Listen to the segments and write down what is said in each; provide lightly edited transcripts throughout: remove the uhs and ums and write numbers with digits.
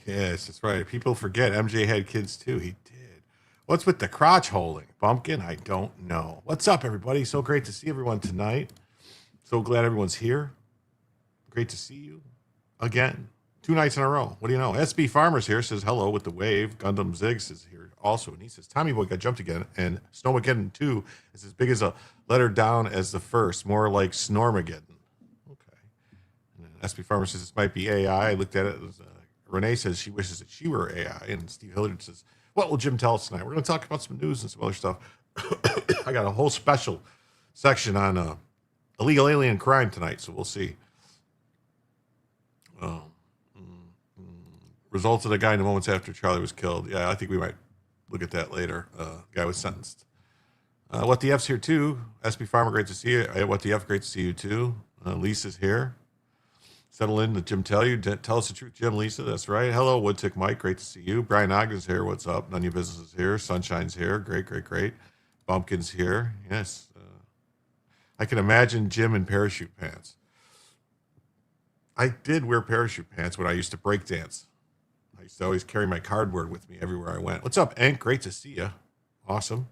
Yes, that's right. People forget MJ had kids too. He did. What's with the crotch holding? Bumpkin? I don't know. What's up, everybody? So great to see everyone tonight. So glad everyone's here. Great to see you again. 2 nights in a row. What do you know? SB Farmers here says hello with the wave. Gundam Ziggs is here also. And he says, Tommy Boy got jumped again. And Snowmageddon 2 is as big as a letter down as the first, more like Snormageddon. Okay. And then SB Farmer says this might be AI. I looked at it. Renee says she wishes that she were AI. And Steve Hillard says, what will Jim tell us tonight? We're going to talk about some news and some other stuff. I got a whole special section on illegal alien crime tonight, so we'll see. Results of the guy in the moments after Charlie was killed. Yeah, I think we might look at that later. Guy was sentenced. What the F's here too. SB Farmer, great to see you. What the F, great to see you too. Lisa's here. Settle in, let Jim tell you. Tell us the truth, Jim, Lisa. That's right. Hello, Woodtick Mike. Great to see you. Brian Ogden's here. What's up? None of your business is here. Sunshine's here. Great, great, great. Bumpkin's here. Yes. I can imagine Jim in parachute pants. I did wear parachute pants when I used to break dance. I used to always carry my cardboard with me everywhere I went. What's up, Hank? Great to see you. Awesome.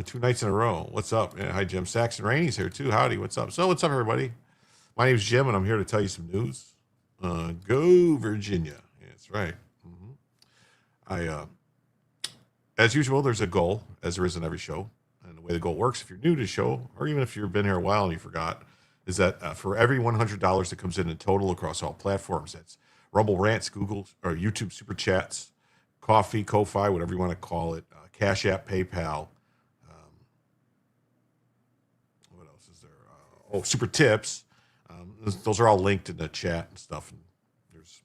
2 nights in a row. What's up? Yeah, hi, Jim. Saxon Rainey's here, too. Howdy. What's up? So, what's up, everybody? My name's Jim, and I'm here to tell you some news. Go Virginia. Yeah, that's right. As usual, there's a goal, as there is in every show. And the way the goal works, if you're new to the show, or even if you've been here a while and you forgot, is that for every $100 that comes in total across all platforms, that's Rumble Rants, Google, or YouTube Super Chats, Coffee, Ko-Fi, whatever you want to call it, Cash App, PayPal. What else is there? Super Tips. Those are all linked in the chat and stuff. And there's,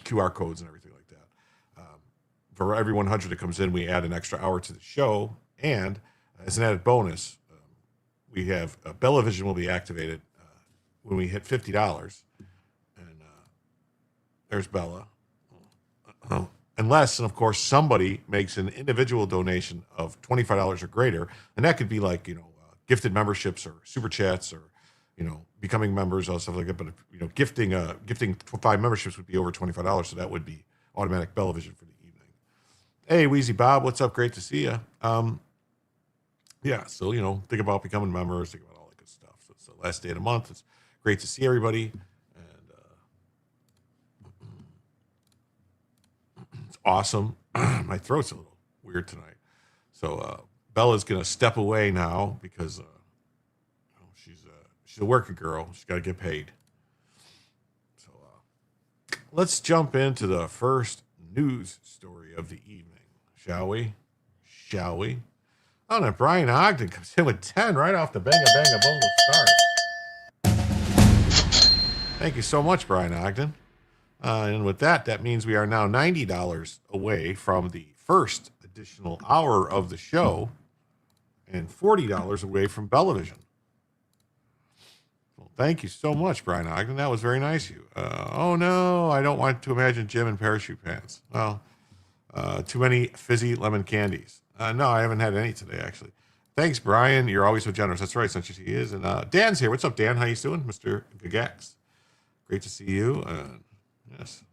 QR codes and everything like that. For every 100 that comes in, we add an extra hour to the show. And as an added bonus, we have Bellavision will be activated when we hit $50. And there's Bella. Unless, and of course, somebody makes an individual donation of $25 or greater. And that could be like, gifted memberships or super chats or, becoming members or stuff like that. But, gifting 5 memberships would be over $25. So that would be automatic Bellavision for the evening. Hey, Wheezy Bob, what's up? Great to see you. Yeah, so, think about becoming members, think about all that good stuff. So it's the last day of the month. It's great to see everybody. And it's awesome. My throat's a little weird tonight. So Bella's going to step away now because she's a working girl. She's got to get paid. So let's jump into the first news story of the evening, shall we? Oh, no, Brian Ogden comes in with 10 right off the bang-a-bang-a-bungle start. Thank you so much, Brian Ogden. And with that means we are now $90 away from the first additional hour of the show and $40 away from Bellavision. Well, thank you so much, Brian Ogden. That was very nice of you. Oh, no, I don't want to imagine Jim in parachute pants. Well, too many fizzy lemon candies. No, I haven't had any today, actually. Thanks, Brian. You're always so generous. That's right, such as he is. And Dan's here. What's up, Dan? How you doing, Mr. Gagax? Great to see you. Yes.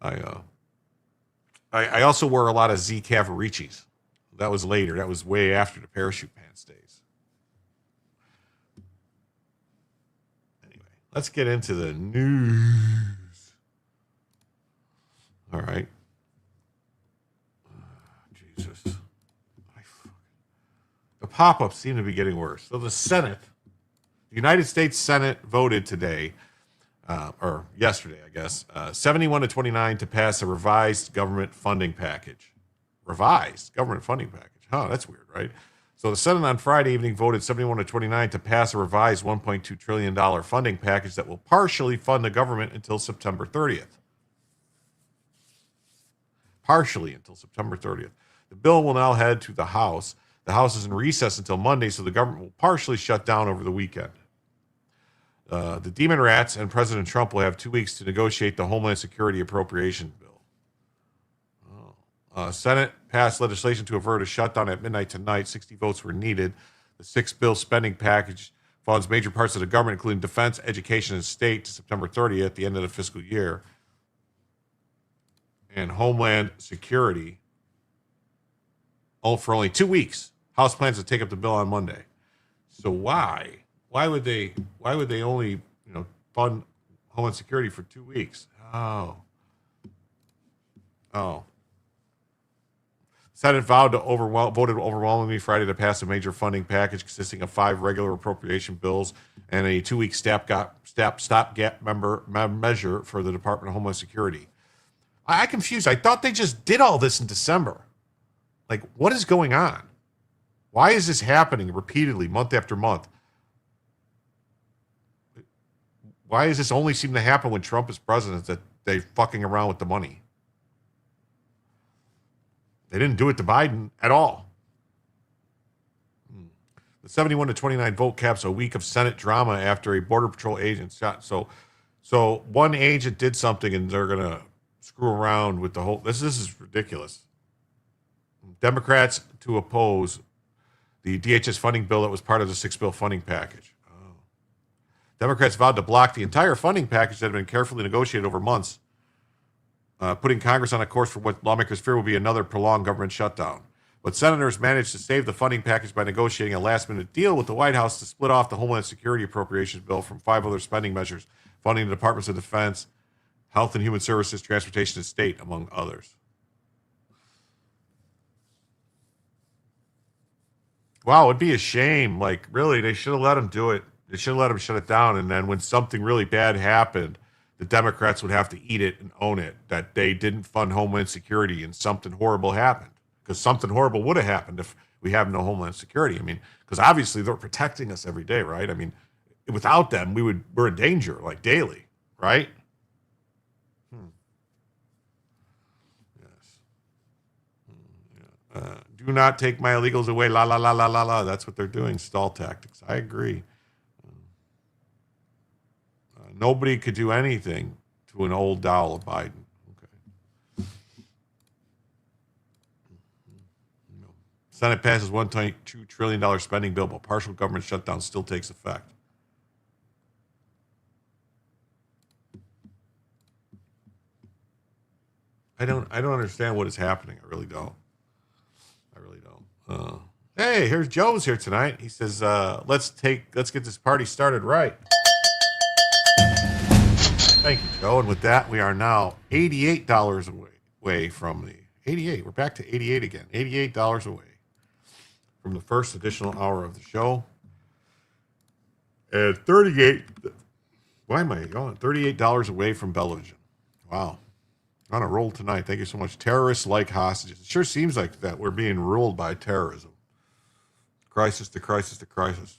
I also wore a lot of Z Cavaricis. That was later. That was way after the parachute pants days. Anyway, let's get into the news. All right. Jesus. The pop-ups seem to be getting worse. So the Senate, the United States Senate voted today, or yesterday, I guess, 71-29 to pass a revised government funding package. Revised government funding package. Huh, that's weird, right? So the Senate on Friday evening voted 71-29 to pass a revised $1.2 trillion funding package that will partially fund the government until September 30th. Partially until September 30th. The bill will now head to the House. The House is in recess until Monday, so the government will partially shut down over the weekend. The Demon Rats and President Trump will have 2 weeks to negotiate the Homeland Security Appropriation Bill. Senate passed legislation to avert a shutdown at midnight tonight. 60 votes were needed. The six-bill spending package funds major parts of the government, including defense, education, and state, to September 30th, the end of the fiscal year. And Homeland Security for only 2 weeks. House plans to take up the bill on Monday. So why would they only fund Homeland Security for 2 weeks? Oh. Senate voted overwhelmingly Friday to pass a major funding package consisting of 5 regular appropriation bills and a 2-week stopgap measure for the Department of Homeland Security. I'm confused. I thought they just did all this in December. Like, what is going on? Why is this happening repeatedly, month after month? Why does this only seem to happen when Trump is president, that they're fucking around with the money? They didn't do it to Biden at all. The 71-29 vote caps a week of Senate drama after a Border Patrol agent shot. So one agent did something and they're going to screw around with the whole. This is ridiculous. Democrats to oppose the DHS funding bill that was part of the 6-bill funding package. Democrats vowed to block the entire funding package that had been carefully negotiated over months, putting Congress on a course for what lawmakers fear will be another prolonged government shutdown. But senators managed to save the funding package by negotiating a last-minute deal with the White House to split off the Homeland Security appropriations bill from 5 other spending measures, funding the Departments of Defense, Health and Human Services, Transportation, and State, among others. Wow, it'd be a shame. Like, really, they should have let him do it. They should have let him shut it down. And then when something really bad happened, the Democrats would have to eat it and own it that they didn't fund Homeland Security and something horrible happened. Because something horrible would have happened if we have no Homeland Security. I mean, because obviously they're protecting us every day, right? I mean, without them, we're in danger, like daily, right? Yes. Do not take my illegals away. La la la la la la. That's what they're doing. Stall tactics. I agree. Nobody could do anything to an old doll of Biden. Okay. No. Senate passes $1.2 trillion spending bill, but partial government shutdown still takes effect. I don't understand what is happening. I really don't. Hey, here's Joe's here tonight. He says, let's get this party started right. Thank you, Joe. And with that, we are now $88 away from the 88. We're back to 88 again. $88 away from the first additional hour of the show. And 38. Why am I going? $38 away from Belavision. Wow. On a roll tonight. Thank you so much. Terrorists like hostages. It sure seems like that we're being ruled by terrorism. Crisis to crisis to crisis.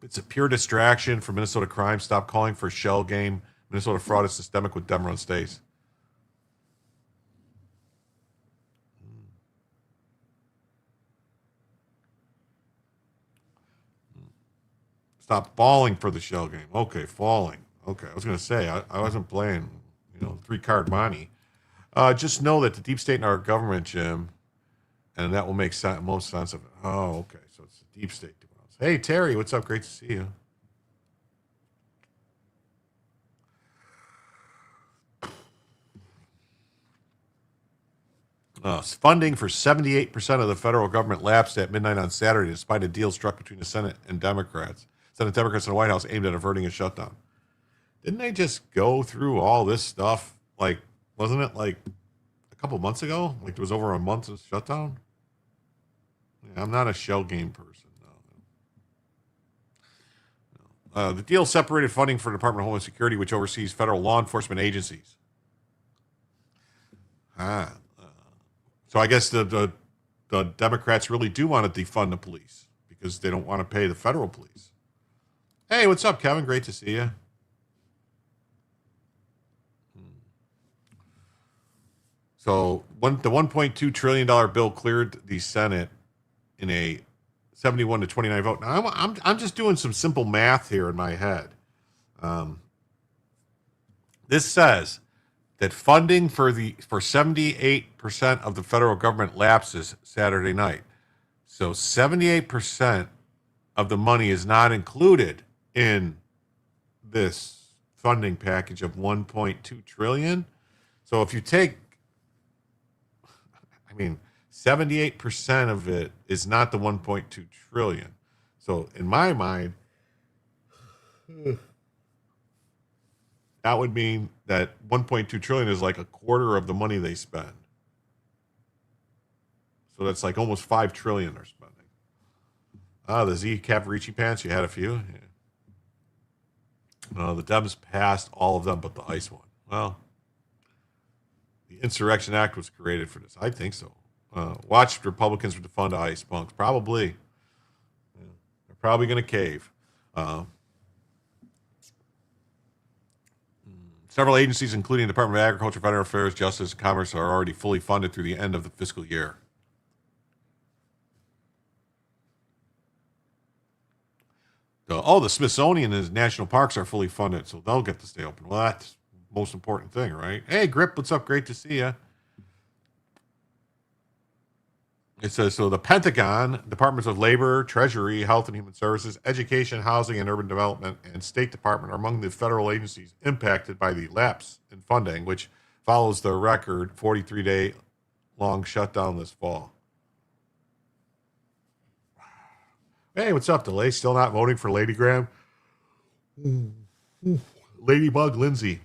It's a pure distraction for Minnesota crime. Stop calling for a shell game. Minnesota fraud is systemic with Demerun states. Stop falling for the shell game. Okay, falling. Okay, I was going to say, I wasn't playing, 3-card money. Just know that the deep state in our government, Jim, and that will make most sense of it. Oh, okay, so it's the deep state doing this. Hey, Terry, what's up? Great to see you. Funding for 78% of the federal government lapsed at midnight on Saturday, despite a deal struck between the Senate and Democrats. Senate Democrats and the White House aimed at averting a shutdown. Didn't they just go through all this stuff? Like, wasn't it like a couple months ago? Like, there was over a month of shutdown? Yeah, I'm not a shell game person. No. The deal separated funding for the Department of Homeland Security, which oversees federal law enforcement agencies. So I guess the Democrats really do want to defund the police because they don't want to pay the federal police. Hey, what's up, Kevin? Great to see you. So the $1.2 trillion bill cleared the Senate in a 71 to 29 vote. Now I'm just doing some simple math here in my head. This says that funding for 78% of the federal government lapses Saturday night. So 78% of the money is not included in this funding package of 1.2 trillion. So if you take 78% of it is not the 1.2 trillion. So in my mind, that would mean that 1.2 trillion is like a quarter of the money they spend. So that's like almost 5 trillion they're spending. The Z Caparici pants, you had a few. Yeah. The Dems passed all of them but the ICE one. Well, the Insurrection Act was created for this. I think so. Watch Republicans defund ICE punks. Probably. Yeah. They're probably going to cave. Several agencies, including the Department of Agriculture, Federal Affairs, Justice, and Commerce, are already fully funded through the end of the fiscal year. The Smithsonian and national parks are fully funded, so they'll get to stay open. Well, that's the most important thing, right? Hey, Grip, what's up? Great to see you. It says, so the Pentagon, Departments of Labor, Treasury, Health and Human Services, Education, Housing and Urban Development, and State Department are among the federal agencies impacted by the lapse in funding, which follows the record 43-day long shutdown this fall. Hey, what's up, Delay? Still not voting for Lady Graham? Ladybug Lindsay.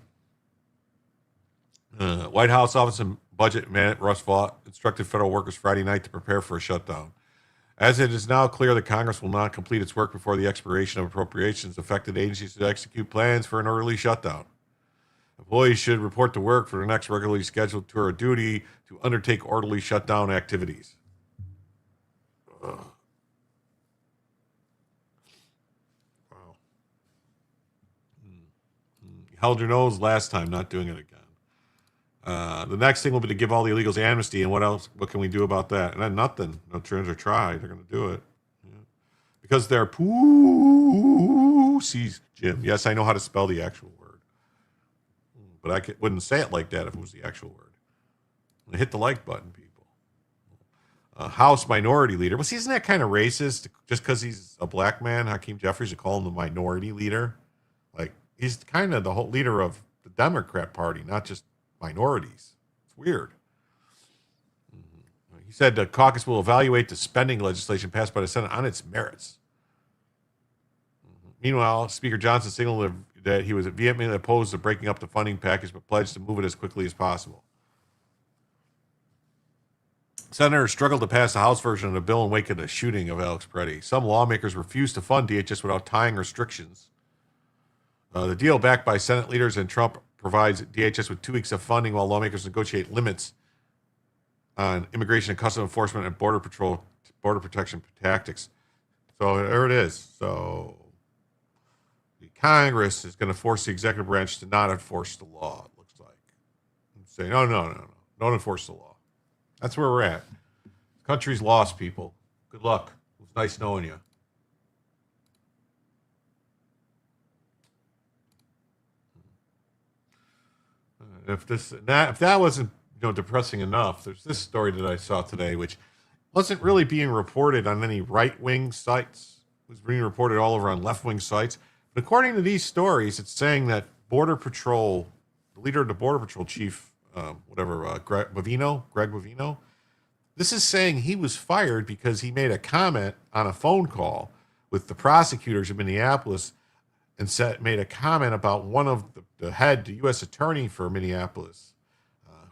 White House Office and Budget Man Russ Vought instructed federal workers Friday night to prepare for a shutdown. As it is now clear that Congress will not complete its work before the expiration of appropriations, affected agencies should execute plans for an early shutdown. Employees should report to work for their next regularly scheduled tour of duty to undertake orderly shutdown activities. Ugh. Wow. Held your nose last time, not doing it again. The next thing will be to give all the illegals amnesty, and what else? What can we do about that? And then nothing. No turns are tried. They're going to do it. Yeah. Because they're pussies, Jim. Yes, I know how to spell the actual word. But I wouldn't say it like that if it was the actual word. Hit the like button, people. House Minority Leader. Well, see, isn't that kind of racist? Just because he's a black man, Hakeem Jeffries, to call him the Minority Leader? Like, he's kind of the whole leader of the Democrat Party, not just minorities. It's weird. He said the caucus will evaluate the spending legislation passed by the Senate on its merits. Meanwhile, Speaker Johnson signaled that he was vehemently opposed to breaking up the funding package, but pledged to move it as quickly as possible. Senators struggled to pass the House version of the bill in wake of the shooting of Alex Preddy. Some lawmakers refused to fund DHS without tying restrictions. The deal backed by Senate leaders and Trump provides DHS with 2 weeks of funding while lawmakers negotiate limits on immigration and customs enforcement and border protection tactics. So there it is. So the Congress is going to force the executive branch to not enforce the law, it looks like. And say, no. Don't enforce the law. That's where we're at. The country's lost, people. Good luck. It was nice knowing you. If that wasn't depressing enough, there's this story that I saw today, which wasn't really being reported on any right-wing sites. It was being reported all over on left-wing sites. But according to these stories, it's saying that Border Patrol, the leader of the Border Patrol chief, Greg Bovino, this is saying he was fired because he made a comment on a phone call with the prosecutors in Minneapolis and made a comment about one of the U.S. attorney for Minneapolis,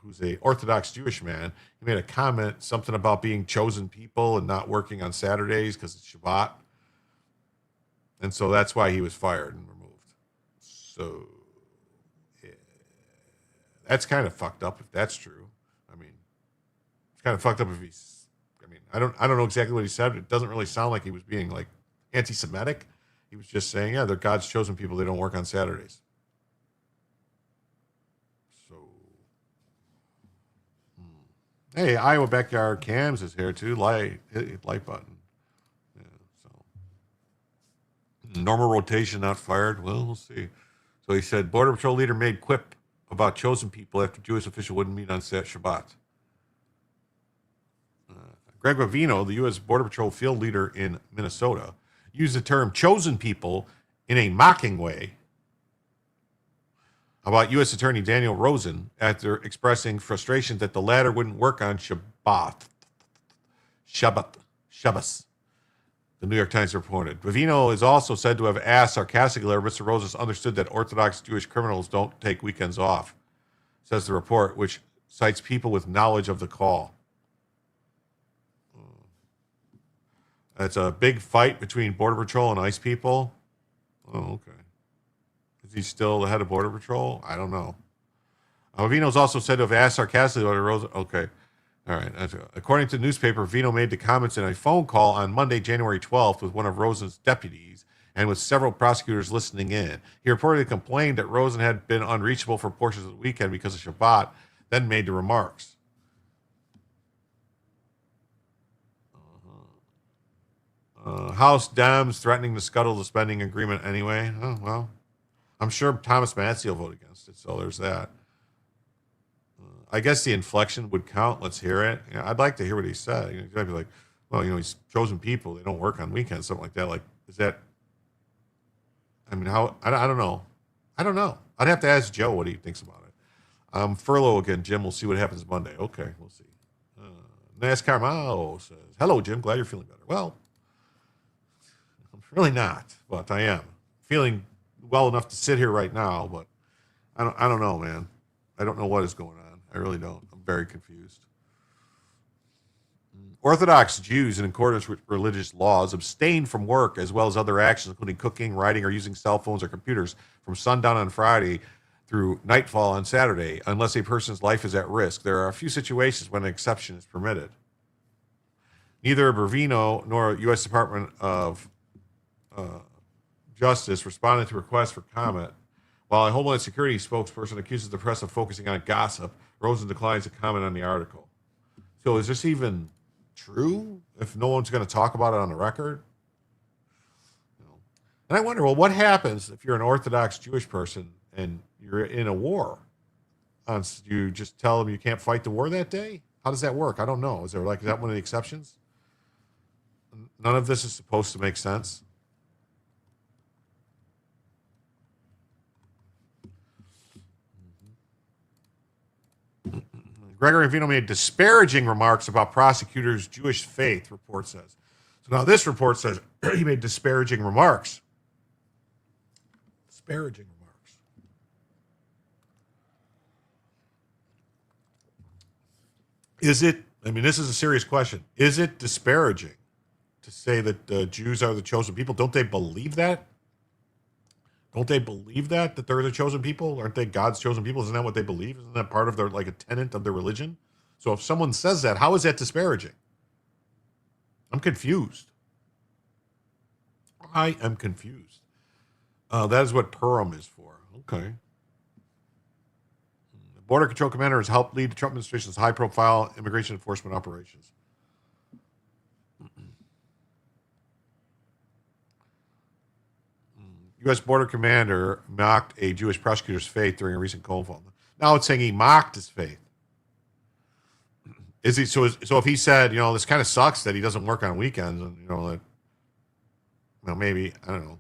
who's a Orthodox Jewish man. He made a comment, something about being chosen people and not working on Saturdays because it's Shabbat. And so that's why he was fired and removed. So yeah, that's kind of fucked up if that's true. I mean, it's kind of fucked up if I don't know exactly what he said, but it doesn't really sound like he was being like anti-Semitic. He was just saying, yeah, they're God's chosen people. They don't work on Saturdays. So, hey, Iowa Backyard Cams is here too. Hit like button. Yeah, so normal rotation, not fired. Well, we'll see. So he said, Border Patrol leader made quip about chosen people after Jewish official wouldn't meet on Shabbat. Greg Bovino, the U.S. Border Patrol field leader in Minnesota, used the term chosen people in a mocking way about U.S. Attorney Daniel Rosen after expressing frustration that the latter wouldn't work on Shabbos. The New York Times reported. Bovino is also said to have asked sarcastically whether Mr. Rosen understood that Orthodox Jewish criminals don't take weekends off, says the report, which cites people with knowledge of the call. It's a big fight between Border Patrol and ICE people. Oh, okay. Is he still the head of Border Patrol? I don't know. Vino's also said to have asked sarcastically whether Rosen. Okay. All right. According to the newspaper, Vino made the comments in a phone call on Monday, January 12th, with one of Rosen's deputies and with several prosecutors listening in. He reportedly complained that Rosen had been unreachable for portions of the weekend because of Shabbat, then made the remarks. House Dems threatening to scuttle the spending agreement anyway. Oh, well, I'm sure Thomas Massie will vote against it, so there's that. I guess the inflection would count. Let's hear it. I'd like to hear what he said. He'd be like, well, he's chosen people. They don't work on weekends, something like that. Like, is that, how, I don't know. I don't know. I'd have to ask Joe what he thinks about it. Furlough again, Jim. We'll see what happens Monday. Okay, we'll see. NASCAR Mao says, hello, Jim. Glad you're feeling better. Well, Really not, but I am feeling well enough to sit here right now. But I don't know, man. I don't know what is going on. I really don't. I'm very confused. Orthodox Jews, in accordance with religious laws, abstain from work as well as other actions, including cooking, writing, or using cell phones or computers from sundown on Friday through nightfall on Saturday, unless a person's life is at risk. There are a few situations when an exception is permitted. Neither Bravino nor U.S. Department of Justice responded to requests for comment. While a Homeland Security spokesperson accuses the press of focusing on gossip, Rosen declines to comment on the article. So is this even true if no one's going to talk about it on the record? And I wonder, well, what happens if you're an Orthodox Jewish person and you're in a war? You just tell them you can't fight the war that day? How does that work? I don't know. Is that one of the exceptions? None of this is supposed to make sense. Gregory Vino made disparaging remarks about prosecutors' Jewish faith, report says. So now this report says he made disparaging remarks. Disparaging remarks. Is it, this is a serious question. Is it disparaging to say that Jews are the chosen people? Don't they believe that? Don't they believe that they're the chosen people? Aren't they God's chosen people? Isn't that what they believe? Isn't that part of their, like, a tenet of their religion? So if someone says that, how is that disparaging? I'm confused. I am confused. That is what Purim is for. Okay. The Border Control Commander has helped lead the Trump administration's high-profile immigration enforcement operations. U.S. Border Commander mocked a Jewish prosecutor's faith during a recent phone call. Now it's saying he mocked his faith. Is he so if he said, this kind of sucks that he doesn't work on weekends, and maybe, I don't know.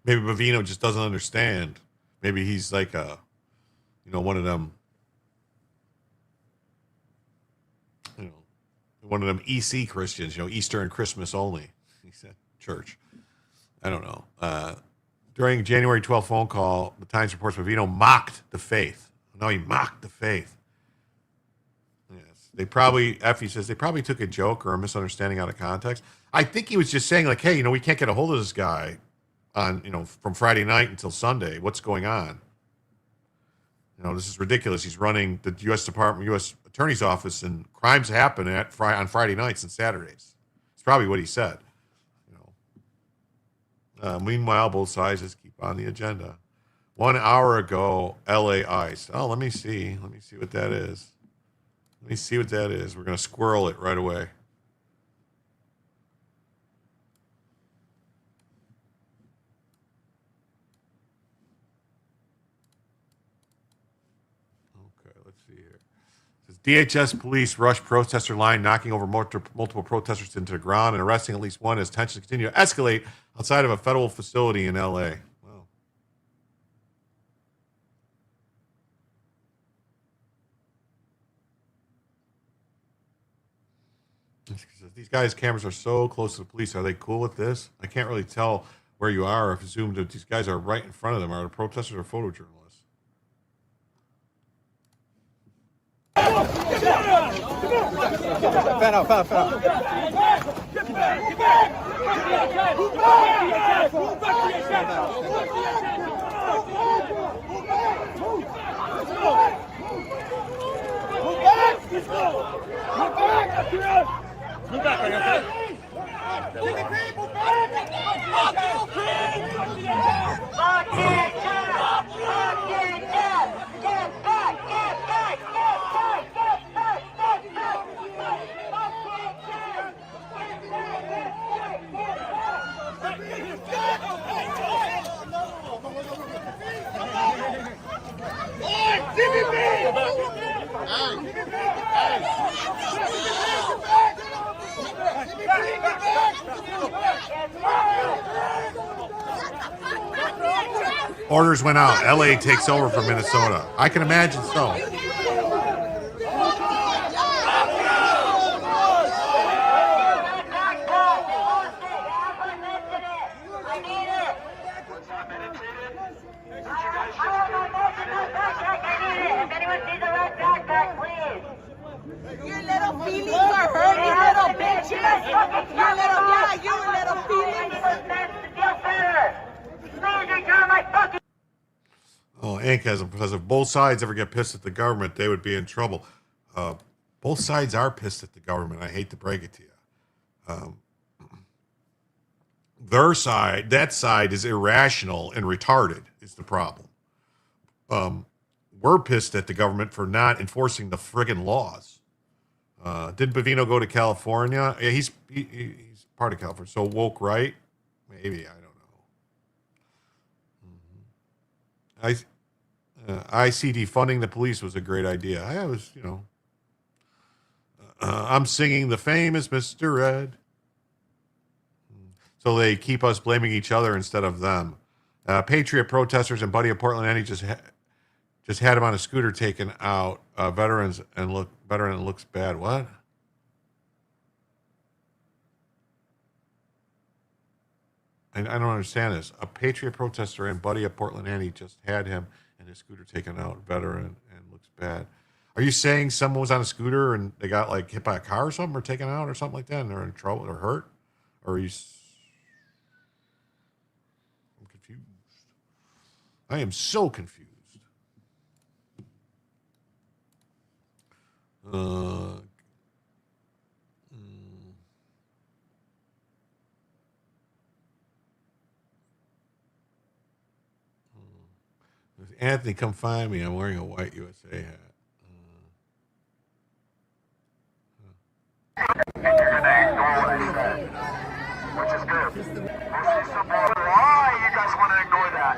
Maybe Bavino just doesn't understand. Maybe he's like one of them, one of them EC Christians, Easter and Christmas only. He said church. I don't know. During January 12th phone call, the Times reports Bavino mocked the faith. No, he mocked the faith. Yes. Effie says they probably took a joke or a misunderstanding out of context. I think he was just saying, like, hey, we can't get a hold of this guy on, from Friday night until Sunday. What's going on? This is ridiculous. He's running the U.S. Attorney's Office, and crimes happen on Friday nights and Saturdays. It's probably what he said. Meanwhile, both sides keep on the agenda. 1 hour ago, L.A. ICE. Oh, let me see. Let me see what that is. We're going to squirrel it right away. Okay, let's see here. It says DHS police rush protester line, knocking over multiple protesters into the ground and arresting at least one as tensions continue to escalate outside of a federal facility in L.A. Wow. These guys' cameras are so close to the police. Are they cool with this? I can't really tell where you are. I presume that these guys are right in front of them. Are the protesters or photojournalists? Fan out. Move back, okay? Orders went out. LA takes over for Minnesota. I can imagine so. Inc. has them because if both sides ever get pissed at the government, they would be in trouble. Both sides are pissed at the government. I hate to break it to you. Their side, that side, is irrational and retarded. Is the problem? We're pissed at the government for not enforcing the friggin' laws. Did Bavino go to California? Yeah, he's part of California. So woke, right? Maybe, I don't know. ICD funding the police was a great idea. I was, I'm singing the famous Mr. Red. So they keep us blaming each other instead of them. Patriot protesters and Buddy of Portland Andy just had him on a scooter taken out. Veteran looks bad. What? I don't understand this. A Patriot protester and Buddy of Portland Andy just had him and his scooter taken out. Veteran and looks bad. Are you saying someone was on a scooter and they got like hit by a car or something or taken out or something like that and they're in trouble or hurt? Or are you... I'm confused. I am so confused. Anthony, come find me. I'm wearing a white USA hat. Which is good. This is the border. Why you guys want to ignore that?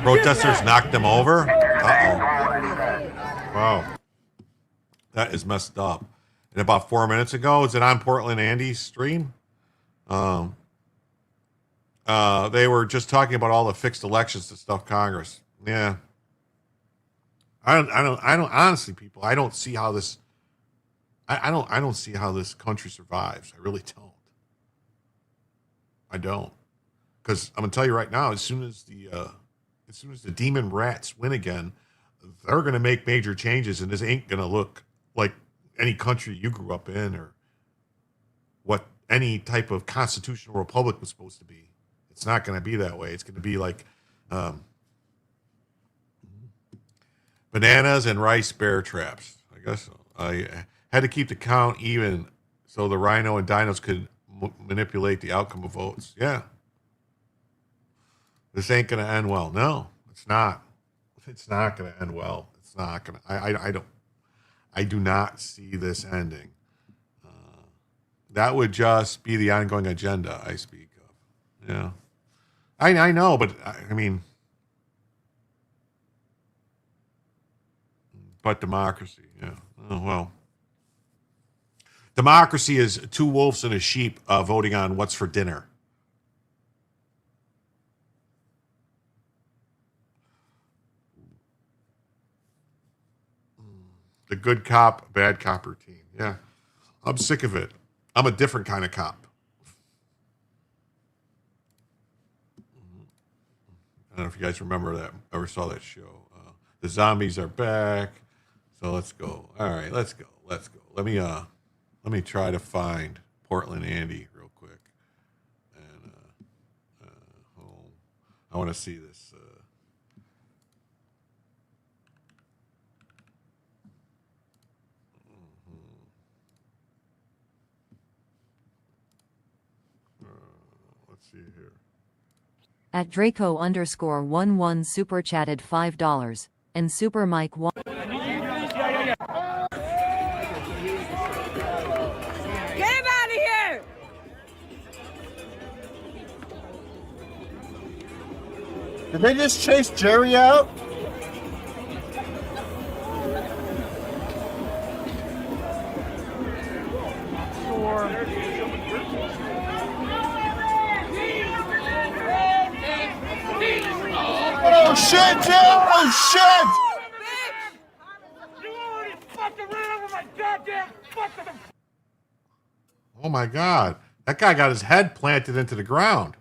Protesters knocked them over? Uh-oh. Wow. That is messed up. And about 4 minutes ago, is it on Portland Andy's stream? They were just talking about all the fixed elections to stuff Congress. Yeah. I don't honestly, people, I don't see how this I don't see how this country survives. I really don't. I don't. Because I'm gonna tell you right now, as soon as the demon rats win again, they're gonna make major changes, and this ain't gonna look like any country you grew up in or what any type of constitutional republic was supposed to be. It's not gonna be that way. It's gonna be like bananas and rice bear traps. I guess so. I had to keep the count even so the rhino and dinos could manipulate the outcome of votes. Yeah. This ain't going to end well. No, it's not. It's not going to end well. It's not going to. I do not see this ending. That would just be the ongoing agenda I speak of. Yeah. I know, but I mean, but democracy. Yeah. Oh, well. Democracy is two wolves and a sheep voting on what's for dinner. The good cop, bad cop routine. Yeah. I'm sick of it. I'm a different kind of cop. I don't know if you guys remember that, ever saw that show. The zombies are back. So let's go. All right, let's go. Let me try to find Portland Andy real quick. And I want to see this. Let's see here. At Draco_11 super chatted $5 and Super Mike 1. Get him out of here! Did they just chase Jerry out? Oh shit, dude! Oh shit! You already fucking ran over my goddamn fucking... Oh my God. That guy got his head planted into the ground.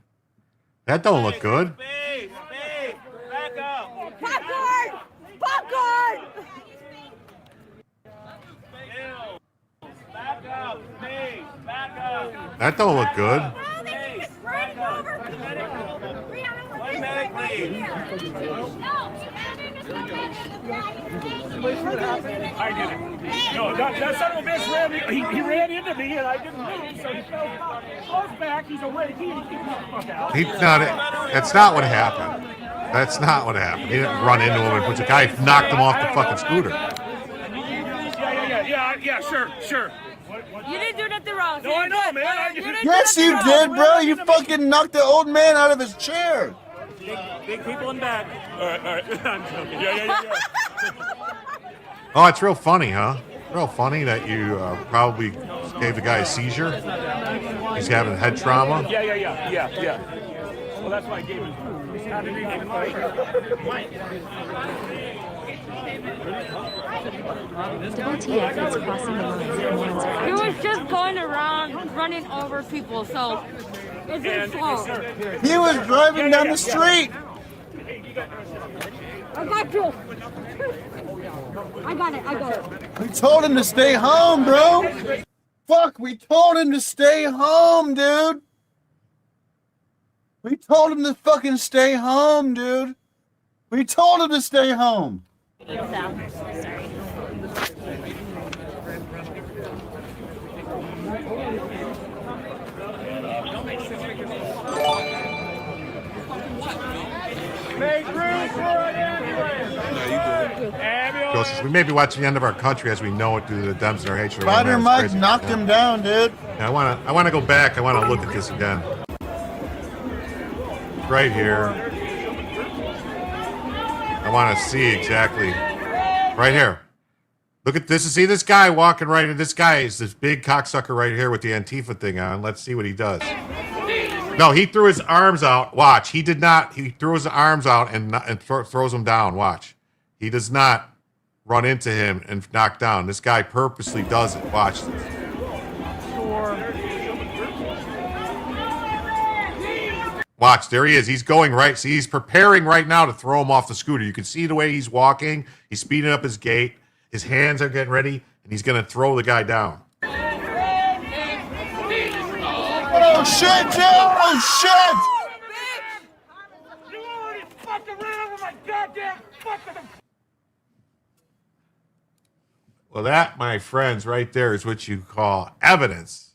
That don't look good. Babe, back up. Popcorn! Popcorn! Back up, please, back up. That don't look good. Oh, they keep running over people! One minute, please. I did it. No, that son of a bitch ran me. He ran into me and I didn't move, so he fell close back. He's awake. He can get the fuck out. That's not what happened. That's not what happened. He didn't run into him and put the guy knocked him off the fucking scooter. Yeah, sure. You didn't do nothing wrong. No, I know, man. I didn't. Yes, you did, bro. You fucking knocked the old man out of his chair. Big people in back. All right. I'm joking. Yeah. Oh, it's real funny, huh? Real funny that you probably gave the guy a seizure. He's having head trauma. Yeah. Well, that's why I gave him. How did he get Devotee athletes crossing the line. He was just going around running over people, so it's just slow. He was driving down the street. I got you. I got it. We told him to stay home, bro. Fuck, we told him to stay home, dude. We told him to fucking stay home, dude. We told him to stay home. Make room for an ambulance. Joseph, we may be watching the end of our country as we know it due to the Dems and our hatred. Spider Mike knocked him down, dude. Yeah, I want to go back. I want to look at this again. Right here. I want to see exactly. Right here. Look at this. See this guy walking right in. This guy is this big cocksucker right here with the Antifa thing on. Let's see what he does. No, he threw his arms out. Watch. He did not. He threw his arms out and throws him down. Watch. He does not run into him and knock down. This guy purposely does it. Watch this. Watch, there he is. He's going right. See, he's preparing right now to throw him off the scooter. You can see the way he's walking. He's speeding up his gait. His hands are getting ready, and he's going to throw the guy down. Oh shit, dude! Oh shit! You already fucking ran over my goddamn fucking... Well, that, my friends, right there is what you call evidence.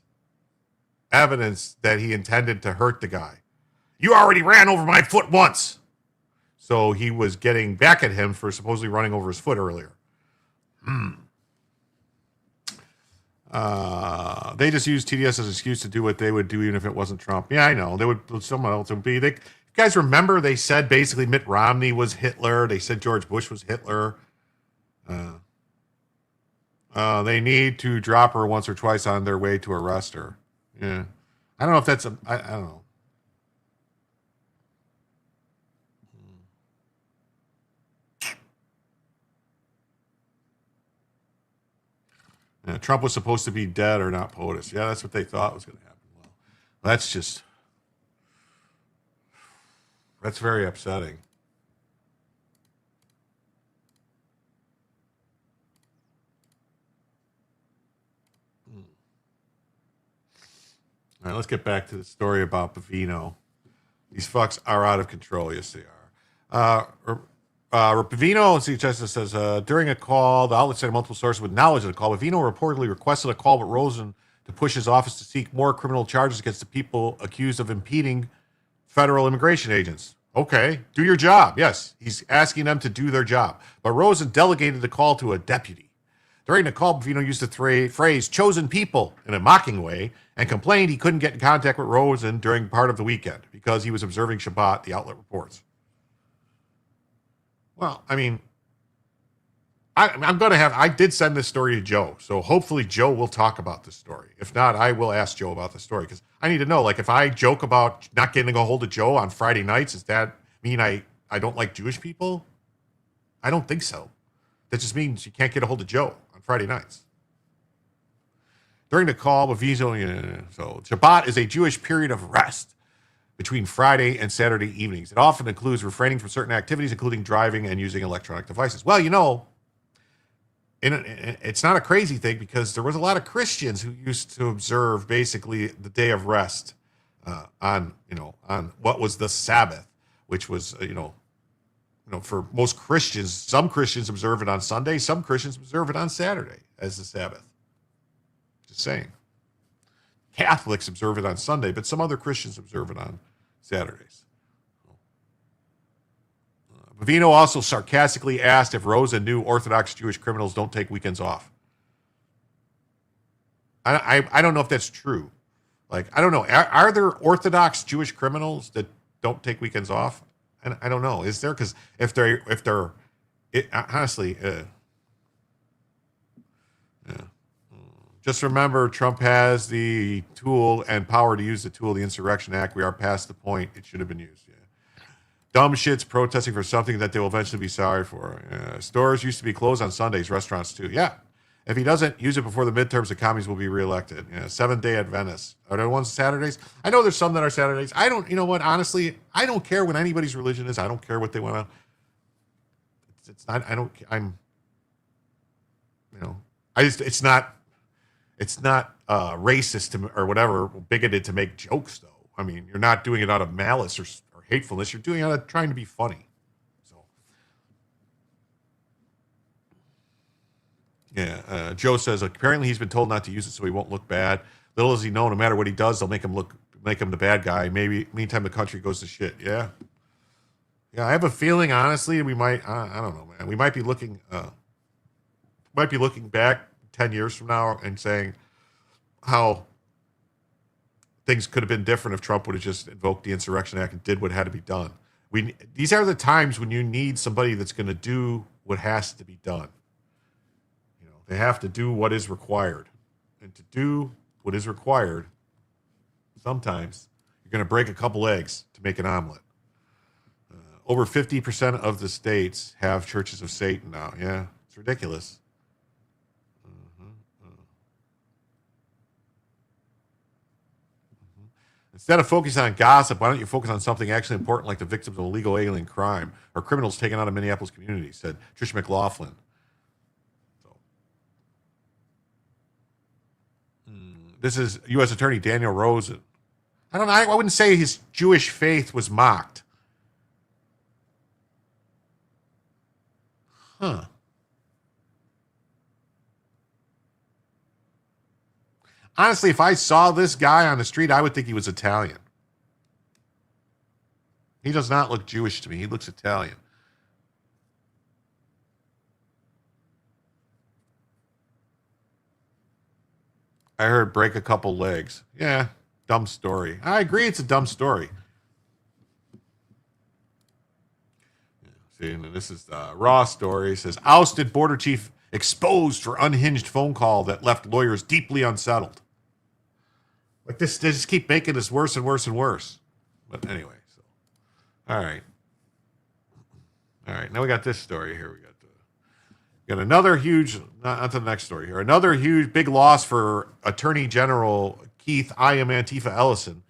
Evidence that he intended to hurt the guy. You already ran over my foot once. So he was getting back at him for supposedly running over his foot earlier. They just used TDS as an excuse to do what they would do even if it wasn't Trump. Yeah, I know. They would, someone else would be. You guys remember they said basically Mitt Romney was Hitler. They said George Bush was Hitler. They need to drop her once or twice on their way to arrest her. Yeah. I don't know if that's I don't know. Yeah, Trump was supposed to be dead or not POTUS. Yeah, that's what they thought was going to happen. Well, that's very upsetting. All right, let's get back to the story about Pavino. These fucks are out of control. Yes, they are. Pavino, see, Justice says, during a call, the outlet said multiple sources with knowledge of the call. Pavino reportedly requested a call with Rosen to push his office to seek more criminal charges against the people accused of impeding federal immigration agents. Okay, do your job. Yes, he's asking them to do their job. But Rosen delegated the call to a deputy. During the call, Pavino used the phrase chosen people in a mocking way and complained he couldn't get in contact with Rosen during part of the weekend because he was observing Shabbat, the outlet reports. Well, I mean, I did send this story to Joe, so hopefully Joe will talk about this story. If not, I will ask Joe about the story because I need to know, like, if I joke about not getting a hold of Joe on Friday nights, does that mean I I don't like Jewish people? I don't think so. That just means you can't get a hold of Joe on Friday nights. During the call, so Shabbat is a Jewish period of rest between Friday and Saturday evenings. It often includes refraining from certain activities, including driving and using electronic devices. Well, it's not a crazy thing because there was a lot of Christians who used to observe basically the day of rest on what was the Sabbath, which was, for most Christians, some Christians observe it on Sunday, some Christians observe it on Saturday as the Sabbath. Just saying. Catholics observe it on Sunday, but some other Christians observe it on Saturdays. Bavino also sarcastically asked if Rosa knew Orthodox Jewish criminals don't take weekends off. I don't know if that's true. Like, I don't know. Are there Orthodox Jewish criminals that don't take weekends off? I don't know. Is there? Because honestly, just remember, Trump has the tool and power to use the tool, the Insurrection Act. We are past the point it should have been used. Yeah. Dumb shits protesting for something that they will eventually be sorry for. Stores used to be closed on Sundays, restaurants too. Yeah. If he doesn't use it before the midterms, the commies will be reelected. 7-day Adventists. Are there ones Saturdays? I know there's some that are Saturdays. I don't, you know what, honestly, I don't care what anybody's religion is. I don't care what they want to. It's not, I don't, I'm, it's not racist or whatever, bigoted to make jokes, though. I mean, you're not doing it out of malice or hatefulness. You're doing it out of trying to be funny. So, yeah. Joe says apparently he's been told not to use it so he won't look bad. Little does he know, no matter what he does, they'll make him the bad guy. Maybe meantime the country goes to shit. Yeah. Yeah. I have a feeling, honestly, we might. I don't know, man. We might be looking back 10 years from now and saying how things could have been different if Trump would have just invoked the Insurrection Act and did what had to be done. These are the times when you need somebody that's going to do what has to be done. They have to do what is required. And to do what is required, sometimes you're going to break a couple eggs to make an omelet. Over 50% of the states have churches of Satan now. Yeah, it's ridiculous. Instead of focusing on gossip, why don't you focus on something actually important like the victims of illegal alien crime or criminals taken out of Minneapolis community, said Trish McLaughlin. This is U.S. Attorney Daniel Rosen. I don't know. I wouldn't say his Jewish faith was mocked. Huh. Honestly, if I saw this guy on the street, I would think he was Italian. He does not look Jewish to me. He looks Italian. I heard break a couple legs. Yeah, dumb story. I agree it's a dumb story. See, and this is the Raw story. It says, ousted border chief exposed for unhinged phone call that left lawyers deeply unsettled. Like this, they just keep making this worse and worse and worse. But anyway, so all right. Now we got this story here. We got another huge, on to the next story here. Another huge, big loss for Attorney General Keith I am Antifa Ellison.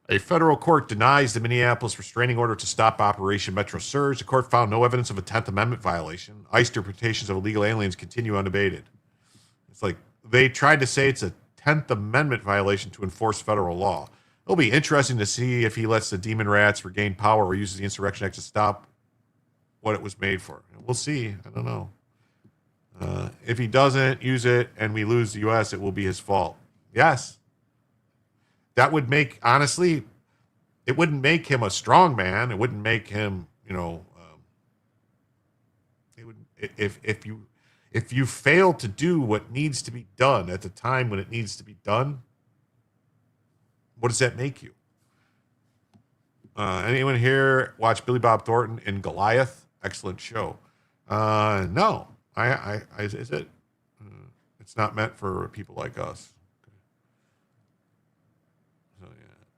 A federal court denies the Minneapolis restraining order to stop Operation Metro Surge. The court found no evidence of a 10th Amendment violation. ICE deportations of illegal aliens continue unabated. It's like they tried to say it's a 10th Amendment violation to enforce federal law. It'll be interesting to see if he lets the demon rats regain power or uses the Insurrection Act to stop what it was made for. We'll see. I don't know. If he doesn't use it and we lose the U.S., it will be his fault. Yes. That would make, honestly, it wouldn't make him a strong man. It wouldn't make him, it would, if you fail to do what needs to be done at the time when it needs to be done, what does that make you? Anyone here watch Billy Bob Thornton in Goliath? Excellent show. No, is it? It's not meant for people like us. So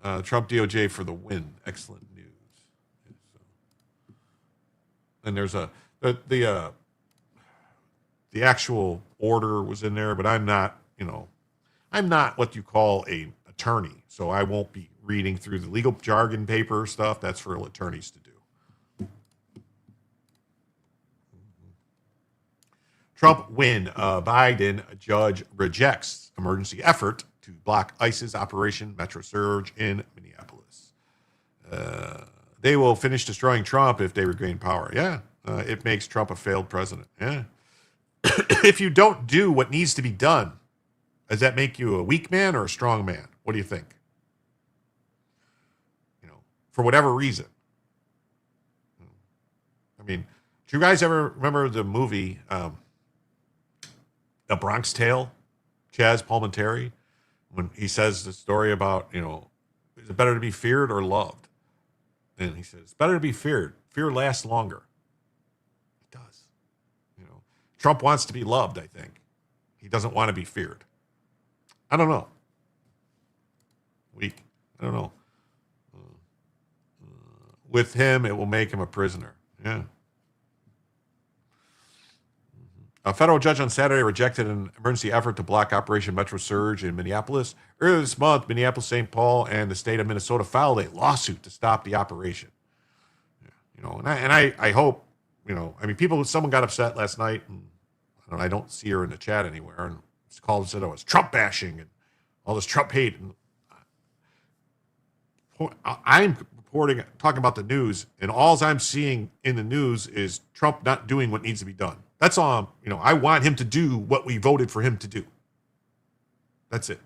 yeah, Trump DOJ for the win. Excellent news. and there's the actual order was in there, but I'm not what you call a attorney, so I won't be reading through the legal jargon paper stuff. That's for attorneys to do. Trump win. Biden judge rejects emergency effort to block ICE's Operation Metro Surge in Minneapolis. They will finish destroying Trump if they regain power. Yeah, it makes Trump a failed president. Yeah. If you don't do what needs to be done, does that make you a weak man or a strong man? What do you think? For whatever reason. I mean, do you guys ever remember the movie A Bronx Tale? Chaz Palminteri, when he says the story about, is it better to be feared or loved? And he says, it's better to be feared. Fear lasts longer. It does. Trump wants to be loved, I think. He doesn't want to be feared. I don't know. Weak. I don't know. With him, it will make him a prisoner. Yeah. A federal judge on Saturday rejected an emergency effort to block Operation Metro Surge in Minneapolis. Earlier this month, Minneapolis, St. Paul, and the state of Minnesota filed a lawsuit to stop the operation. And I hope, someone got upset last night, and I don't see her in the chat anywhere, and it's called and said, oh, it's Trump bashing and all this Trump hate. And I'm talking about the news, and all I'm seeing in the news is Trump not doing what needs to be done. That's all. I want him to do what we voted for him to do. That's it.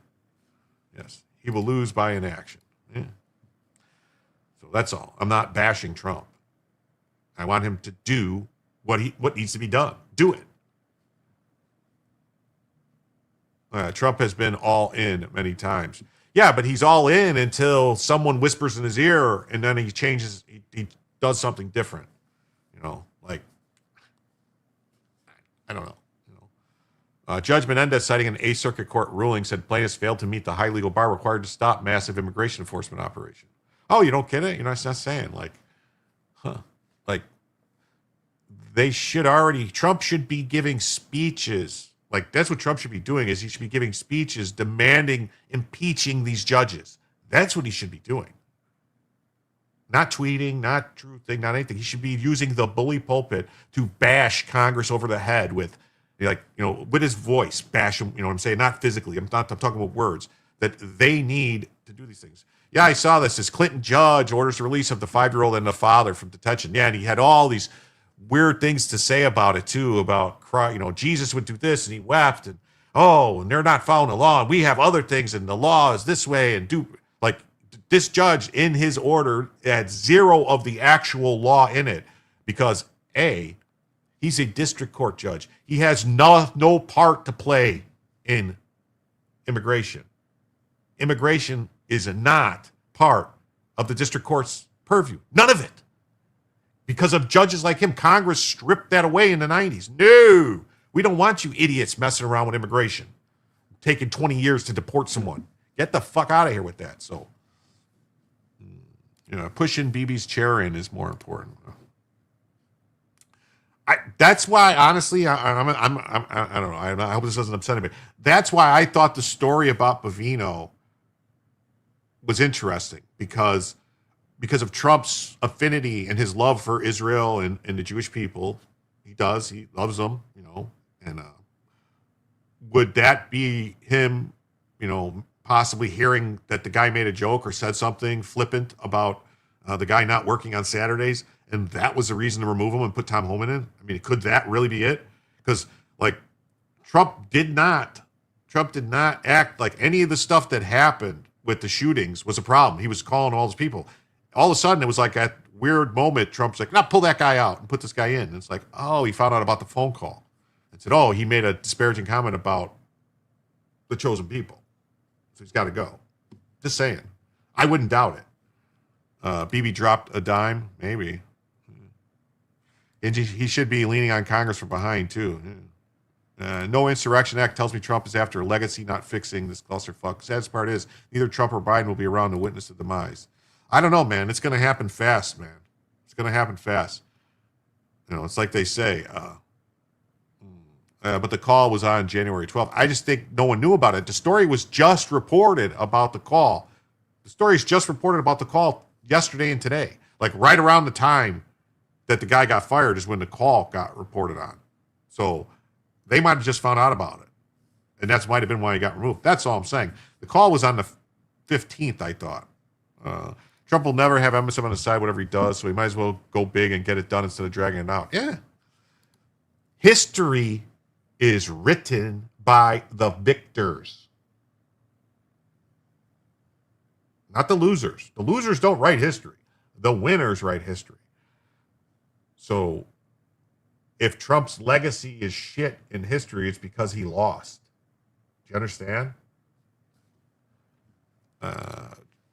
Yes, he will lose by inaction. Yeah. So that's all. I'm not bashing Trump. I want him to do what needs to be done. Do it. Trump has been all in many times. Yeah, but he's all in until someone whispers in his ear, and then he changes. He does something different. I don't know. Judge Menendez, citing an 8th Circuit Court ruling, said plaintiffs failed to meet the high legal bar required to stop massive immigration enforcement operation. Oh, you don't get it? You're not saying they should already. Trump should be giving speeches. That's what Trump should be doing. Is he should be giving speeches demanding impeaching these judges. That's what he should be doing. Not tweeting, not truthing, not anything. He should be using the bully pulpit to bash Congress over the head with his voice, bash him, what I'm saying? Not physically. I'm talking about words that they need to do these things. Yeah, I saw this. This Clinton judge orders the release of the 5-year-old and the father from detention. Yeah, and he had all these weird things to say about it too, about Jesus would do this and he wept, and they're not following the law, and we have other things, and the law is this way, and this judge in his order had zero of the actual law in it because he's a district court judge. He has no part to play in immigration. Immigration is not part of the district court's purview. None of it. Because of judges like him, Congress stripped that away in the 90s. No, we don't want you idiots messing around with immigration, taking 20 years to deport someone. Get the fuck out of here with that. So, pushing BB's chair in is more important. That's why, honestly, I don't know. I hope this doesn't upset anybody. That's why I thought the story about Bovino was interesting because of Trump's affinity and his love for Israel and the Jewish people. He loves them, and would that be him, possibly hearing that the guy made a joke or said something flippant about the guy not working on Saturdays, and that was the reason to remove him and put Tom Homan in? I mean, could that really be it? Because Trump did not act like any of the stuff that happened with the shootings was a problem. He was calling all those people. All of a sudden, it was like at weird moment, Trump's like, "No, pull that guy out and put this guy in." And it's like, oh, he found out about the phone call and said, oh, he made a disparaging comment about the chosen people, so he's got to go. Just saying. I wouldn't doubt it. Bibi dropped a dime, maybe. And he should be leaning on Congress from behind, too. No Insurrection Act tells me Trump is after a legacy, not fixing this clusterfuck. Saddest part is neither Trump or Biden will be around to witness the demise. I don't know, man. It's going to happen fast, man. It's going to happen fast. It's like they say, but the call was on January 12th. I just think no one knew about it. The story was just reported about the call. The story's just reported about the call yesterday and today. Like right around the time that the guy got fired is when the call got reported on. So they might have just found out about it. And that might have been why he got removed. That's all I'm saying. The call was on the 15th, I thought. Trump will never have MSM on his side, whatever he does, so he might as well go big and get it done instead of dragging it out. Yeah. History is written by the victors, not the losers. The losers don't write history. The winners write history. So if Trump's legacy is shit in history, it's because he lost. Do you understand?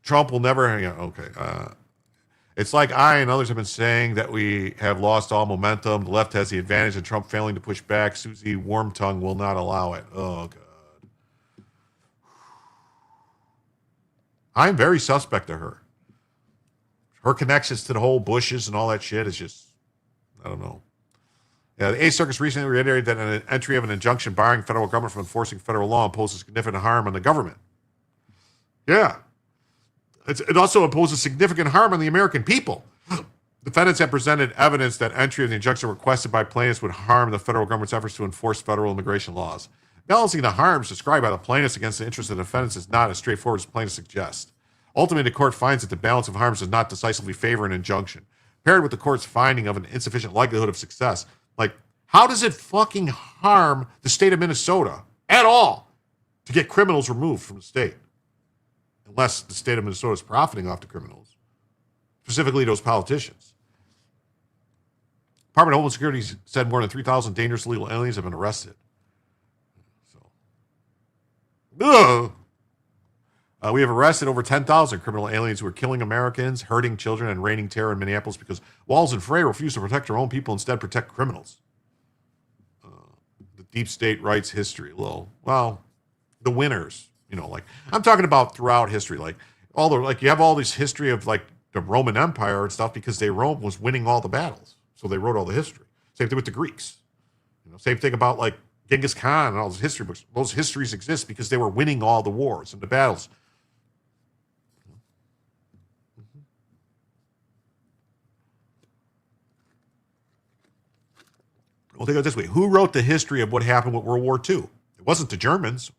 Trump will never, it's like I and others have been saying that we have lost all momentum. The left has the advantage and Trump failing to push back. Susie Wormtongue will not allow it. Oh, God. I'm very suspect of her. Her connections to the whole Bushes and all that shit is just, I don't know. Yeah, the 8th Circuit recently reiterated that an entry of an injunction barring federal government from enforcing federal law imposes significant harm on the government. Yeah. It also imposes significant harm on the American people. Defendants have presented evidence that entry of the injunction requested by plaintiffs would harm the federal government's efforts to enforce federal immigration laws. Balancing the harms described by the plaintiffs against the interests of the defendants is not as straightforward as plaintiffs suggest. Ultimately, the court finds that the balance of harms does not decisively favor an injunction. Paired with the court's finding of an insufficient likelihood of success, like, how does it fucking harm the state of Minnesota at all to get criminals removed from the state? Unless the state of Minnesota is profiting off the criminals, specifically those politicians. Department of Homeland Security said more than 3,000 dangerous illegal aliens have been arrested. We have arrested over 10,000 criminal aliens who are killing Americans, hurting children, and raining terror in Minneapolis because Walz and Frey refuse to protect their own people, instead protect criminals. The deep state writes history. Well, the winners. I'm talking about throughout history, you have all this history of like the Roman Empire and stuff because Rome was winning all the battles. So they wrote all the history. Same thing with the Greeks. Same thing about like Genghis Khan and all those history books. Those histories exist because they were winning all the wars and the battles. Well, think of it this way. Who wrote the history of what happened with World War II? It wasn't the Germans.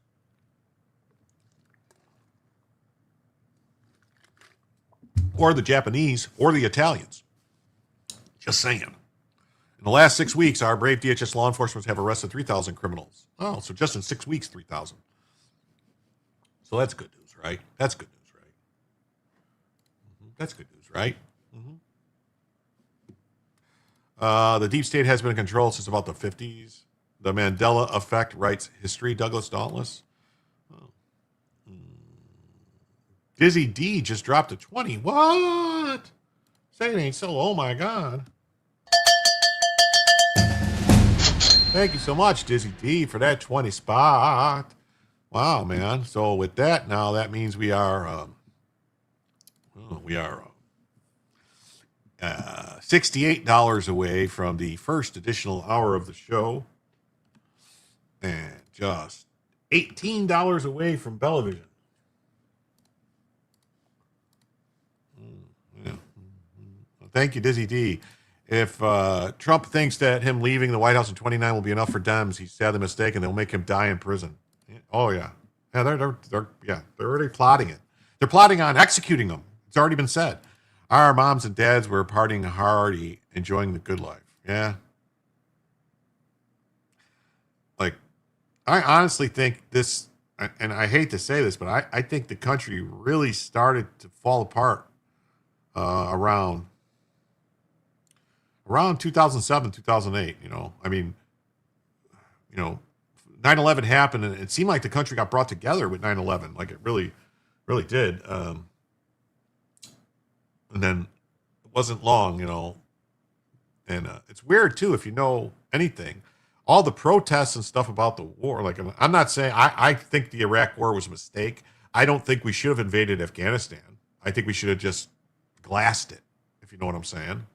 Or the Japanese, or the Italians. Just saying. In the last 6 weeks, our brave DHS law enforcement have arrested 3,000 criminals. Oh, so just in 6 weeks, 3,000. So that's good news, right? That's good news, right? That's good news, right? The deep state has been in control since about the 50s. The Mandela effect writes history, Douglas Dauntless. Dizzy D just dropped to 20. What? Say it ain't so. Oh, my God. Thank you so much, Dizzy D, for that 20 spot. Wow, man. So with that, now that means we are $68 away from the first additional hour of the show, and just $18 away from Bellavision. Thank you, Dizzy D. If Trump thinks that him leaving the White House in 29 will be enough for Dems, he's sadly mistaken. They'll make him die in prison. Oh yeah, they're already plotting it. They're plotting on executing him. It's already been said. Our moms and dads were partying hard, enjoying the good life. Yeah. Like, I honestly think this, and I hate to say this, but I think the country really started to fall apart around 2007, 2008, 9/11 happened, and it seemed like the country got brought together with 9/11, like it really, really did. And then it wasn't long, and it's weird too, if you know anything, all the protests and stuff about the war. Like, I'm not saying, I think the Iraq war was a mistake. I don't think we should have invaded Afghanistan. I think we should have just glassed it, if you know what I'm saying.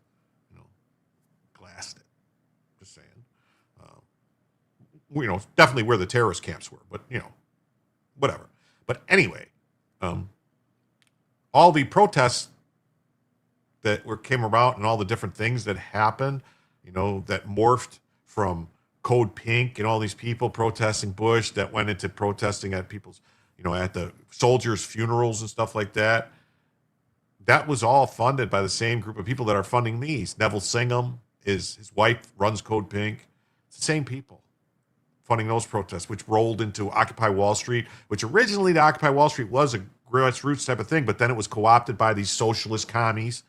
Glassed it. definitely where the terrorist camps were, but whatever. But anyway, all the protests that came about and all the different things that happened, that morphed from Code Pink and all these people protesting Bush that went into protesting at people's, at the soldiers' funerals and stuff like that. That was all funded by the same group of people that are funding these. Neville Singham, his wife runs Code Pink. It's the same people funding those protests, which rolled into Occupy Wall Street, which originally the Occupy Wall Street was a grassroots type of thing, but then it was co-opted by these socialist commies.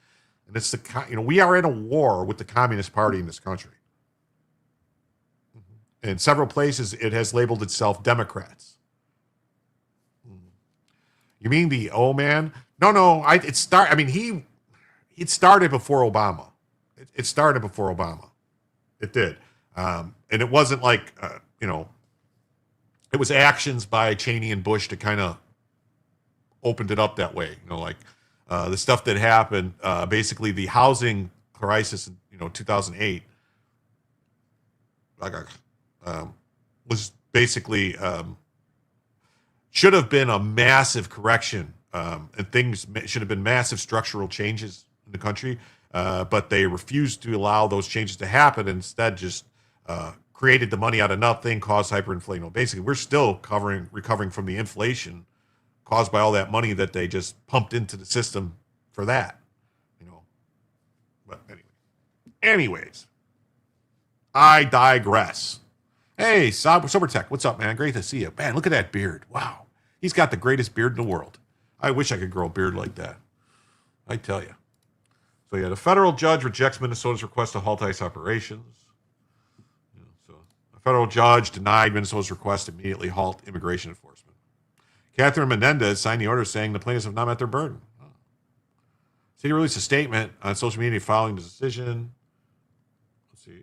And it's we are in a war with the Communist Party in this country. In several places, it has labeled itself Democrats. You mean the old man? No. It started before Obama. It started before Obama. It did. And it wasn't like, it was actions by Cheney and Bush to kind of opened it up that way. The stuff that happened, basically the housing crisis in 2008 was basically should have been a massive correction, and things should have been massive structural changes in the country, but they refused to allow those changes to happen, and instead just created the money out of nothing, caused hyperinflation. Basically, we're still recovering from the inflation caused by all that money that they just pumped into the system for that, But anyways, I digress. Hey, Sober Tech, what's up, man? Great to see you. Man, look at that beard. Wow. He's got the greatest beard in the world. I wish I could grow a beard like that. I tell you. So, the federal judge rejects Minnesota's request to halt ICE operations. So, a federal judge denied Minnesota's request to immediately halt immigration enforcement. Catherine Menendez signed the order saying the plaintiffs have not met their burden. City released a statement on social media following the decision. Let's see.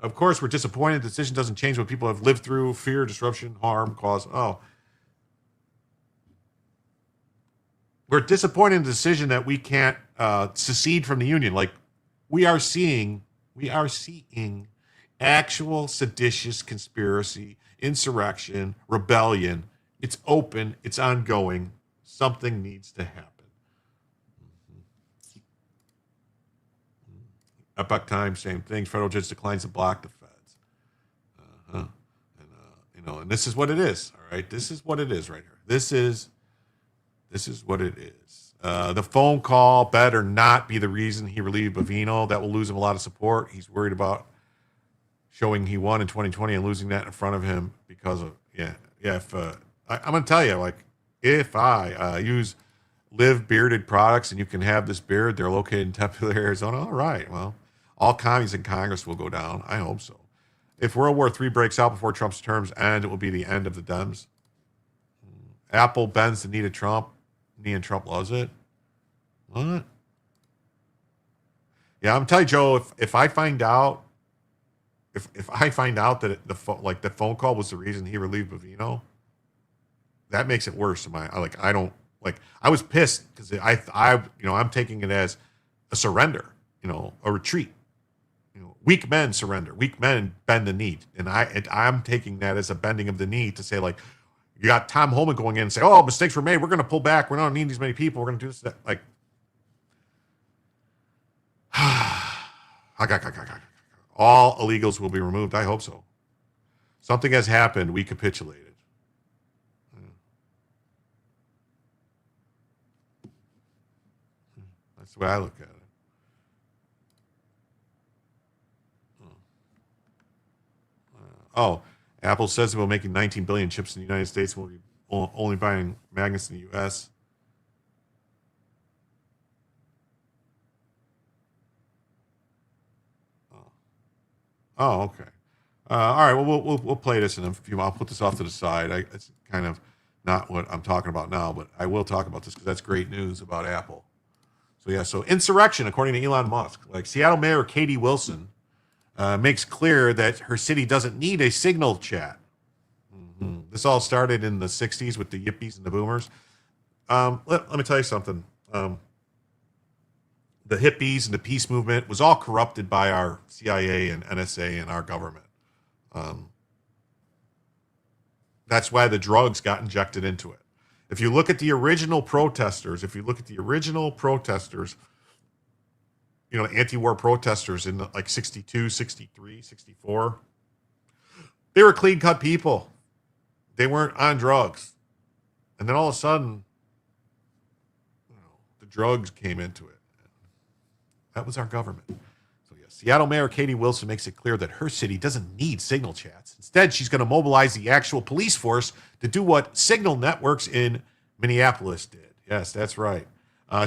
Of course, we're disappointed. The decision doesn't change what people have lived through: fear, disruption, harm, cause. We're disappointed in the decision that we can't secede from the union. Like, we are seeing actual seditious conspiracy, insurrection, rebellion. It's open. It's ongoing. Something needs to happen. Epoch Times, same thing. Federal judge declines to block the feds. And this is what it is. All right, this is what it is right here. This is what it is. The phone call better not be the reason he relieved Bovino. That will lose him a lot of support. He's worried about showing he won in 2020 and losing that in front of him because of If I'm going to tell you, like, if I use Live bearded products and you can have this beard, they're located in Tempe, Arizona. All right, well. All commies in Congress will go down. I hope so. If World War III breaks out before Trump's terms end, it will be the end of the Dems. Apple bends the knee to Trump. And Trump loves it. What? Yeah, I'm telling you, Joe, if I find out, if I find out that the phone call was the reason he relieved Bovino, that makes it worse. I was pissed because I'm taking it as a surrender, a retreat. Weak men surrender. Weak men bend the knee, and I'm taking that as a bending of the knee to say, like, you got Tom Holman going in and say, "Oh, mistakes were made. We're going to pull back. We don't need these many people. We're going to do this." That. Like, all illegals will be removed. I hope so. Something has happened. We capitulated. That's the way I look at it. Apple says it will be making 19 billion chips in the United States. Will be only buying magnets in the U.S. Oh, okay. All right. Well, we'll play this in a few. I'll put this off to the side. It's kind of not what I'm talking about now, but I will talk about this because that's great news about Apple. So insurrection, according to Elon Musk. Like, Seattle Mayor Katie Wilson makes clear that her city doesn't need a signal chat. Mm-hmm. This all started in the 60s with the yippies and the boomers. Let me tell you something. The hippies and the peace movement was all corrupted by our CIA and NSA and our government. That's why the drugs got injected into it. If you look at the original protesters, anti-war protesters in like 62, 63, 64, they were clean-cut people. They weren't on drugs. And then all of a sudden, the drugs came into it. That was our government. So yes, Seattle Mayor Katie Wilson makes it clear that her city doesn't need signal chats. Instead, she's going to mobilize the actual police force to do what signal networks in Minneapolis did. Yes, that's right.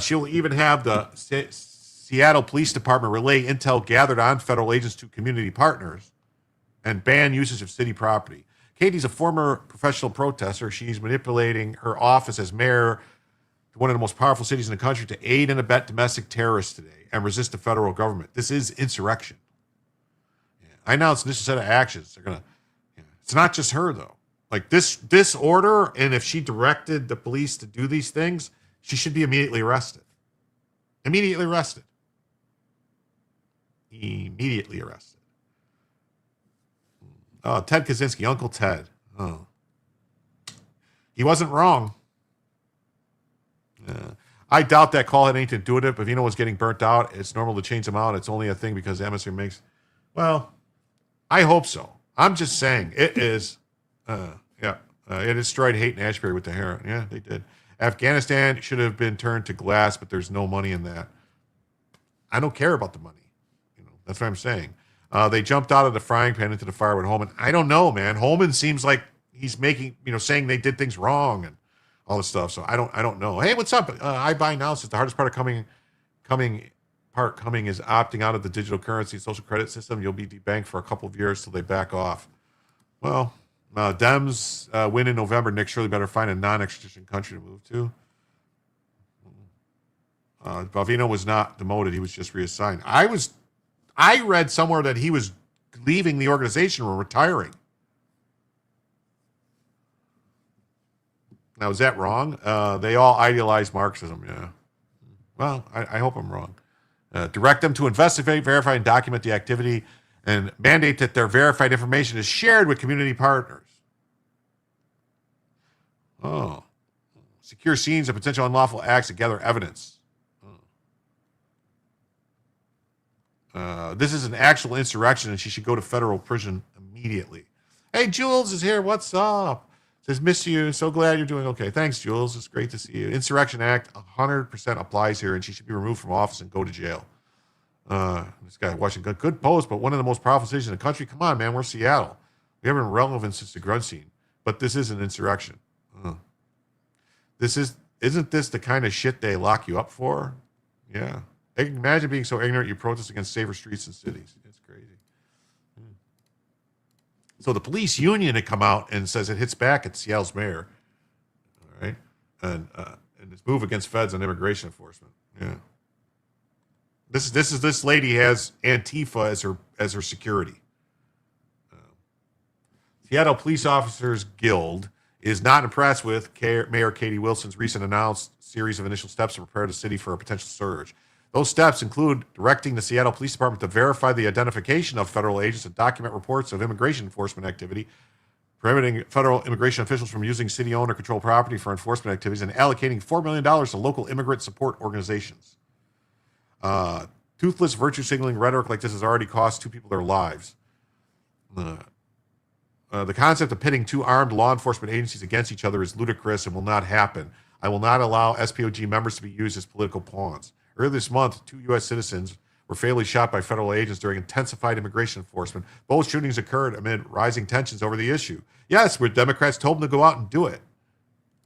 She'll even have the Seattle Police Department relay intel gathered on federal agents to community partners and ban usage of city property. Katie's a former professional protester. She's manipulating her office as mayor to one of the most powerful cities in the country to aid and abet domestic terrorists today and resist the federal government. This is insurrection. Yeah. I announced this set of actions. They're gonna. Yeah. It's not just her though. Like this order, and if she directed the police to do these things, she should be immediately arrested. Immediately arrested. Immediately arrested. Oh, Ted Kaczynski, Uncle Ted. Oh, he wasn't wrong. I doubt that call had anything to do with it. But Vino was getting burnt out. It's normal to change them out. It's only a thing because the atmosphere makes. Well, I hope so. I'm just saying it is. It destroyed Haight and Ashbury with the heroin. Yeah, they did. Afghanistan should have been turned to glass, but there's no money in that. I don't care about the money. That's what I'm saying. They jumped out of the frying pan into the fire with Holman. I don't know, man. Holman seems like he's making, saying they did things wrong and all this stuff. So I don't know. Hey, what's up? I buy now says the hardest part of coming is opting out of the digital currency social credit system. You'll be debanked for a couple of years till they back off. Well, Dems win in November. Nick Shirley better find a non-extradition country to move to. Bavino was not demoted. He was just reassigned. I read somewhere that he was leaving the organization or retiring. Now, is that wrong? They all idealize Marxism, yeah. Well, I hope I'm wrong. Direct them to investigate, verify, and document the activity, and mandate that their verified information is shared with community partners. Oh. Secure scenes of potential unlawful acts and gather evidence. This is an actual insurrection, and she should go to federal prison immediately. Hey, Jules is here. What's up? Says, miss you. So glad you're doing okay. Thanks, Jules. It's great to see you. Insurrection Act 100% applies here, and she should be removed from office and go to jail. This guy watching good post, but one of the most powerful cities in the country. Come on, man. We're Seattle. We haven't been relevant since the grunge scene, but this is an insurrection. Isn't this the kind of shit they lock you up for? Yeah. Imagine being so ignorant you protest against safer streets and cities. It's crazy. So the police union had come out and says it hits back at Seattle's mayor. All right. And this move against feds on immigration enforcement. Yeah. This lady has Antifa as her security. Seattle Police Officers Guild is not impressed with Mayor Katie Wilson's recent announced series of initial steps to prepare the city for a potential surge. Those steps include directing the Seattle Police Department to verify the identification of federal agents and document reports of immigration enforcement activity, prohibiting federal immigration officials from using city-owned or controlled property for enforcement activities, and allocating $4 million to local immigrant support organizations. Toothless virtue signaling rhetoric like this has already cost two people their lives. The concept of pitting two armed law enforcement agencies against each other is ludicrous and will not happen. I will not allow SPOG members to be used as political pawns. Earlier this month, 2 U.S. citizens were fatally shot by federal agents during intensified immigration enforcement. Both shootings occurred amid rising tensions over the issue. Yes, where Democrats told them to go out and do it.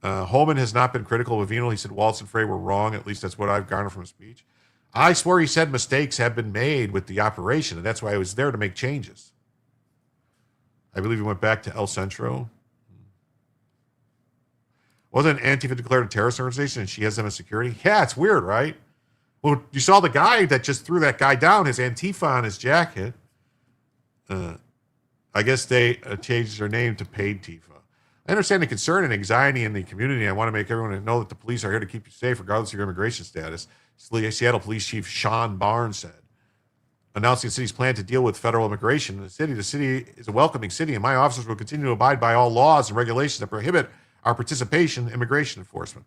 Holman has not been critical of Avino. He said Waltz and Frey were wrong. At least that's what I've garnered from his speech. I swear he said mistakes have been made with the operation, and that's why I was there to make changes. I believe he went back to El Centro. Wasn't Antifa declared a terrorist organization and she has them as security? Yeah, it's weird, right? Well, you saw the guy that just threw that guy down, his Antifa on his jacket. I guess they changed their name to Paid Tifa. I understand the concern and anxiety in the community. I want to make everyone know that the police are here to keep you safe regardless of your immigration status. Seattle Police Chief Sean Barnes said. announcing the city's plan to deal with federal immigration in the city. The city is a welcoming city, and my officers will continue to abide by all laws and regulations that prohibit our participation in immigration enforcement.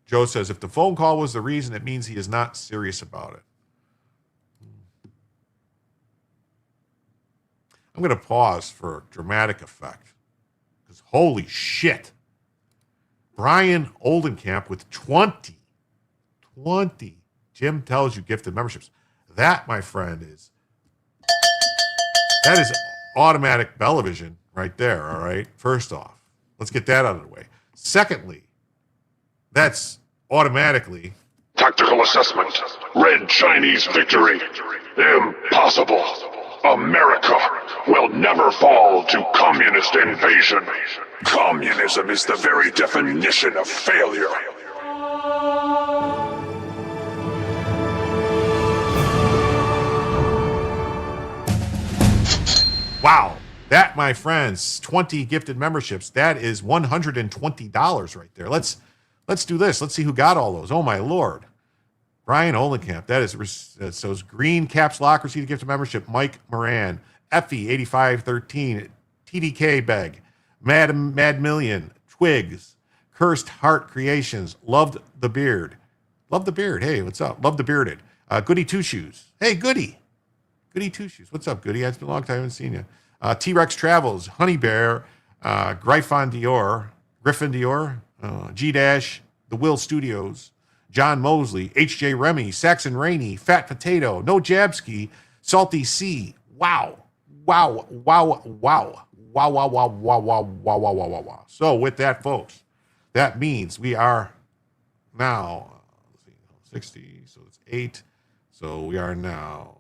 Joe says, if the phone call was the reason, it means he is not serious about it. I'm going to pause for dramatic effect. Because holy shit. Brian Oldenkamp with 20 Jim tells you gifted memberships. That, my friend, is automatic Bellavision right there, all right? First off, let's get that out of the way. Secondly, that's automatically Tactical assessment. Red Chinese victory. Impossible. America will never fall to communist invasion. Communism is the very definition of failure. wow. That, my friends, 20 gifted memberships. That is $120 right there. Let's do this. Let's see who got all those. Oh my Lord. Brian Olenkamp. That is so green caps lock received a gifted membership. Mike Moran, Effie 8513, TDK Beg, Mad Million, Twigs, Cursed Heart Creations, Loved the Beard. Love the Beard. Hey, what's up? Love the Bearded. Goody Two Shoes. Hey, Goody. Goody Two Shoes. What's up, Goody? It's been a long time. I haven't seen you. T-Rex Travels, Honey Bear, Griffon Dior, G-Dash, The Will Studios, John Mosley, H.J. Remy, Saxon Rainey, Fat Potato, No Jabski, Salty C. Wow. So with that, folks, that means we are now 60, so it's 8. So we are now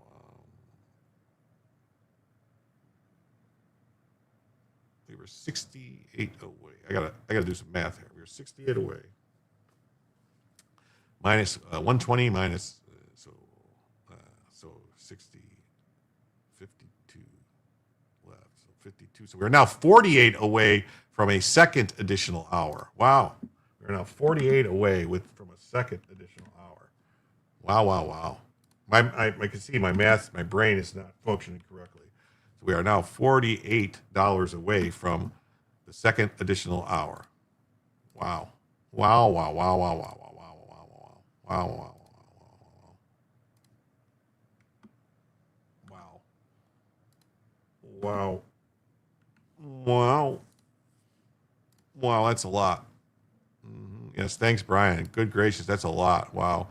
we were 68 away. I gotta do some math here. We were 68 away. Minus 120 minus so 60, 52 left. So 52. So we're now 48 away from a second additional hour. Wow. We're now 48 away from a second additional hour. Wow. I can see my brain is not functioning correctly. So we are now $48 away from the second additional hour. Wow. Wow, that's a lot. Yes, thanks, Brian. Good gracious, that's a lot. Wow.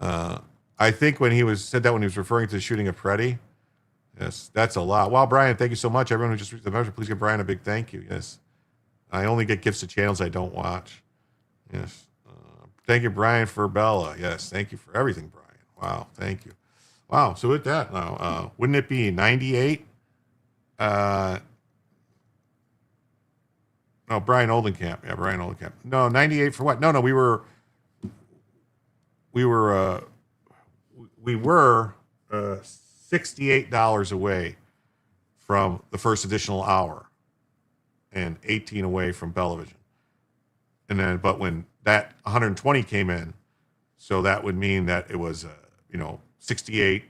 I think when he said that when he was referring to the shooting of Preddy. Yes, that's a lot. Wow, Brian, thank you so much. Everyone who just reached the membership, please give Brian a big thank you. Yes. I only get gifts to channels I don't watch. Yes. Thank you, Brian, for Bella. Yes, thank you for everything, Brian. Wow, thank you. Wow, so with that now, wouldn't it be 98? No, Brian Oldenkamp. Yeah, Brian Oldenkamp. No, 98 for what? No, we were $68 away from the first additional hour and 18 away from Bellavision. And then, but when that 120 came in, so that would mean that it was, 68,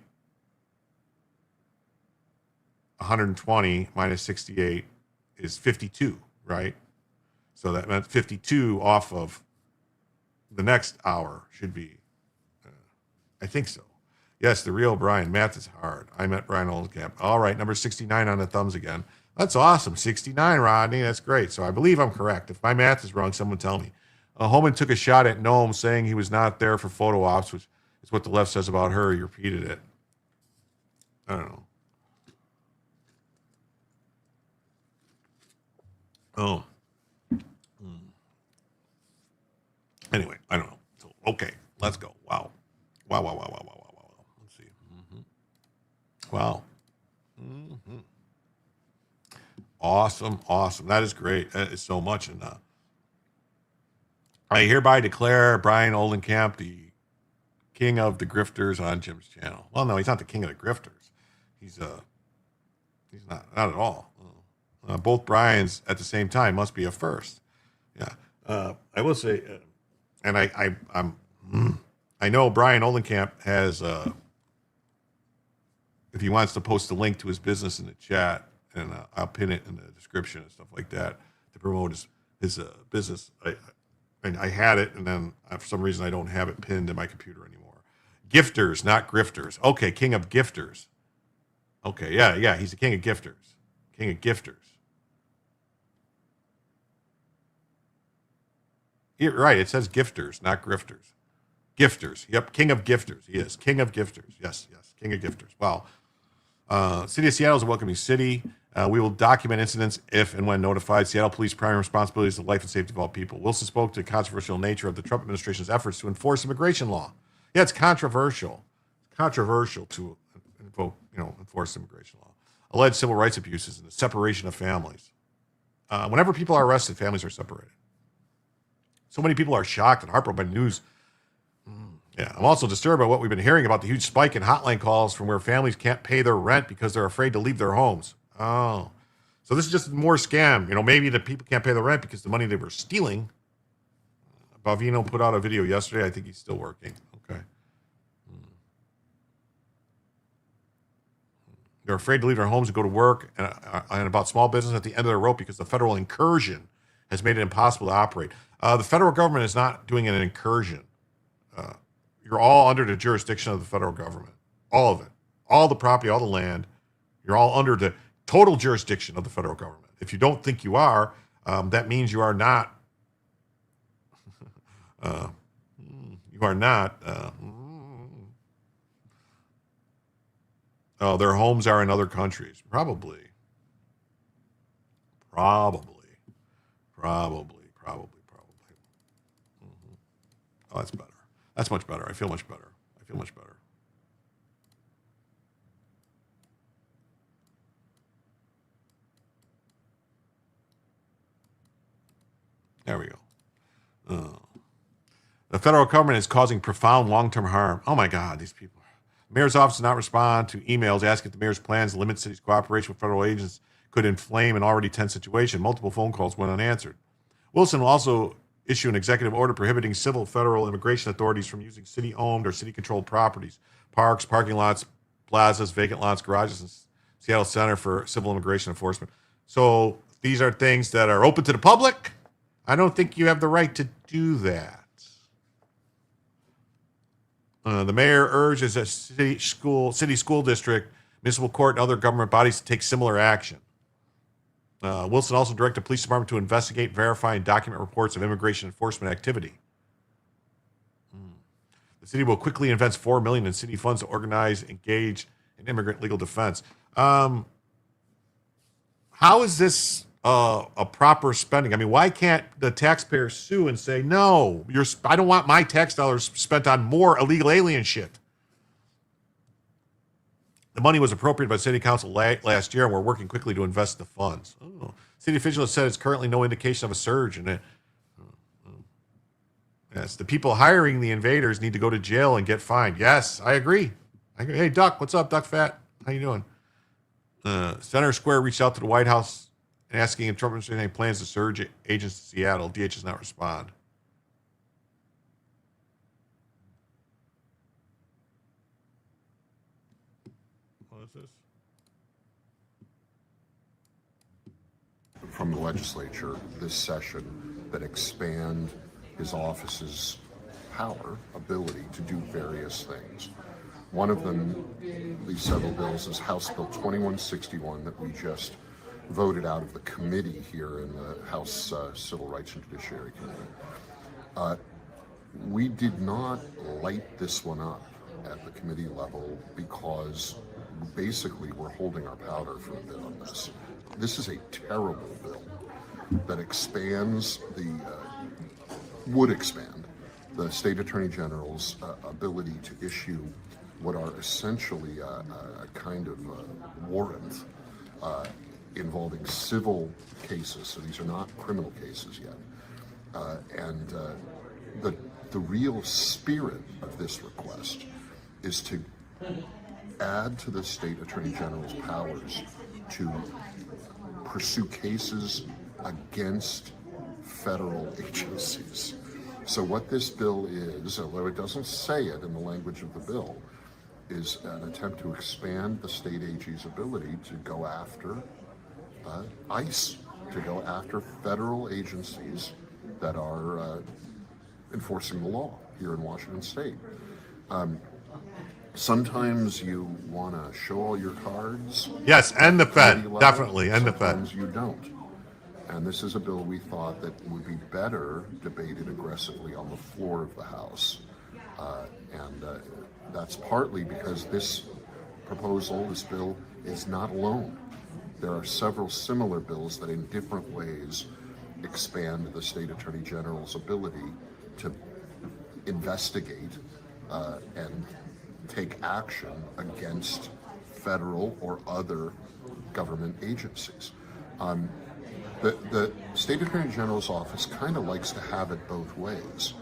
120 minus 68 is 52, right? So that meant 52 off of the next hour should be, I think so. Yes, the real Brian. Math is hard. I met Brian Oldcamp. All right, number 69 on the thumbs again. That's awesome. 69, Rodney. That's great. So I believe I'm correct. If my math is wrong, someone tell me. Holman took a shot at Noam saying he was not there for photo ops, which is what the left says about her. He repeated it. I don't know. Oh. Anyway, I don't know. So, okay, let's go. Wow. Let's see. Wow. Awesome. That is great. That is so much. And I hereby declare Brian Oldenkamp the king of the grifters on Jim's channel. Well, no, he's not the king of the grifters. He's not at all. Both Brians at the same time must be a first. Yeah. I will say, and I'm I know Brian Olenkamp has, if he wants to post a link to his business in the chat, and I'll pin it in the description and stuff like that to promote his business. I had it, and then for some reason I don't have it pinned in my computer anymore. Gifters, not grifters. Okay, king of gifters. Okay, yeah, he's the king of gifters. King of gifters. You're right, it says gifters, not grifters. Gifters. Yep, king of gifters. He is king of gifters. Yes, king of gifters. Wow. City of Seattle is a welcoming city. We will document incidents if and when notified. Seattle Police primary responsibility is the life and safety of all people. Wilson spoke to the controversial nature of the Trump administration's efforts to enforce immigration law. Yeah, it's controversial. It's controversial to enforce immigration law. Alleged civil rights abuses and the separation of families. Whenever people are arrested, families are separated. So many people are shocked and heartbroken by the news. Yeah, I'm also disturbed by what we've been hearing about the huge spike in hotline calls from where families can't pay their rent because they're afraid to leave their homes. Oh, so this is just more scam. Maybe the people can't pay the rent because the money they were stealing. Bavino put out a video yesterday. I think he's still working. Okay. They're afraid to leave their homes and go to work, and about small business at the end of their rope because the federal incursion has made it impossible to operate. The federal government is not doing an incursion. You're all under the jurisdiction of the federal government. All of it. All the property, all the land. You're all under the total jurisdiction of the federal government. If you don't think you are, that means you are not. You are not. Their homes are in other countries. Probably. Oh, that's better. That's much better. I feel much better. There we go. The federal government is causing profound long-term harm. Oh my God, these people. The mayor's office did not respond to emails asking if the mayor's plans to limit cities' cooperation with federal agents could inflame an already tense situation. Multiple phone calls went unanswered. Wilson will also issue an executive order prohibiting civil federal immigration authorities from using city-owned or city-controlled properties, parks, parking lots, plazas, vacant lots, garages, and Seattle Center for Civil Immigration Enforcement. So these are things that are open to the public. I don't think you have the right to do that. The mayor urges a city school district, municipal court, and other government bodies to take similar action. Wilson also directed the police department to investigate, verify, and document reports of immigration enforcement activity. The city will quickly invest $4 million in city funds to organize, engage in immigrant legal defense. How is this a proper spending? I mean, why can't the taxpayer sue and say, no, I don't want my tax dollars spent on more illegal alien shit? The money was appropriated by City Council last year, and we're working quickly to invest the funds. Oh. City officials said it's currently no indication of a surge in it. Yes, the people hiring the invaders need to go to jail and get fined. Yes, I agree. Hey, Duck, what's up, Duck Fat? How you doing? Center Square reached out to the White House asking if Trump has any plans to surge agents to Seattle. DH does not respond. What is this? From the legislature this session that expand his office's power, ability to do various things. One of them, these several bills, is House Bill 2161 that we just voted out of the committee here in the House Civil Rights and Judiciary Committee. We did not light this one up at the committee level because basically we're holding our powder for a bit on this. This is a terrible bill that expands would expand the state attorney general's ability to issue what are essentially a kind of warrant involving civil cases. So these are not criminal cases yet. And the real spirit of this request is to add to the state attorney general's powers to pursue cases against federal agencies. So what this bill is, although it doesn't say it in the language of the bill, is an attempt to expand the state AG's ability to go after ICE, to go after federal agencies that are enforcing the law here in Washington State. Sometimes you want to show all your cards. Yes, end the Fed. Level. Definitely, end the Fed. Sometimes you don't. And this is a bill we thought that would be better debated aggressively on the floor of the House. And that's partly because this proposal, this bill, is not alone. There are several similar bills that in different ways expand the state attorney general's ability to investigate and take action against federal or other government agencies. The state attorney general's office kind of likes to have it both ways.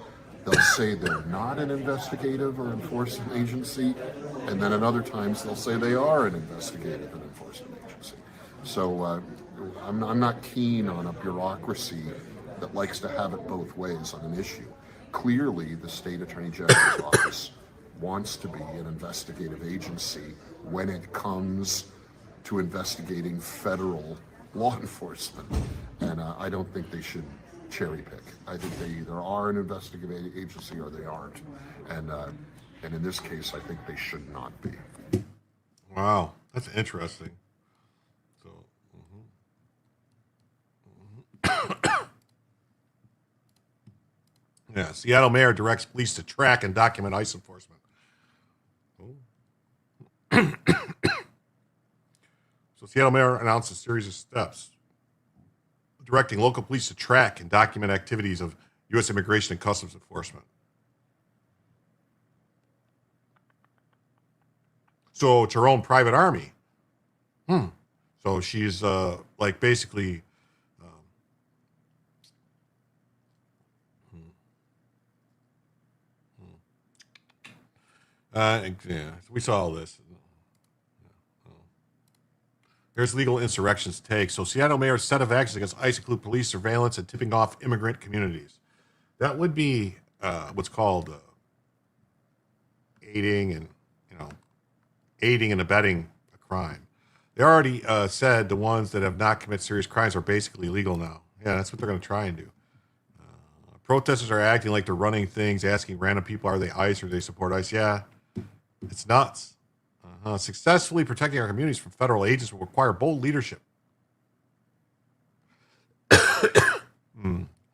They'll say they're not an investigative or enforcement agency, and then at other times they'll say they are an investigative and enforcement agency. So I'm not keen on a bureaucracy that likes to have it both ways on an issue. Clearly, the state attorney general's office wants to be an investigative agency when it comes to investigating federal law enforcement, and I don't think they should cherry pick. I think they either are an investigative agency or they aren't, and in this case, I think they should not be. Wow, that's interesting. So, yeah, Seattle mayor directs police to track and document ICE enforcement. So Seattle mayor announced a series of steps directing local police to track and document activities of U.S. Immigration and Customs Enforcement. So it's her own private army. So she's like basically yeah, we saw all this. Here's legal insurrection's take. So Seattle mayor's set of actions against ICE include police surveillance and tipping off immigrant communities. That would be what's called aiding and abetting a crime. They already said the ones that have not committed serious crimes are basically legal now. Yeah, that's what they're going to try and do. Protesters are acting like they're running things, asking random people, are they ICE or do they support ICE? Yeah, it's nuts. Successfully protecting our communities from federal agents will require bold leadership.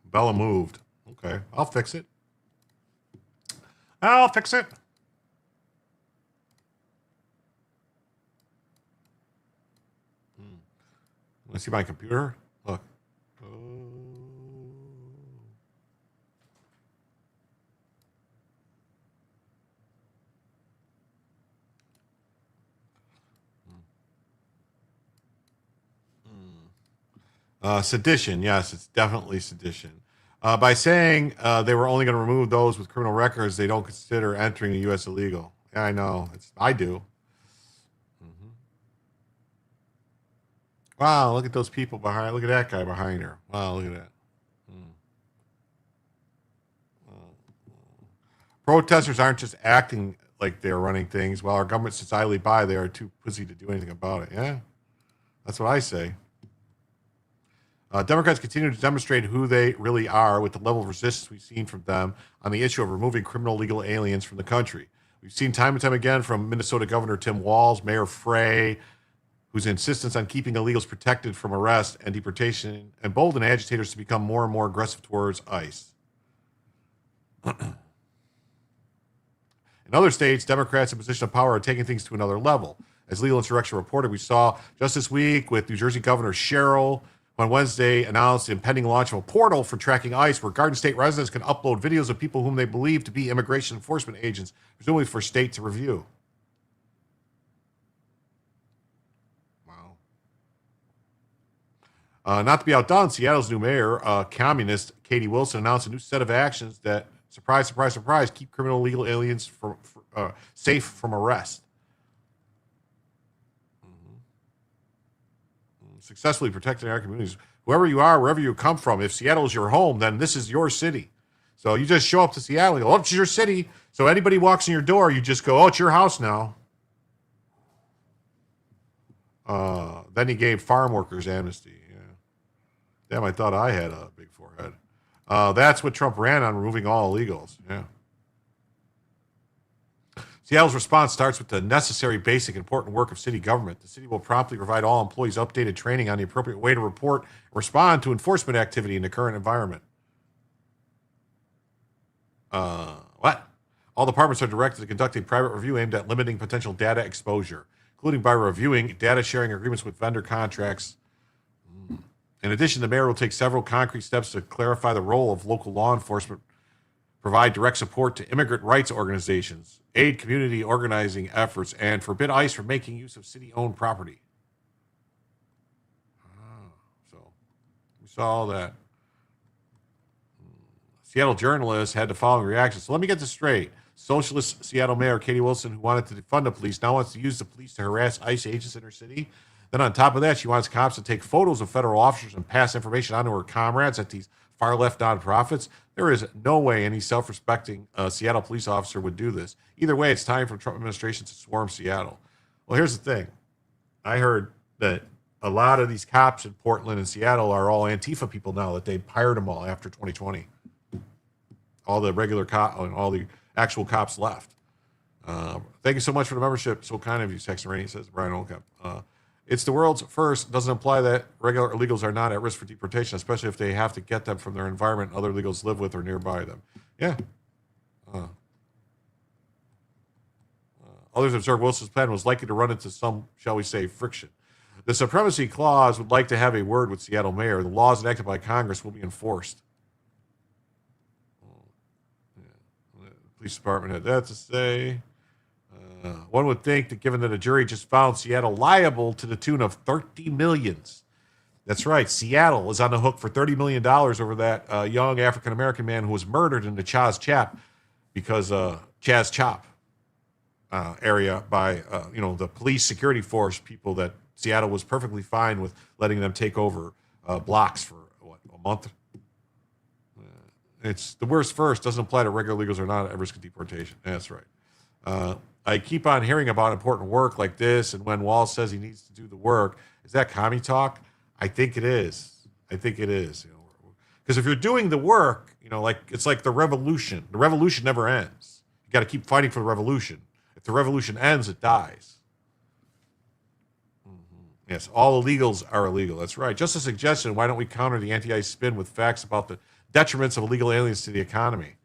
Bella moved. Okay, I'll fix it. Want to see my computer? Look. Sedition, yes, it's definitely sedition. By saying they were only going to remove those with criminal records, they don't consider entering the U.S. illegal. Yeah, I know. I do. Wow, look at those people behind. Look at that guy behind her. Wow, look at that. Protesters aren't just acting like they're running things. While our government sits idly by, they are too pussy to do anything about it. Yeah, that's what I say. Democrats continue to demonstrate who they really are with the level of resistance we've seen from them on the issue of removing criminal legal aliens from the country. We've seen time and time again from Minnesota Governor Tim Walz, Mayor Frey, whose insistence on keeping illegals protected from arrest and deportation emboldened agitators to become more and more aggressive towards ICE. In other states, Democrats in position of power are taking things to another level. As Legal Insurrection reported, we saw just this week with New Jersey Governor Sherrill, on Wednesday announced the impending launch of a portal for tracking ICE where Garden State residents can upload videos of people whom they believe to be immigration enforcement agents, presumably for state to review. Wow. Not to be outdone, Seattle's new mayor, communist Katie Wilson, announced a new set of actions that, surprise, surprise, surprise, keep criminal legal aliens safe from arrest. Successfully protecting our communities. Whoever you are, wherever you come from, if Seattle is your home, then this is your city. So you just show up to Seattle, you go, oh, it's your city. So anybody walks in your door, you just go, oh, it's your house now. Then he gave farm workers amnesty. Yeah. Damn, I thought I had a big forehead. That's what Trump ran on, removing all illegals. Yeah. Seattle's response starts with the necessary, basic, important work of city government. The city will promptly provide all employees updated training on the appropriate way to report and respond to enforcement activity in the current environment. What? All departments are directed to conduct a private review aimed at limiting potential data exposure, including by reviewing data sharing agreements with vendor contracts. In addition, the mayor will take several concrete steps to clarify the role of local law enforcement, provide direct support to immigrant rights organizations, aid community organizing efforts, and forbid ICE from making use of city-owned property. So we saw all that. Seattle journalists had the following reactions. So let me get this straight. Socialist Seattle Mayor Katie Wilson, who wanted to defund the police, now wants to use the police to harass ICE agents in her city. Then on top of that, she wants cops to take photos of federal officers and pass information on to her comrades at these far-left nonprofits. There is no way any self-respecting Seattle police officer would do this. Either way, it's time for the Trump administration to swarm Seattle. Well, here's the thing. I heard that a lot of these cops in Portland and Seattle are all Antifa people now, that they hired them all after 2020. All the regular cops and all the actual cops left. Thank you so much for the membership. So kind of you, Saxon Rainey, says Brian Olcamp. It's the world's first. Doesn't imply that regular illegals are not at risk for deportation, especially if they have to get them from their environment other illegals live with or nearby them. Yeah. Others observe Wilson's plan was likely to run into some, shall we say, friction. The Supremacy Clause would like to have a word with Seattle Mayor. The laws enacted by Congress will be enforced. Police department had that to say. One would think that given that a jury just found Seattle liable to the tune of $30 million. That's right. Seattle is on the hook for $30 million over that young African-American man who was murdered in the Chaz Chap area by, the police security force people that Seattle was perfectly fine with letting them take over blocks for, a month? It's the worst first. Doesn't apply to regular illegals are not at risk of deportation. That's right. I keep on hearing about important work like this, and when Wall says he needs to do the work, is that commie talk? I think it is. Because if you're doing the work, it's like the revolution. The revolution never ends. You got to keep fighting for the revolution. If the revolution ends, it dies. Yes, all illegals are illegal. That's right. Just a suggestion, why don't we counter the anti-ICE spin with facts about the detriments of illegal aliens to the economy?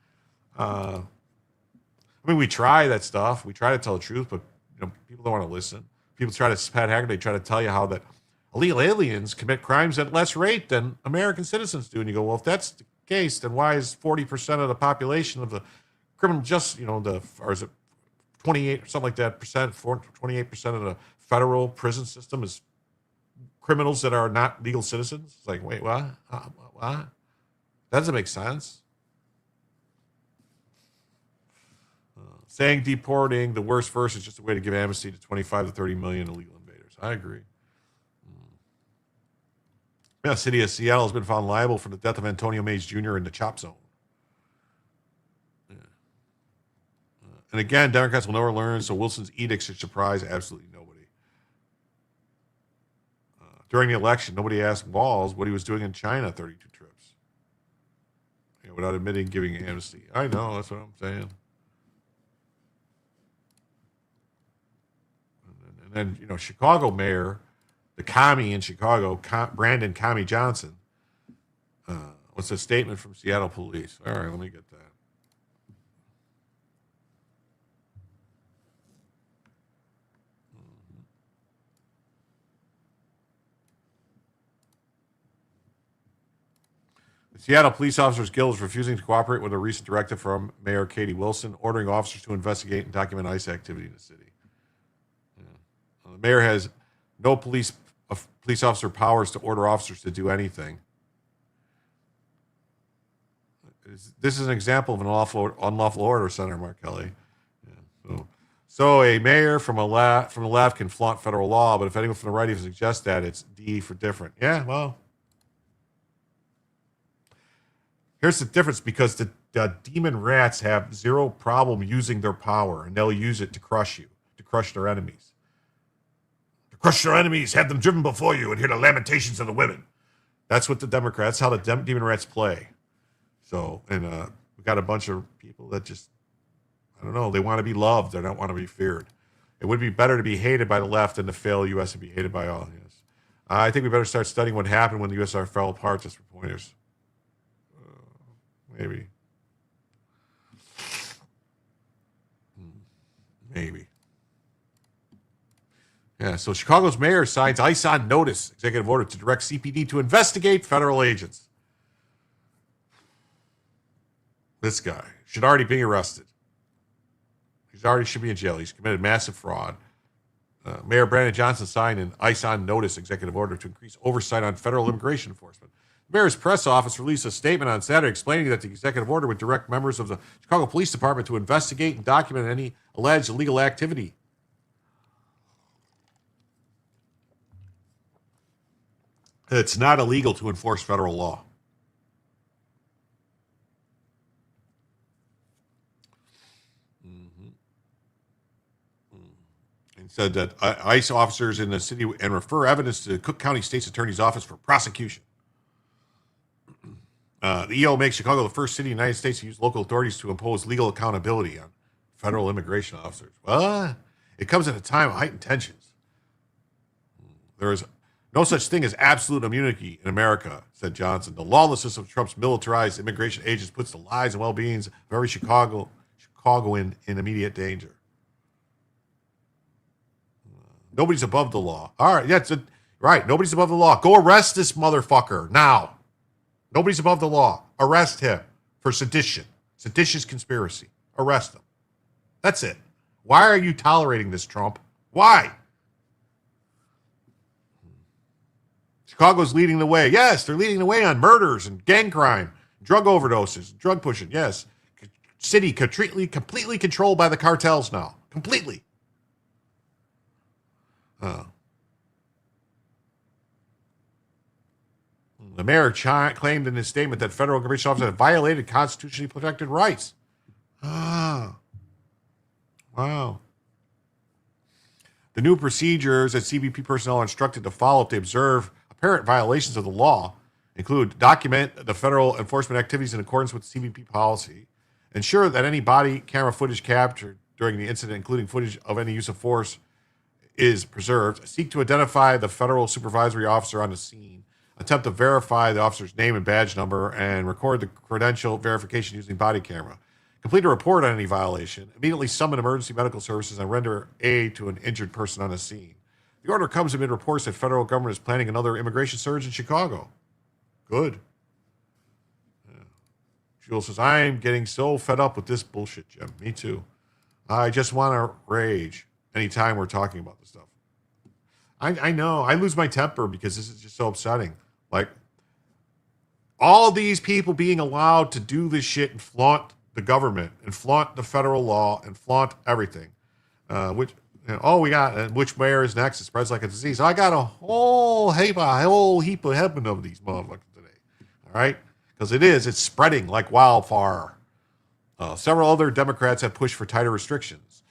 We try that stuff. We try to tell the truth, but people don't want to listen. People try to, Pat Haggard, they try to tell you how that illegal aliens commit crimes at less rate than American citizens do. And you go, well, if that's the case, then why is 40% of the population of the criminal justice, or is it 28 or something like that, 28% of the federal prison system is criminals that are not legal citizens? It's like, wait, what? What? That doesn't make sense. Saying deporting the worst first is just a way to give amnesty to 25 to 30 million illegal invaders. I agree. Yeah, city of Seattle has been found liable for the death of Antonio Mays Jr. in the chop zone. Yeah. And again, Democrats will never learn, so Wilson's edict should surprise absolutely nobody. During the election, nobody asked Walz what he was doing in China 32 trips. Without admitting giving amnesty. I know, that's what I'm saying. And then, Chicago mayor, the commie in Chicago, Brandon Commie Johnson, what's a statement from Seattle police? All right, let me get that. The Seattle Police Officers Guild is refusing to cooperate with a recent directive from Mayor Katie Wilson, ordering officers to investigate and document ICE activity in the city. The mayor has no police officer powers to order officers to do anything. This is an example of an unlawful order, Senator Mark Kelly. Yeah, so a mayor from the left can flaunt federal law, but if anyone from the right even suggests that, it's D for different. Yeah, well, here's the difference, because the demon rats have zero problem using their power, and they'll use it to crush you, to crush their enemies. To crush their enemies, have them driven before you, and hear the lamentations of the women. That's what the Democrats, how the demon rats play. So, and we got a bunch of people that just, I don't know, they want to be loved. They don't want to be feared. It would be better to be hated by the left than to fail the U.S. and be hated by all. Yes. I think we better start studying what happened when the USSR fell apart, just for pointers. Maybe. Maybe. Yeah, so Chicago's mayor signs ICE on notice, executive order to direct CPD to investigate federal agents. This guy should already be arrested. He's already should be in jail. He's committed massive fraud. Mayor Brandon Johnson signed an ICE on notice executive order to increase oversight on federal immigration enforcement. The mayor's press office released a statement on Saturday explaining that the executive order would direct members of the Chicago Police Department to investigate and document any alleged illegal activity. It's not illegal to enforce federal law. And said that ICE officers in the city and refer evidence to the Cook County State's Attorney's Office for prosecution. The EO makes Chicago the first city in the United States to use local authorities to impose legal accountability on federal immigration officers. Well, it comes at a time of heightened tensions. There is no such thing as absolute immunity in America, said Johnson. The lawlessness of Trump's militarized immigration agents puts the lives and well-being of every Chicagoan in immediate danger. Nobody's above the law. All right, yeah, right. Nobody's above the law. Go arrest this motherfucker now. Nobody's above the law. Arrest him for sedition, seditious conspiracy. Arrest him. That's it. Why are you tolerating this, Trump? Why? Chicago's leading the way. Yes, they're leading the way on murders and gang crime, drug overdoses, drug pushing. Yes. City completely controlled by the cartels now. Completely. The mayor claimed in his statement that federal immigration officers have violated constitutionally protected rights. Wow. The new procedures that CBP personnel are instructed to follow if they observe apparent violations of the law include document the federal enforcement activities in accordance with CBP policy, ensure that any body camera footage captured during the incident, including footage of any use of force, is preserved, seek to identify the federal supervisory officer on the scene, attempt to verify the officer's name and badge number, and record the credential verification using body camera. Complete a report on any violation, immediately summon emergency medical services, and render aid to an injured person on the scene. The order comes amid reports that federal government is planning another immigration surge in Chicago. Good. Yeah. Jules says, I am getting so fed up with this bullshit, Jim. Me too. I just want to rage anytime we're talking about this stuff. I know. I lose my temper because this is just so upsetting. Like, all these people being allowed to do this shit and flaunt the government and flaunt the federal law and flaunt everything. Which mayor is next? It spreads like a disease. I got a whole heap of heaven of these motherfuckers today. All right? Because it's spreading like wildfire. Several other Democrats have pushed for tighter restrictions.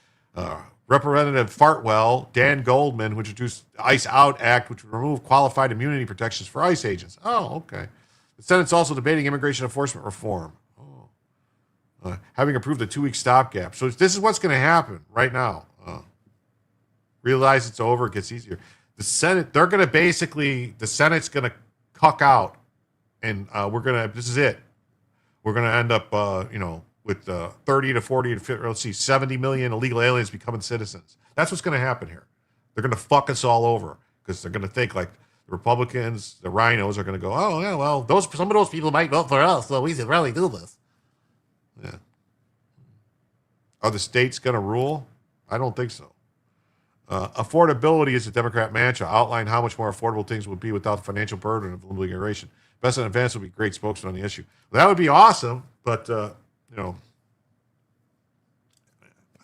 Representative Fartwell, Dan Goldman, who introduced the ICE Out Act, which would remove qualified immunity protections for ICE agents. Oh, okay. The Senate's also debating immigration enforcement reform. Having approved a 2-week stopgap. So this is what's going to happen right now. Realize it's over, it gets easier. The Senate, the Senate's going to cuck out, and this is it. We're going to end up, with 30 to 40 to 50, 70 million illegal aliens becoming citizens. That's what's going to happen here. They're going to fuck us all over because they're going to think like the Republicans, the rhinos are going to go, oh, yeah, well, some of those people might vote for us, so we should really do this. Yeah. Are the states going to rule? I don't think so. Affordability is a Democrat mantra. Outline how much more affordable things would be without the financial burden of immigration. Best in advance would be great spokesman on the issue. Well, that would be awesome, but I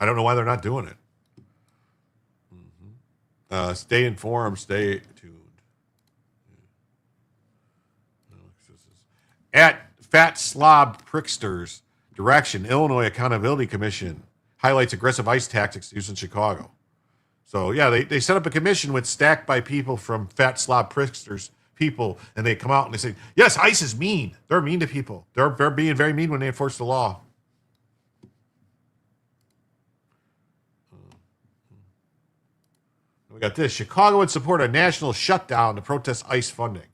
don't know why they're not doing it. Stay informed, stay tuned. At Fat Slob Pricksters, direction. Illinois Accountability Commission highlights aggressive ICE tactics used in Chicago. So, yeah, they set up a commission with stacked by people from fat slob pricksters people, and they come out and they say, yes, ICE is mean. They're mean to people. They're being very mean when they enforce the law. We got this. Chicago would support a national shutdown to protest ICE funding.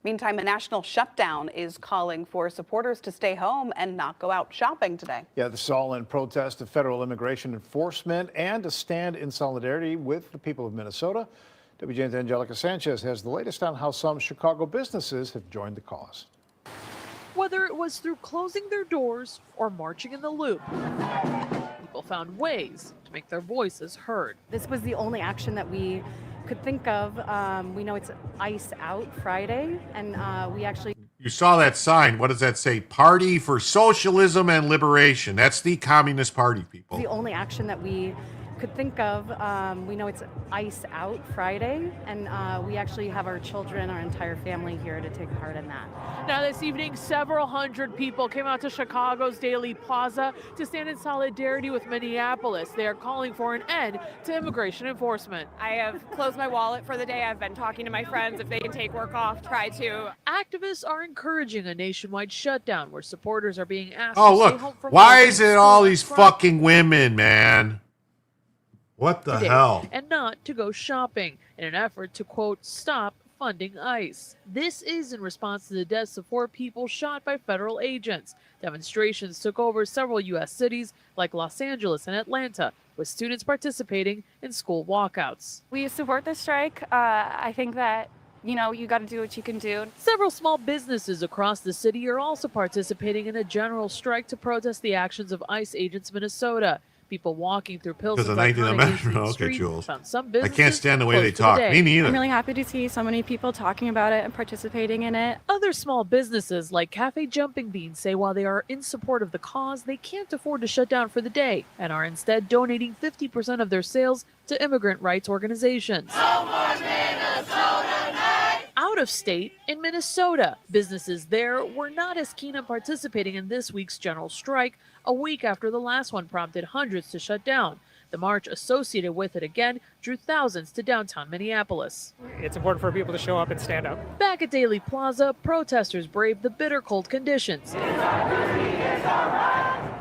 Meantime, a national shutdown is calling for supporters to stay home and not go out shopping today. Yeah, this is all in protest of federal immigration enforcement and to stand in solidarity with the people of Minnesota. WJN's Angelica Sanchez has the latest on how some Chicago businesses have joined the cause. Whether it was through closing their doors or marching in the loop, people found ways to make their voices heard. This was the only action that we could think of. We know it's ICE out Friday, and we actually... You saw that sign. What does that say? Party for Socialism and Liberation. That's the Communist Party, people. The only action that we could think of. We know it's ICE out Friday, and we actually have our children, our entire family here to take part in that. Now this evening, several hundred people came out to Chicago's Daily Plaza to stand in solidarity with Minneapolis. They are calling for an end to immigration enforcement. I have closed my wallet for the day. I've been talking to my friends if they can take work off, try to. Activists are encouraging a nationwide shutdown where supporters are being asked Oh, to look. stay home from Why work is and it all school these Friday. fucking women, man? What the Today, hell? and not to go shopping in an effort to, quote, stop funding ICE. This is in response to the deaths of 4 people shot by federal agents. Demonstrations took over several U.S. cities like Los Angeles and Atlanta, with students participating in school walkouts. We support the strike. I think that, you know, you got to do what you can do. Several small businesses across the city are also participating in a general strike to protest the actions of ICE agents in Minnesota. People walking through Pilsen's Because of 19th iconic Amendment. 18th Okay, Street Jules. found some I businesses can't stand the way they closed for talk. day. Me neither. I'm really happy to see so many people talking about it and participating in it. Other small businesses like Cafe Jumping Bean say while they are in support of the cause, they can't afford to shut down for the day and are instead donating 50% of their sales to immigrant rights organizations. Out of state, in Minnesota, businesses there were not as keen on participating in this week's general strike, a week after the last one prompted hundreds to shut down. The march associated with it again drew thousands to downtown Minneapolis. It's important for people to show up and stand up. Back at Daily Plaza, protesters braved the bitter cold conditions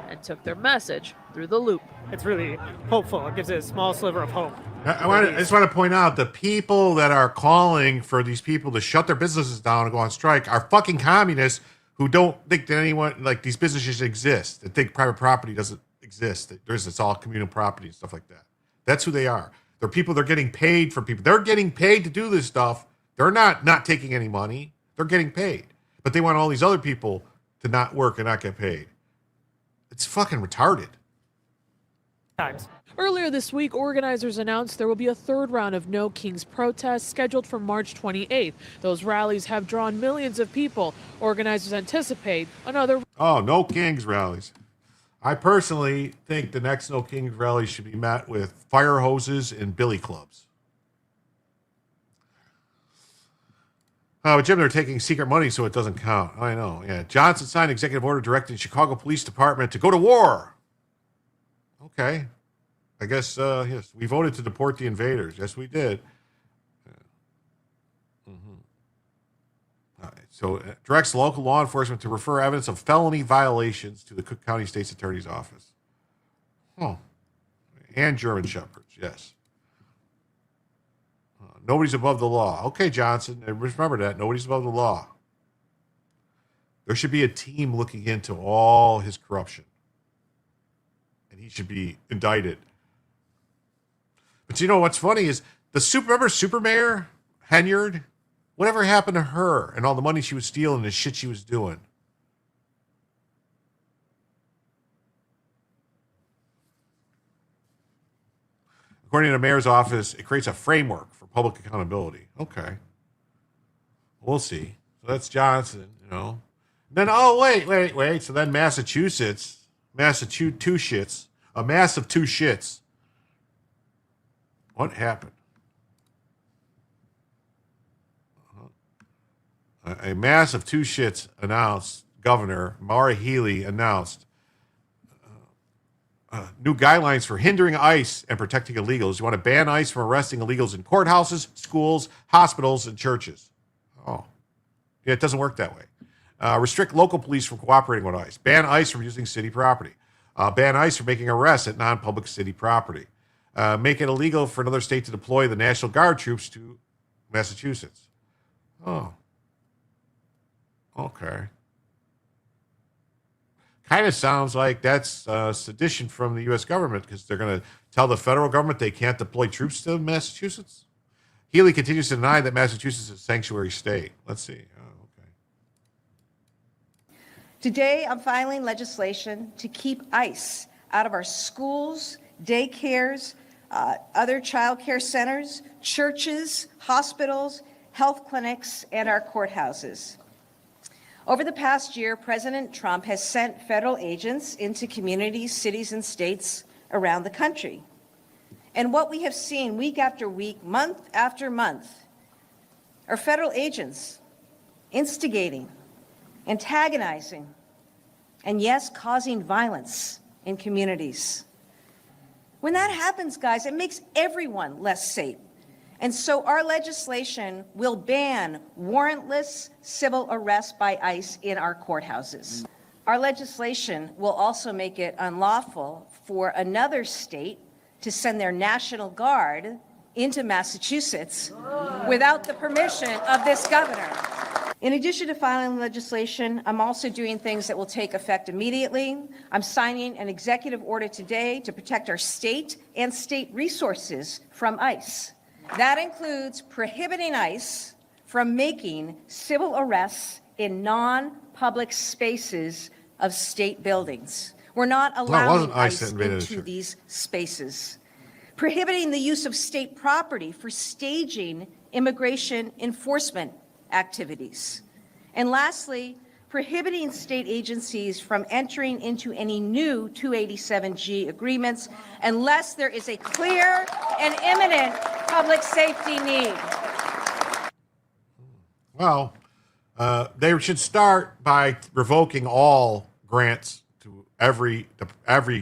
and took their message through the loop. It's really hopeful. It gives it a small sliver of hope. I just want to point out the people that are calling for these people to shut their businesses down and go on strike are fucking communists who don't think that anyone, like these businesses exist, that think private property doesn't exist. That it's all communal property and stuff like that. That's who they are. They're people, they're getting paid from people. They're getting paid to do this stuff. They're not taking any money. They're getting paid. But they want all these other people to not work and not get paid. It's fucking retarded. Times. Earlier this week, organizers announced there will be a third round of No Kings protests scheduled for March 28th. Those rallies have drawn millions of people. Organizers anticipate another... Oh, No Kings rallies. I personally think the next No Kings rally should be met with fire hoses and billy clubs. But Jim, they're taking secret money so it doesn't count. I know, yeah. Johnson signed executive order directing Chicago Police Department to go to war. Okay. I guess, yes, we voted to deport the invaders. Yes, we did. All right. So directs local law enforcement to refer evidence of felony violations to the Cook County State's Attorney's Office. Oh. And German Shepherds, yes. Nobody's above the law. Okay, Johnson, and remember that. Nobody's above the law. There should be a team looking into all his corruption. And he should be indicted. But you know what's funny is remember Super Mayor Henyard? Whatever happened to her and all the money she was stealing and the shit she was doing? According to the mayor's office, it creates a framework for public accountability. Okay. We'll see. So that's Johnson, you know. Then, oh, wait. So then Massachusetts, a mass of two shits. What happened? A mass of two shits announced governor, Maura Healey, announced new guidelines for hindering ICE and protecting illegals. You want to ban ICE from arresting illegals in courthouses, schools, hospitals, and churches. Oh, yeah, it doesn't work that way. Restrict local police from cooperating with ICE. Ban ICE from using city property. Ban ICE from making arrests at non-public city property. Make it illegal for another state to deploy the National Guard troops to Massachusetts. Oh. Okay. Kind of sounds like that's sedition from the U.S. government because they're going to tell the federal government they can't deploy troops to Massachusetts. Healy continues to deny that Massachusetts is a sanctuary state. Let's see. Oh, okay. Today, I'm filing legislation to keep ICE out of our schools, daycares, other child care centers, churches, hospitals, health clinics, and our courthouses. Over the past year, President Trump has sent federal agents into communities, cities, and states around the country. And what we have seen week after week, month after month, are federal agents instigating, antagonizing, and yes, causing violence in communities. When that happens, guys, it makes everyone less safe. And so our legislation will ban warrantless civil arrest by ICE in our courthouses. Our legislation will also make it unlawful for another state to send their National Guard into Massachusetts without the permission of this governor. In addition to filing legislation, I'm also doing things that will take effect immediately. I'm signing an executive order today to protect our state and state resources from ICE. That includes prohibiting ICE from making civil arrests in non-public spaces of state buildings. We're not allowing ICE into these spaces. Prohibiting the use of state property for staging immigration enforcement activities. And lastly, prohibiting state agencies from entering into any new 287G agreements unless there is a clear and imminent public safety need. Well, they should start by revoking all grants to every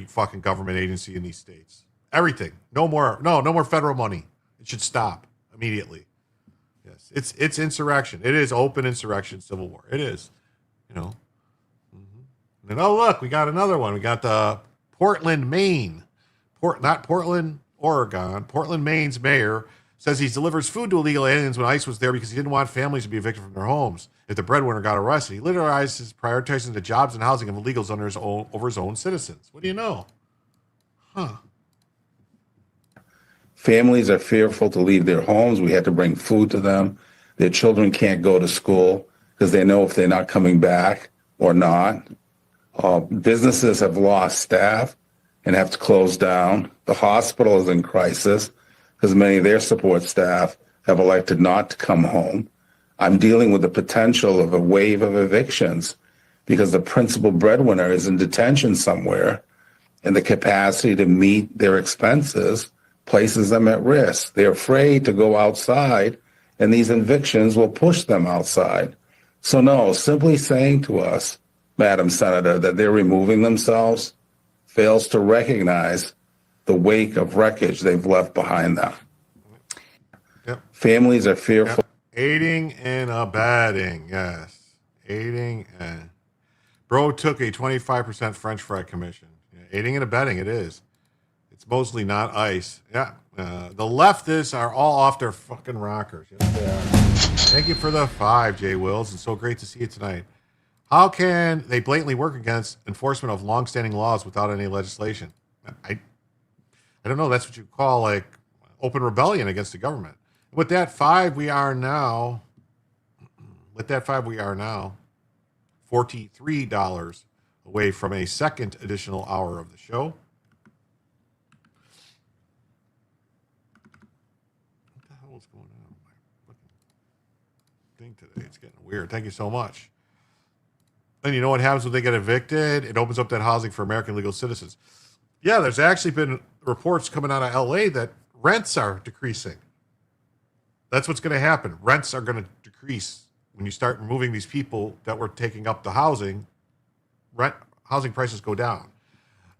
fucking government agency in these states. Everything. No more federal money. It should stop immediately. Yes, it's insurrection. It is open insurrection, civil war. It is. You know. Mm-hmm. And oh look, we got another one. We got the Portland, Maine. Not Portland, Oregon. Portland, Maine's mayor says he delivers food to illegal aliens when ICE was there because he didn't want families to be evicted from their homes if the breadwinner got arrested. He literalizes prioritizing the jobs and housing of illegals over his own citizens. What do you know? Huh. Families are fearful to leave their homes. We had to bring food to them. Their children can't go to school because they know if they're not coming back or not. Businesses have lost staff and have to close down. The hospital is in crisis because many of their support staff have elected not to come home. I'm dealing with the potential of a wave of evictions because the principal breadwinner is in detention somewhere, and the capacity to meet their expenses places them at risk. They're afraid to go outside, and these evictions will push them outside. So no, simply saying to us, Madam Senator, that they're removing themselves fails to recognize the wake of wreckage they've left behind them. Yep. Families are fearful. Yep. Aiding and abetting, yes. Aiding and... Bro took a 25% French fry commission. Yeah, aiding and abetting, it is. It's mostly not ICE. Yeah. The leftists are all off their fucking rockers. Yes, they are. Thank you for the 5, Jay Wills. It's so great to see you tonight. How can they blatantly work against enforcement of longstanding laws without any legislation? I don't know. That's what you call like open rebellion against the government. With that 5, we are now $43 away from a second additional hour of the show. What the hell is going on with my fucking thing today? It's getting weird. Thank you so much. And you know what happens when they get evicted? It opens up that housing for American legal citizens. Yeah, there's actually been reports coming out of LA that rents are decreasing. That's what's going to happen. Rents are going to decrease when you start removing these people that were taking up the housing prices go down.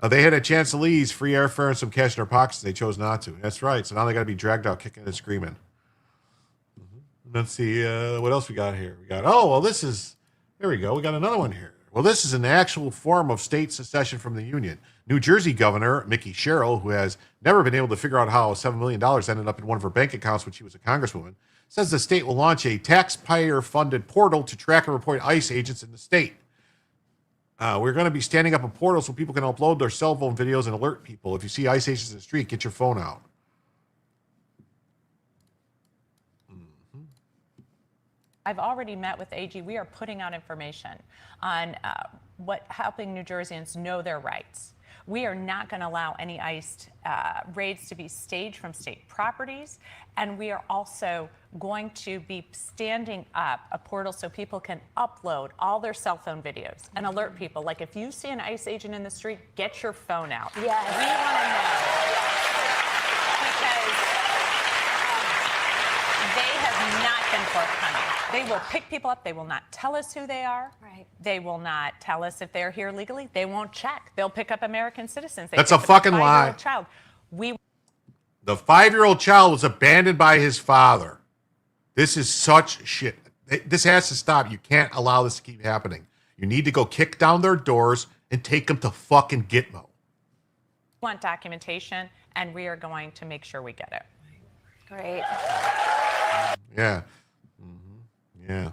They had a chance to leave, free airfare and some cash in their pockets. They chose not to. That's right. So now they got to be dragged out kicking and screaming. Let's see what else we got here. There we go. We got another one here. Well, this is an actual form of state secession from the Union. New Jersey Governor Mickey Sherrill, who has never been able to figure out how $7 million ended up in one of her bank accounts when she was a congresswoman, says the state will launch a taxpayer-funded portal to track and report ICE agents in the state. We're going to be standing up a portal so people can upload their cell phone videos and alert people. If you see ICE agents in the street, get your phone out. I've already met with AG. We are putting out information on helping New Jerseyans know their rights. We are not going to allow any ICE raids to be staged from state properties. And we are also going to be standing up a portal so people can upload all their cell phone videos and alert people. Like if you see an ICE agent in the street, get your phone out. Yes. We want to know. Because they have not been forthcoming. They will pick people up. They will not tell us who they are. Right. They will not tell us if they're here legally. They won't check. They'll pick up American citizens. That's a fucking lie. Child. The 5-year-old child was abandoned by his father. This is such shit. This has to stop. You can't allow this to keep happening. You need to go kick down their doors and take them to fucking Gitmo. We want documentation, and we are going to make sure we get it. Great. Yeah. Yeah.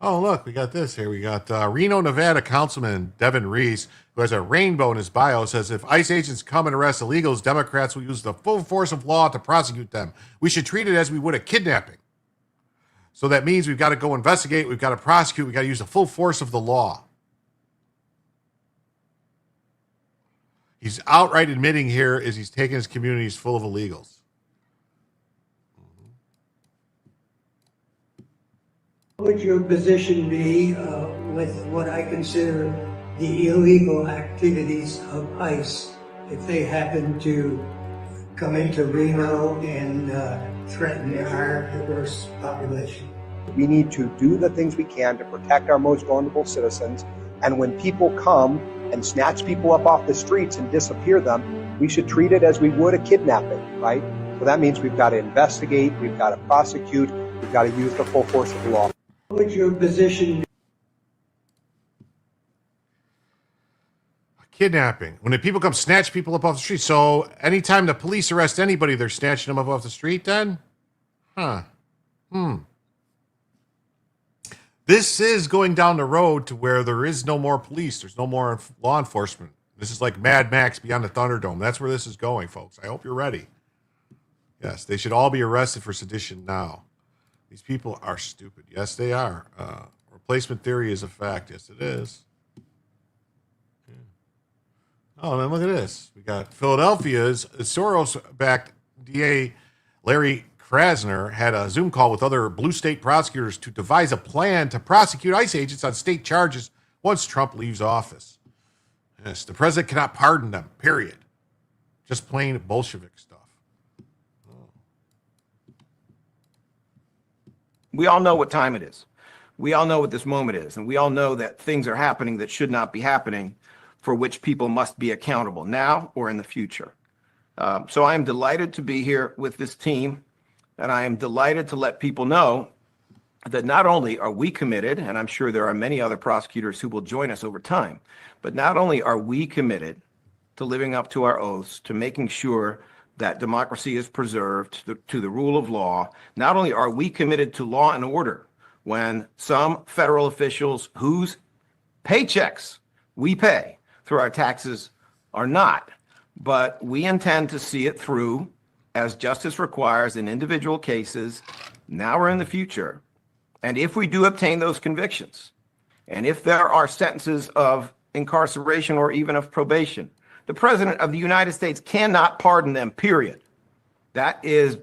Oh, look, we got this here. We got Reno, Nevada Councilman Devin Reese, who has a rainbow in his bio, says if ICE agents come and arrest illegals, Democrats will use the full force of law to prosecute them. We should treat it as we would a kidnapping. So that means we've got to go investigate, we've got to prosecute, we've got to use the full force of the law. He's outright admitting here is he's taking his communities full of illegals. What would your position be with what I consider the illegal activities of ICE if they happen to come into Reno and threaten our diverse population? We need to do the things we can to protect our most vulnerable citizens. And when people come and snatch people up off the streets and disappear them, we should treat it as we would a kidnapping, right? So that means we've got to investigate, we've got to prosecute, we've got to use the full force of the law. What would your position be? Kidnapping. When the people come snatch people up off the street. So anytime the police arrest anybody, they're snatching them up off the street then? This is going down the road to where there is no more police. There's no more law enforcement. This is like Mad Max Beyond the Thunderdome. That's where this is going, folks. I hope you're ready. Yes, they should all be arrested for sedition now. These people are stupid. Yes, they are. Replacement theory is a fact. Yes, it is. Yeah. Oh, then look at this. We got Philadelphia's Soros-backed DA Larry Krasner had a Zoom call with other blue state prosecutors to devise a plan to prosecute ICE agents on state charges once Trump leaves office. Yes, the president cannot pardon them, period. Just plain Bolshevik stuff. We all know what time it is. We all know what this moment is. And we all know that things are happening that should not be happening, for which people must be accountable now or in the future. So I am delighted to be here with this team. And I am delighted to let people know that not only are we committed, and I'm sure there are many other prosecutors who will join us over time, but not only are we committed to living up to our oaths, to making sure that democracy is preserved, to the rule of law. Not only are we committed to law and order when some federal officials whose paychecks we pay through our taxes are not, but we intend to see it through as justice requires in individual cases, now or in the future. And if we do obtain those convictions, and if there are sentences of incarceration or even of probation, the President of the United States cannot pardon them, period. That is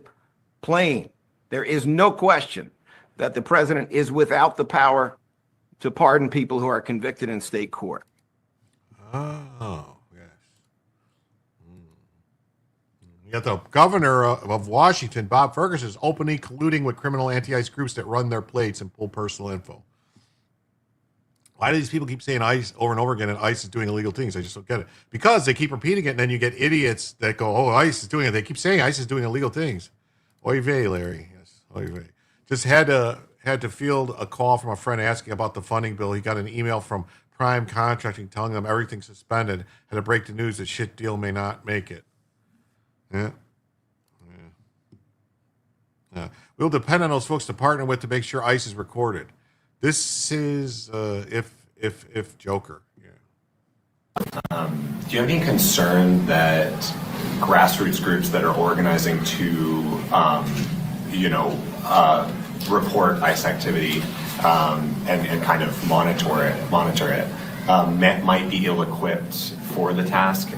plain. There is no question that the President is without the power to pardon people who are convicted in state court. Oh, yes. got the governor of Washington, Bob Ferguson, is openly colluding with criminal anti-ICE groups that run their plates and pull personal info. Why do these people keep saying ICE over and over again and ICE is doing illegal things? I just don't get it. Because they keep repeating it, and then you get idiots that go, oh, ICE is doing it. They keep saying ICE is doing illegal things. Oy vey, Larry. Yes, oy vey. Just had to field a call from a friend asking about the funding bill. He got an email from Prime Contracting telling them everything's suspended. Had to break the news that shit deal may not make it. Yeah. We'll depend on those folks to partner with to make sure ICE is recorded. This is if Joker. Do you have any concern that grassroots groups that are organizing to, report ICE activity and kind of monitor it, might be ill-equipped for the task?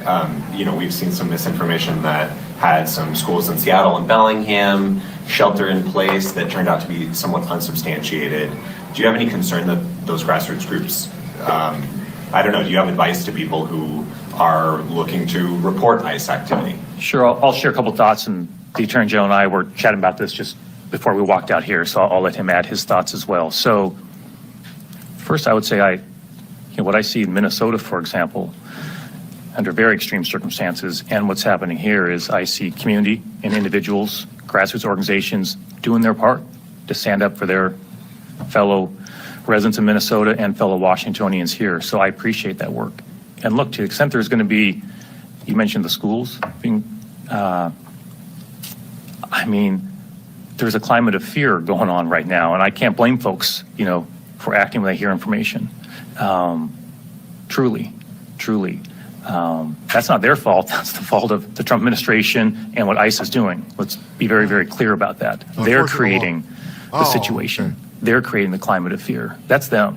We've seen some misinformation that had some schools in Seattle and Bellingham shelter in place that turned out to be somewhat unsubstantiated. Do you have any concern that those grassroots groups, do you have advice to people who are looking to report ICE activity? Sure, I'll share a couple thoughts, and the Attorney General and I were chatting about this just before we walked out here, so I'll let him add his thoughts as well. So first I would say what I see in Minnesota, for example, under very extreme circumstances, and what's happening here is I see community and individuals, grassroots organizations doing their part to stand up for their fellow residents of Minnesota and fellow Washingtonians here. So I appreciate that work. And look, to the extent there's going to be, you mentioned the schools being, there's a climate of fear going on right now, and I can't blame folks, for acting when they hear information. Truly. That's not their fault. That's the fault of the Trump administration and what ICE is doing. Let's be very, very clear about that. They're creating the situation. Okay. They're creating the climate of fear. That's them.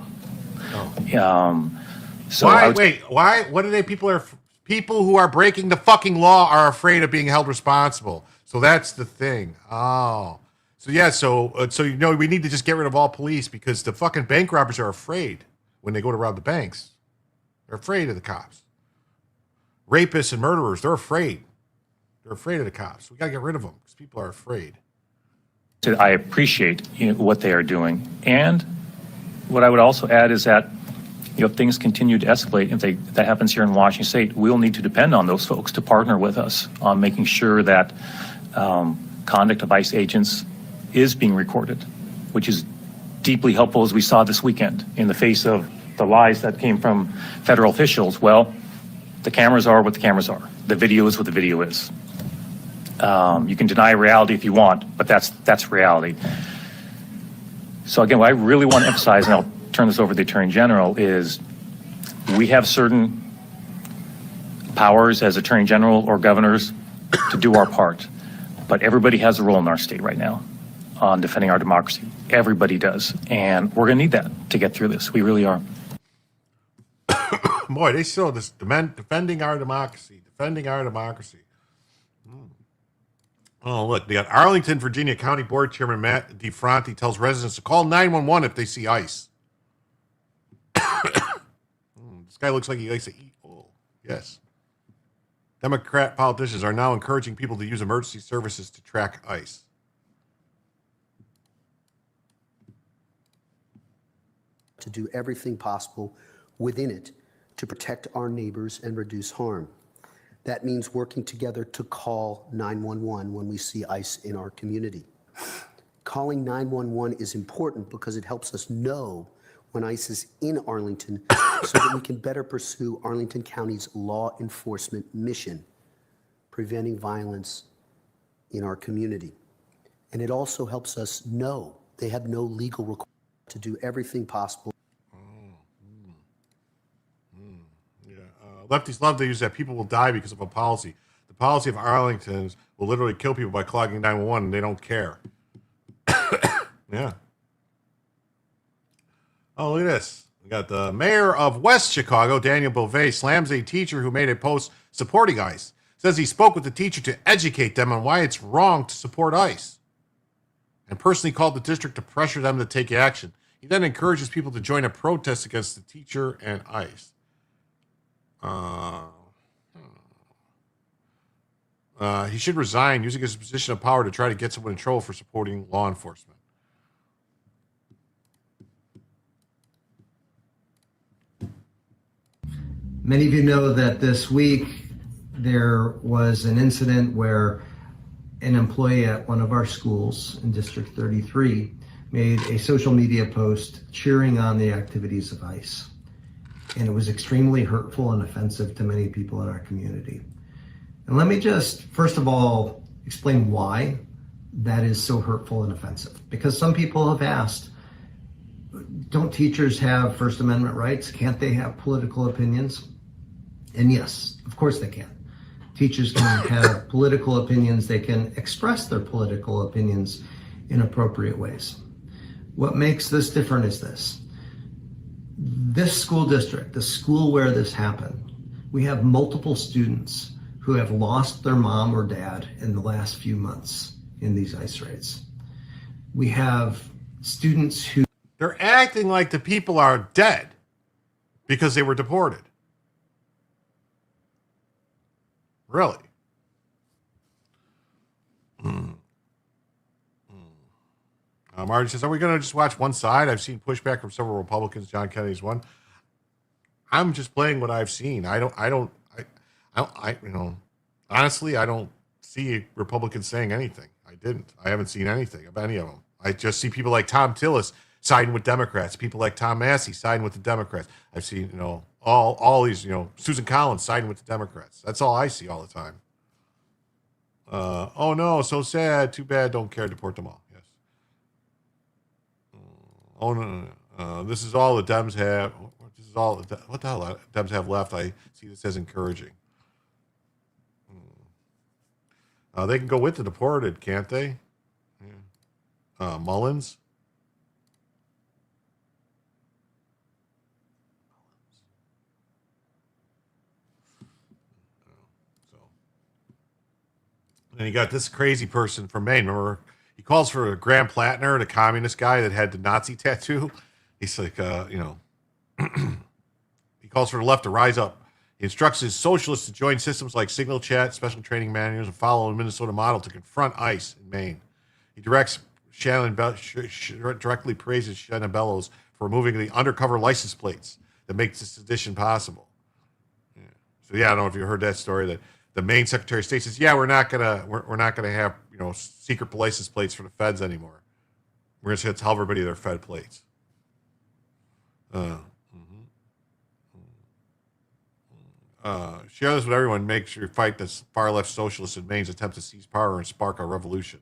Why? What are they? People who are breaking the fucking law are afraid of being held responsible. So that's the thing. Oh. So yeah, so we need to just get rid of all police because the fucking bank robbers are afraid when they go to rob the banks. They're afraid of the cops. Rapists and murderers, they're afraid. They're afraid of the cops. We got to get rid of them because people are afraid. I appreciate what they are doing. And what I would also add is that if things continue to escalate, if that happens here in Washington State, we'll need to depend on those folks to partner with us on making sure that conduct of ICE agents is being recorded, which is deeply helpful, as we saw this weekend in the face of the lies that came from federal officials. Well, the cameras are what the cameras are. The video is what the video is. You can deny reality if you want, but that's reality. So again, what I really want to emphasize, and I'll turn this over to the Attorney General, is we have certain powers as Attorney General or governors to do our part, but everybody has a role in our state right now on defending our democracy. Everybody does, and we're going to need that to get through this. We really are. Boy, they show this defending our democracy. Oh, look, they got Arlington, Virginia County Board Chairman Matt DeFronti tells residents to call 911 if they see ICE. This guy looks like he likes to eat. Oh, yes. Democrat politicians are now encouraging people to use emergency services to track ICE. To do everything possible within it to protect our neighbors and reduce harm. That means working together to call 911 when we see ICE in our community. Calling 911 is important because it helps us know when ICE is in Arlington so that we can better pursue Arlington County's law enforcement mission, preventing violence in our community. And it also helps us know they have no legal requirement to do everything possible. Lefties love to use that people will die because of a policy. The policy of Arlington's will literally kill people by clogging 911, and they don't care. Yeah. Oh, look at this. We got the mayor of West Chicago, Daniel Beauvais, slams a teacher who made a post supporting ICE. Says he spoke with the teacher to educate them on why it's wrong to support ICE, and personally called the district to pressure them to take action. He then encourages people to join a protest against the teacher and ICE. He should resign, using his position of power to try to get someone in trouble for supporting law enforcement. Many of you know that this week there was an incident where an employee at one of our schools in District 33 made a social media post cheering on the activities of ICE. And it was extremely hurtful and offensive to many people in our community. And let me just, first of all, explain why that is so hurtful and offensive. Because some people have asked, don't teachers have First Amendment rights? Can't they have political opinions? And yes, of course they can. Teachers can have political opinions. They can express their political opinions in appropriate ways. What makes this different is this. This school district, the school where this happened, we have multiple students who have lost their mom or dad in the last few months in these ICE raids. We have students who... They're acting like the people are dead because they were deported. Really? Marty says, are we going to just watch one side? I've seen pushback from several Republicans. John Kennedy's one. I'm just playing what I've seen. Honestly, I don't see Republicans saying anything. I haven't seen anything of any of them. I just see people like Tom Tillis siding with Democrats, people like Tom Massey siding with the Democrats. I've seen, all these, Susan Collins siding with the Democrats. That's all I see all the time. Oh no, so sad. Too bad. Don't care. Deport them all. Yes. Oh no. This is all the Dems have. This is all. What the hell Dems have left? I see this as encouraging. They can go with the deported, can't they? Yeah. Mullins. And you got this crazy person from Maine. Remember, he calls for Graham Plattner, the communist guy that had the Nazi tattoo. He's like, he calls for the left to rise up. He instructs his socialists to join systems like Signal Chat, special training manuals, and follow a Minnesota model to confront ICE in Maine. He directly praises Shannon Bellows for removing the undercover license plates that makes this edition possible. Yeah. So yeah, I don't know if you heard that story that the Maine Secretary of State says, yeah, we're not gonna have secret license plates for the feds anymore. We're just gonna tell everybody they're Fed plates. Share this with everyone. Make sure you fight this far left socialists in Maine's attempt to seize power and spark a revolution.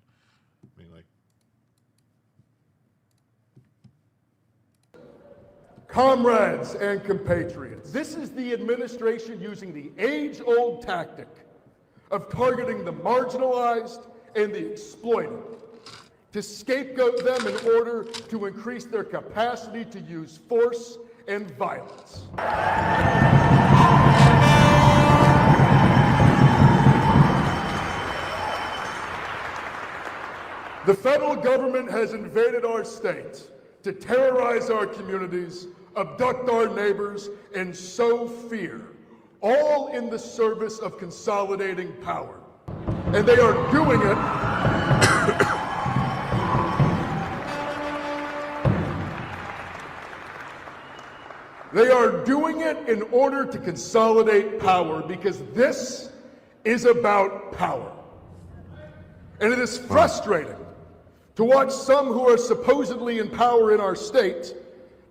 Comrades and compatriots, this is the administration using the age-old tactic of targeting the marginalized and the exploited to scapegoat them in order to increase their capacity to use force and violence. The federal government has invaded our state to terrorize our communities, abduct our neighbors, and sow fear, all in the service of consolidating power. And they are doing it They are doing it in order to consolidate power because this is about power. And it is frustrating to watch some who are supposedly in power in our state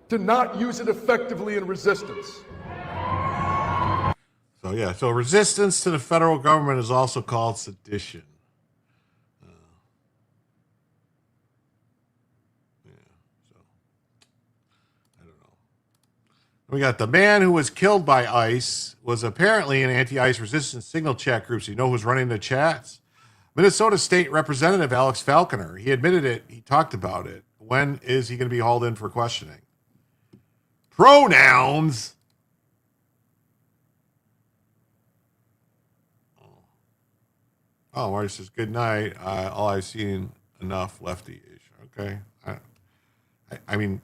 to not use it effectively in resistance. So resistance to the federal government is also called sedition. We got the man who was killed by ICE was apparently in anti-ICE resistance signal chat groups. You know who's running the chats? Minnesota State Representative Alex Falconer. He admitted it. He talked about it. When is he going to be hauled in for questioning? Pronouns. Oh, Marty says, good night. All I've seen enough lefty-ish. Okay. I mean,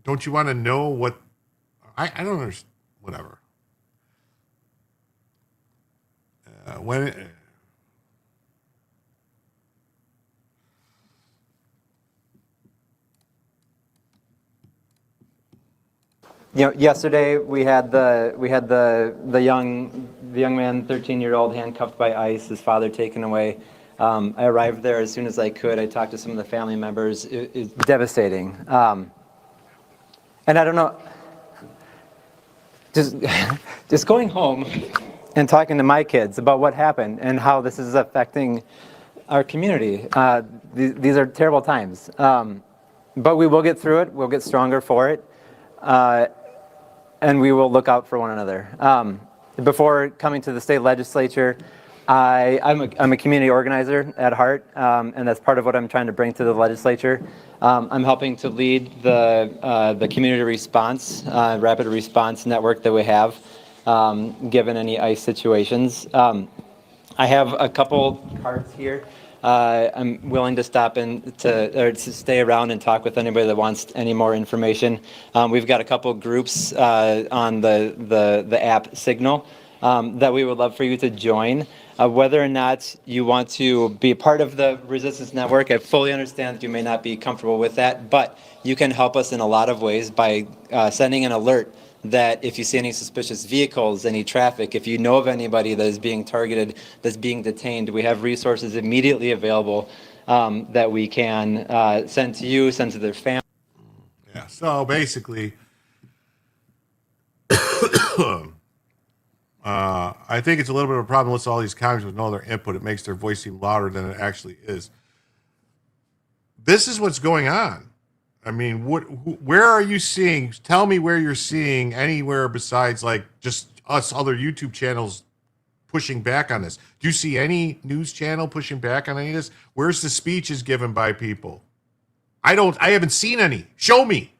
don't you want to know what? I don't understand. Whatever. When yesterday we had the young man, 13-year-old, handcuffed by ICE, his father taken away. I arrived there as soon as I could. I talked to some of the family members. It's devastating. And I don't know, just going home and talking to my kids about what happened and how this is affecting our community. These are terrible times. But we will get through it. We'll get stronger for it. And we will look out for one another. Before coming to the state legislature, I'm a community organizer at heart, and that's part of what I'm trying to bring to the legislature. I'm helping to lead the community response, rapid response network that we have, given any ICE situations. I have a couple cards here. I'm willing to stop to stay around and talk with anybody that wants any more information. We've got a couple groups on the app Signal that we would love for you to join. Whether or not you want to be part of the Resistance Network, I fully understand that you may not be comfortable with that, but you can help us in a lot of ways by sending an alert that if you see any suspicious vehicles, any traffic, if you know of anybody that is being targeted, that's being detained, we have resources immediately available that we can send to you, send to their family. Yeah, so basically, I think it's a little bit of a problem with all these comics with no other input. It makes their voice seem louder than it actually is. This is what's going on. I mean, where are you seeing? Tell me where you're seeing anywhere besides like just us other YouTube channels pushing back on this. Do you see any news channel pushing back on any of this? Where's the speeches given by people? I haven't seen any. Show me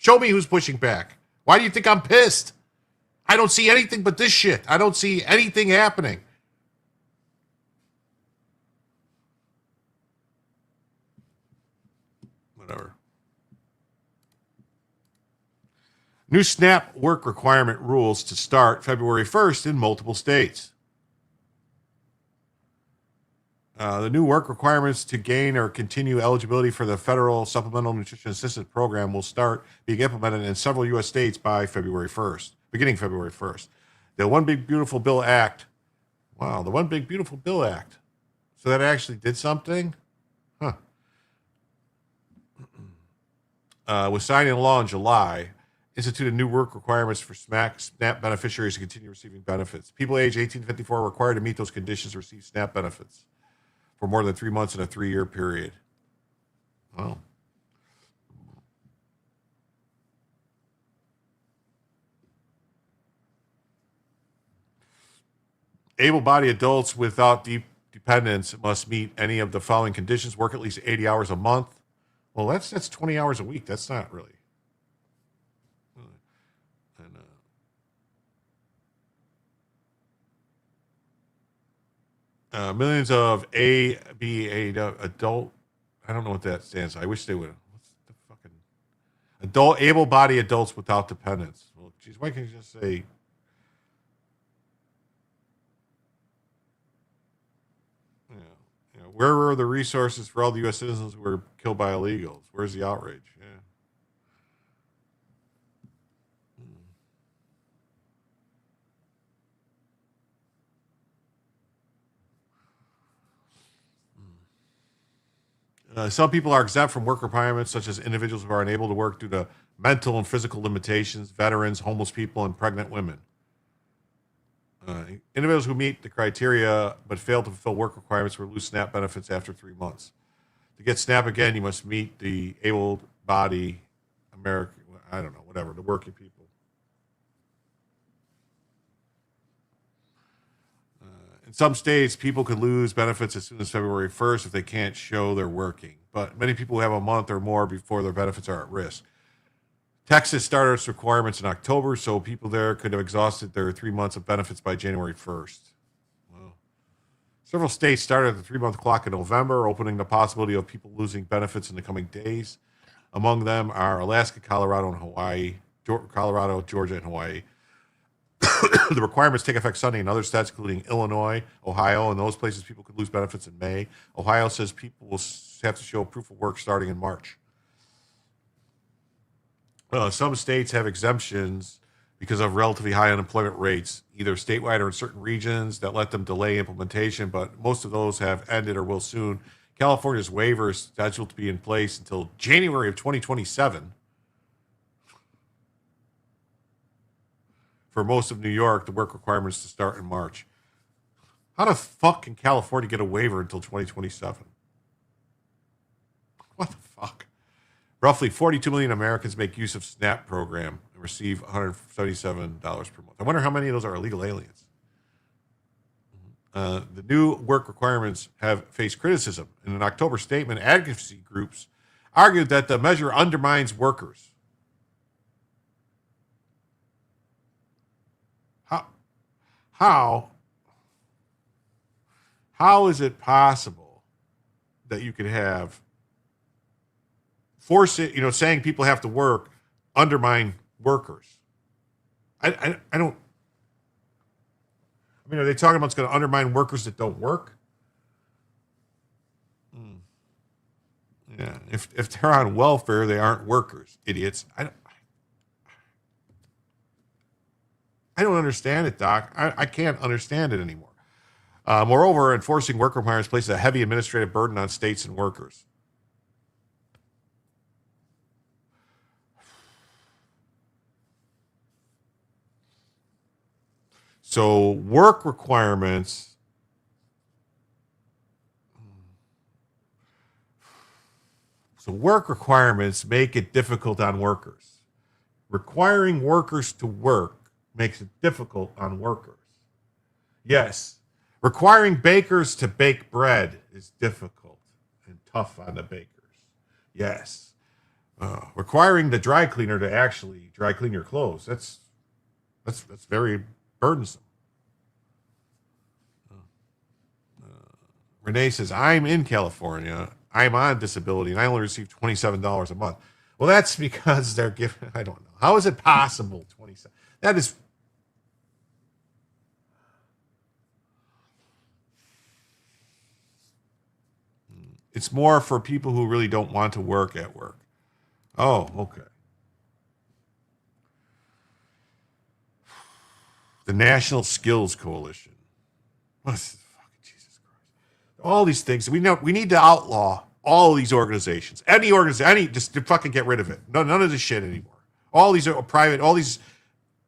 who's pushing back. Why do you think I'm pissed? I don't see anything but this shit. I don't see anything happening. Whatever. New SNAP work requirement rules to start February 1st in multiple states. The new work requirements to gain or continue eligibility for the federal Supplemental Nutrition Assistance Program will start being implemented in several U.S. states by February 1st, beginning February 1st. The One Big Beautiful Bill Act. Wow, the One Big Beautiful Bill Act. So that actually did something? Huh. Was signed into law in July. Instituted new work requirements for SNAP beneficiaries to continue receiving benefits. People age 18 to 54 are required to meet those conditions to receive SNAP benefits for more than 3 months in a 3-year period. Wow. Able-bodied adults without dependents must meet any of the following conditions: work at least 80 hours a month. Well, that's 20 hours a week. That's not really. Millions of adult, I don't know what that stands for. I wish they would. What's the fucking able-bodied adults without dependents? Well, geez, why can't you just say? Where were the resources for all the U.S. citizens who were killed by illegals? Where's the outrage? Yeah. Some people are exempt from work requirements, such as individuals who are unable to work due to mental and physical limitations, veterans, homeless people, and pregnant women. Individuals who meet the criteria but fail to fulfill work requirements will lose SNAP benefits after 3 months. To get SNAP again, you must meet the able-bodied American, I don't know, whatever, the working people. In some states, people could lose benefits as soon as February 1st if they can't show they're working. But many people have a month or more before their benefits are at risk. Texas started its requirements in October, so people there could have exhausted their 3 months of benefits by January 1st. Wow. Several states started the 3-month clock in November, opening the possibility of people losing benefits in the coming days. Among them are Alaska, Colorado, and Hawaii. Colorado, Georgia, and Hawaii. The requirements take effect Sunday in other states, including Illinois, Ohio, and those places people could lose benefits in May. Ohio says people will have to show proof of work starting in March. Some states have exemptions because of relatively high unemployment rates, either statewide or in certain regions that let them delay implementation, but most of those have ended or will soon. California's waiver is scheduled to be in place until January of 2027. For most of New York, the work requirements to start in March. How the fuck can California get a waiver until 2027? What the fuck? Roughly 42 million Americans make use of SNAP program and receive $177 per month. I wonder how many of those are illegal aliens. The new work requirements have faced criticism. In an October statement, advocacy groups argued that the measure undermines workers. How is it possible that you could have force it, saying people have to work, undermine workers? I don't. I mean, are they talking about it's going to undermine workers that don't work? Yeah. If they're on welfare, they aren't workers, idiots. I don't understand it, Doc. I can't understand it anymore. Moreover, enforcing work requirements places a heavy administrative burden on states and workers. So work requirements make it difficult on workers. Requiring workers to work makes it difficult on workers. Yes. Requiring bakers to bake bread is difficult and tough on the bakers. Yes. Requiring the dry cleaner to actually dry clean your clothes, that's very burdensome. Renee says, I'm in California. I'm on disability, and I only receive $27 a month. Well, that's because they're giving, I don't know. How is it possible, 27? That is... It's more for people who really don't want to work at work. Oh, okay. The National Skills Coalition. What's fucking Jesus Christ? All these things. We need to outlaw all these organizations. Any organization, just to fucking get rid of it. None of this shit anymore. All these are private, all these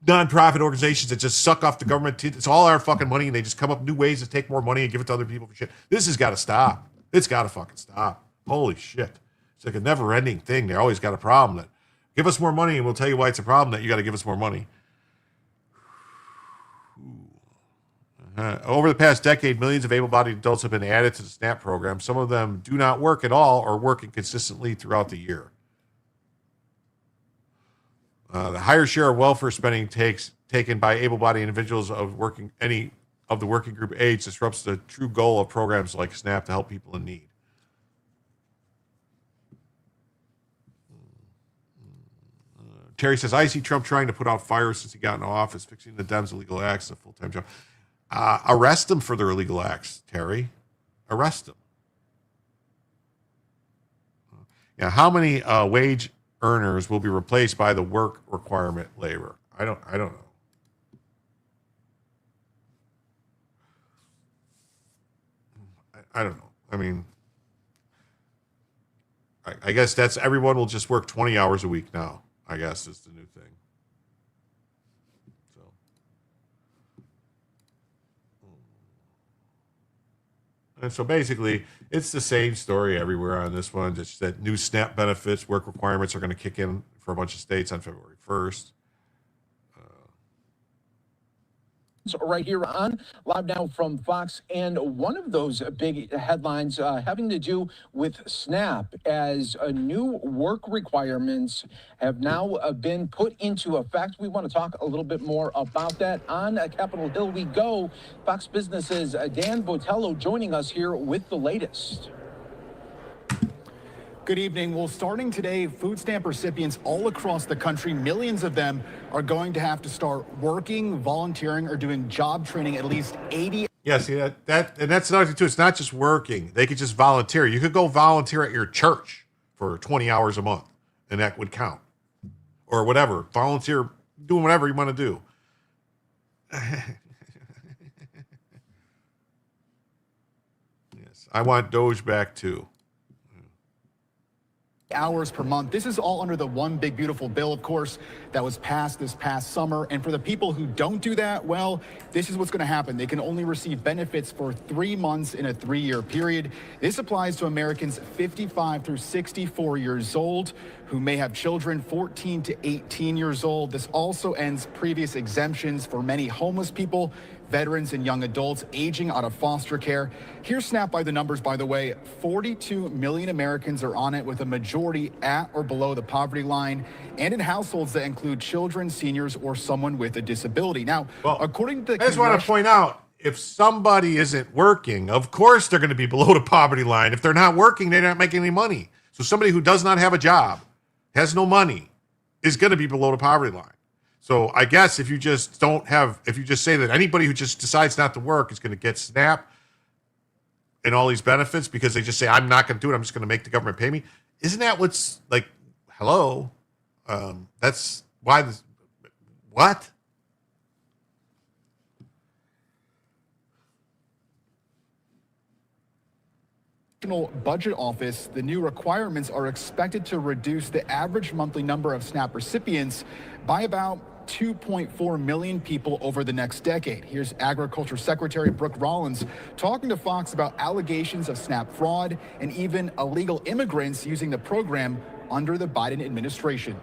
non-profit organizations that just suck off the government. It's all our fucking money, and they just come up with new ways to take more money and give it to other people for shit. This has got to stop. It's got to fucking stop. Holy shit. It's like a never-ending thing. They always got a problem. That give us more money, and we'll tell you why it's a problem that you got to give us more money. Over the past decade, millions of able-bodied adults have been added to the SNAP program. Some of them do not work at all or work inconsistently throughout the year. The higher share of welfare spending taken by able-bodied individuals of the working group age disrupts the true goal of programs like SNAP to help people in need. Terry says, I see Trump trying to put out fires since he got in office. Fixing the Dems' illegal acts is a full-time job. Arrest them for their illegal acts, Terry. Arrest them. Yeah, how many wage earners will be replaced by the work requirement labor? I don't know. I don't know. I mean, I guess that's everyone will just work 20 hours a week now, I guess is the new thing. So. And so basically, it's the same story everywhere on this one. Just that new SNAP benefits, work requirements are going to kick in for a bunch of states on February 1st. Right here on Live Now from Fox, and one of those big headlines having to do with SNAP, as new work requirements have now been put into effect. We want to talk a little bit more about that. On Capitol Hill we go. Fox Business's Dan Botello joining us here with the latest. Good evening. Well, starting today, food stamp recipients all across the country, millions of them, are going to have to start working, volunteering, or doing job training at least 80. Yeah, see and that's another thing too. It's not just working. They could just volunteer. You could go volunteer at your church for 20 hours a month, and that would count. Or whatever. Volunteer doing whatever you want to do. Yes. I want Doge back too. Hours per month. This is all under the one big beautiful bill, of course, that was passed this past summer. And for the people who don't do that, well, this is what's going to happen. They can only receive benefits for 3 months in a 3-year period. This applies to Americans 55 through 64 years old who may have children 14 to 18 years old. This also ends previous exemptions for many homeless people, veterans, and young adults aging out of foster care. Here's SNAP by the numbers, by the way. 42 million Americans are on it, with a majority at or below the poverty line, and in households that include children, seniors, or someone with a disability. Now, according to the I just want to point out, if somebody isn't working, of course they're going to be below the poverty line. If they're not working, they're not making any money. So somebody who does not have a job, has no money, is going to be below the poverty line. So I guess if you just say that anybody who just decides not to work is going to get SNAP and all these benefits because they just say, I'm not going to do it, I'm just going to make the government pay me. Isn't that what's like, hello? That's why this, what? National Budget Office, the new requirements are expected to reduce the average monthly number of SNAP recipients by about 2.4 million people over the next decade. Here's Agriculture Secretary Brooke Rollins talking to Fox about allegations of SNAP fraud and even illegal immigrants using the program under the Biden administration.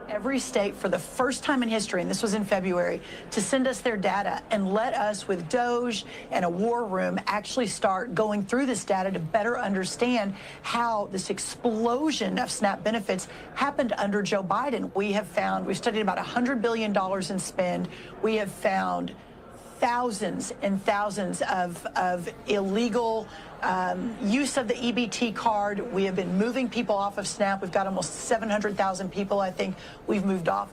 Every state, for the first time in history, and this was in February, to send us their data and let us, with Doge and a war room, actually start going through this data to better understand how this explosion of SNAP benefits happened under Joe Biden. We've studied about $100 billion in spend. We have found thousands and thousands of illegal use of the EBT card. We have been moving people off of SNAP. We've got almost 700,000 people, I think, we've moved off.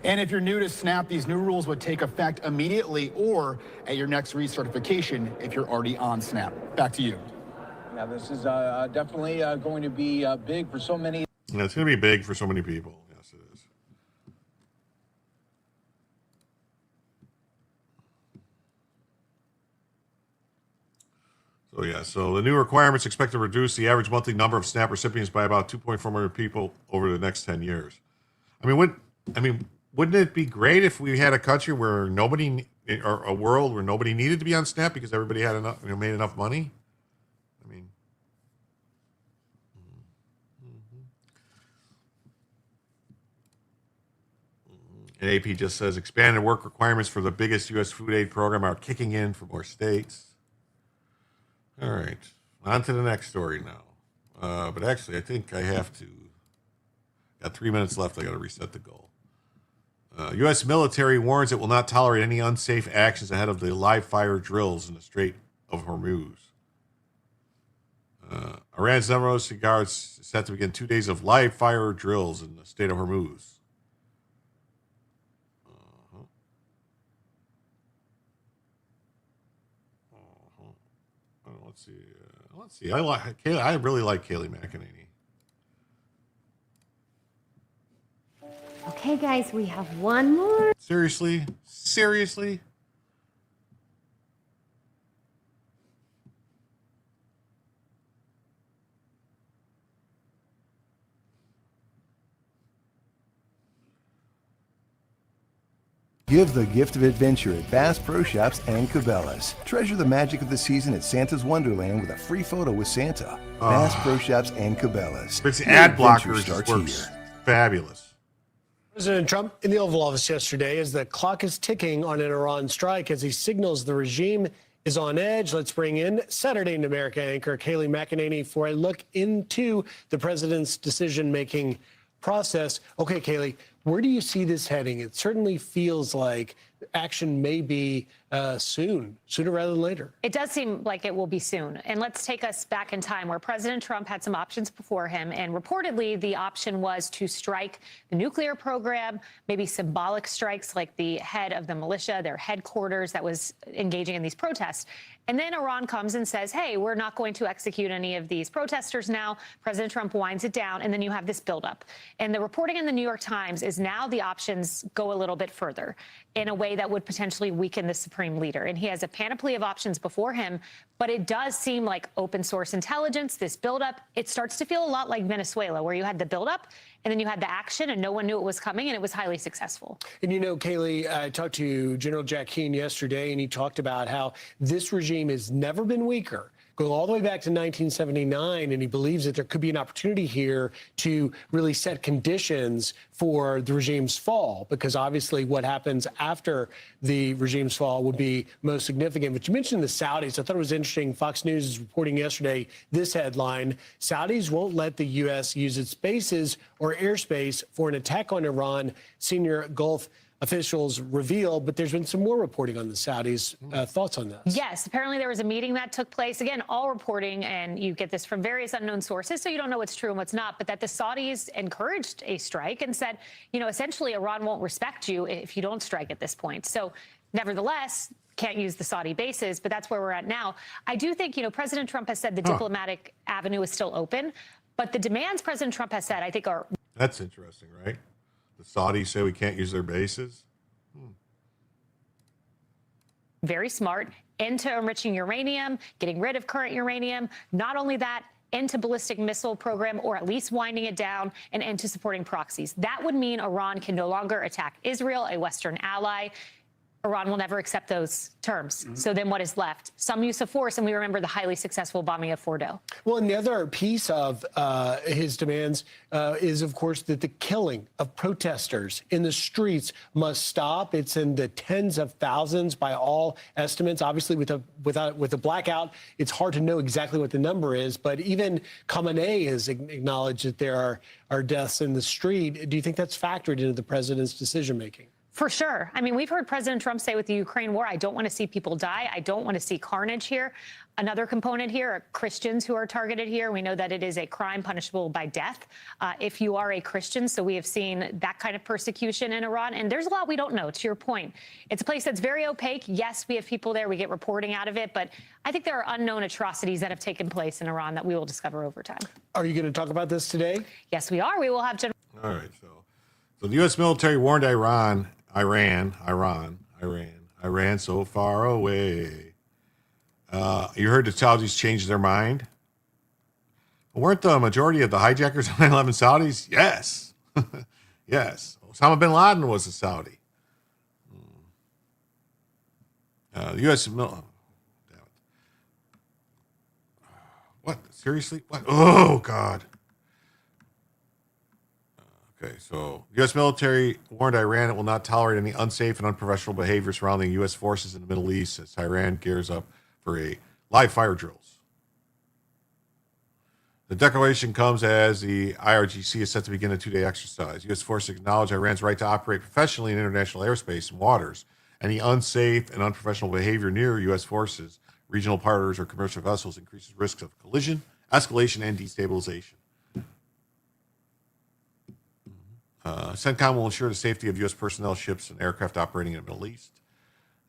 And if you're new to SNAP, these new rules would take effect immediately or at your next recertification if you're already on SNAP. Back to you. Now, this is definitely going to be big for so many. Yeah, it's going to be big for so many people. Yes, it is. So the new requirements expect to reduce the average monthly number of SNAP recipients by about 2.4 million people over the next 10 years. Wouldn't it be great if we had a country where or a world where nobody needed to be on SNAP because everybody had enough, made enough money? And AP just says expanded work requirements for the biggest U.S. food aid program are kicking in for more states. All right, on to the next story now. But actually, I think I have to. Got 3 minutes left. I got to reset the goal. U.S. military warns it will not tolerate any unsafe actions ahead of the live fire drills in the Strait of Hormuz. Iran's Navroz guards set to begin 2 days of live fire drills in the Strait of Hormuz. Let's see. I really like Kayleigh McEnany. Okay, guys, we have one more. Seriously? Give the gift of adventure at Bass Pro Shops and Cabela's. Treasure the magic of the season at Santa's Wonderland with a free photo with Santa. Bass Pro Shops and Cabela's. It's ad blockers just works. Fabulous. President Trump in the Oval Office yesterday as the clock is ticking on an Iran strike as he signals the regime is on edge. Let's bring in Saturday in America anchor Kayleigh McEnany for a look into the president's decision-making process. Okay, Kayleigh, where do you see this heading? It certainly feels like action may be sooner rather than later. It does seem like it will be soon. And let's take us back in time where President Trump had some options before him. And reportedly, the option was to strike the nuclear program, maybe symbolic strikes like the head of the militia, their headquarters that was engaging in these protests. And then Iran comes and says, hey, we're not going to execute any of these protesters now. President Trump winds it down, and then you have this buildup. And the reporting in the New York Times is now the options go a little bit further in a way that would potentially weaken the supreme leader. And he has a panoply of options before him, but it does seem like open source intelligence, this buildup, it starts to feel a lot like Venezuela, where you had the buildup and then you had the action and no one knew it was coming, and it was highly successful. And you know, Kaylee, I talked to General Jack Keane yesterday, and he talked about how this regime has never been weaker, going all the way back to 1979, and he believes that there could be an opportunity here to really set conditions for the regime's fall, because obviously what happens after the regime's fall would be most significant. But you mentioned the Saudis. I thought it was interesting. Fox News is reporting yesterday this headline: Saudis won't let the U.S. use its bases or airspace for an attack on Iran, senior Gulf officials reveal. But there's been some more reporting on the Saudis. Thoughts on this? Yes, apparently there was a meeting that took place. Again, all reporting, and you get this from various unknown sources, so you don't know what's true and what's not, but that the Saudis encouraged a strike and said, you know, essentially Iran won't respect you if you don't strike at this point. So nevertheless, can't use the Saudi bases, but that's where we're at now. I do think, you know, President Trump has said the diplomatic avenue is still open, but the demands President Trump has said, I think, are... That's interesting, right? The Saudis say we can't use their bases. Very smart into enriching uranium, getting rid of current uranium. Not only that, into ballistic missile program, or at least winding it down, and into supporting proxies. That would mean Iran can no longer attack Israel, a Western ally. Iran will never accept those terms. So then what is left? Some use of force, and we remember the highly successful bombing of Fordo. Well, and the other piece of his demands is, of course, that the killing of protesters in the streets must stop. It's in the tens of thousands by all estimates. Obviously, with a blackout, it's hard to know exactly what the number is. But even Khamenei has acknowledged that there are deaths in the street. Do you think that's factored into the president's decision making? For sure. I mean, we've heard President Trump say with the Ukraine war, I don't want to see people die. I don't want to see carnage here. Another component here are Christians who are targeted here. We know that it is a crime punishable by death if you are a Christian. So we have seen that kind of persecution in Iran. And there's a lot we don't know, to your point. It's a place that's very opaque. Yes, we have people there. We get reporting out of it. But I think there are unknown atrocities that have taken place in Iran that we will discover over time. Are you going to talk about this today? Yes, we are. We will have General. All right. So the U.S. military warned Iran so far away. You heard the Saudis changed their mind? Weren't the majority of the hijackers on 9/11 Saudis? Yes. Yes. Osama bin Laden was a Saudi. The U.S. military. What? Seriously? What? Oh, God. Okay, so U.S. military warned Iran it will not tolerate any unsafe and unprofessional behavior surrounding U.S. forces in the Middle East as Iran gears up for a live fire drills. The declaration comes as the IRGC is set to begin a two-day exercise. U.S. forces acknowledge Iran's right to operate professionally in international airspace and waters. Any unsafe and unprofessional behavior near U.S. forces, regional partners, or commercial vessels increases risks of collision, escalation, and destabilization. CENTCOM will ensure the safety of U.S. personnel, ships, and aircraft operating in the Middle East.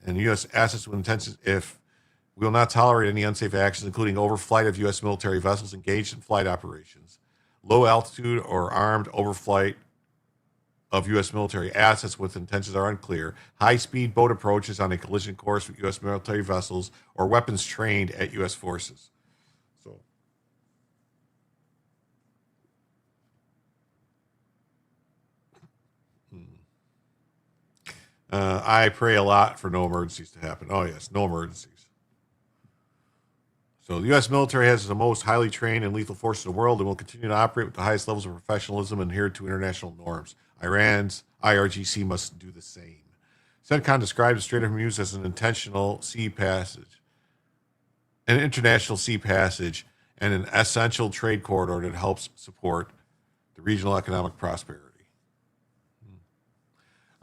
And U.S. assets with intentions if we will not tolerate any unsafe actions, including overflight of U.S. military vessels engaged in flight operations, low altitude or armed overflight of U.S. military assets with intentions are unclear, high-speed boat approaches on a collision course with U.S. military vessels, or weapons trained at U.S. forces. So, I pray a lot for no emergencies to happen. Oh, yes, no emergencies. So the U.S. military has the most highly trained and lethal forces in the world and will continue to operate with the highest levels of professionalism and adhere to international norms. Iran's IRGC must do the same. CENTCOM described the Strait of Hormuz as an international sea passage, and an essential trade corridor that helps support the regional economic prosperity.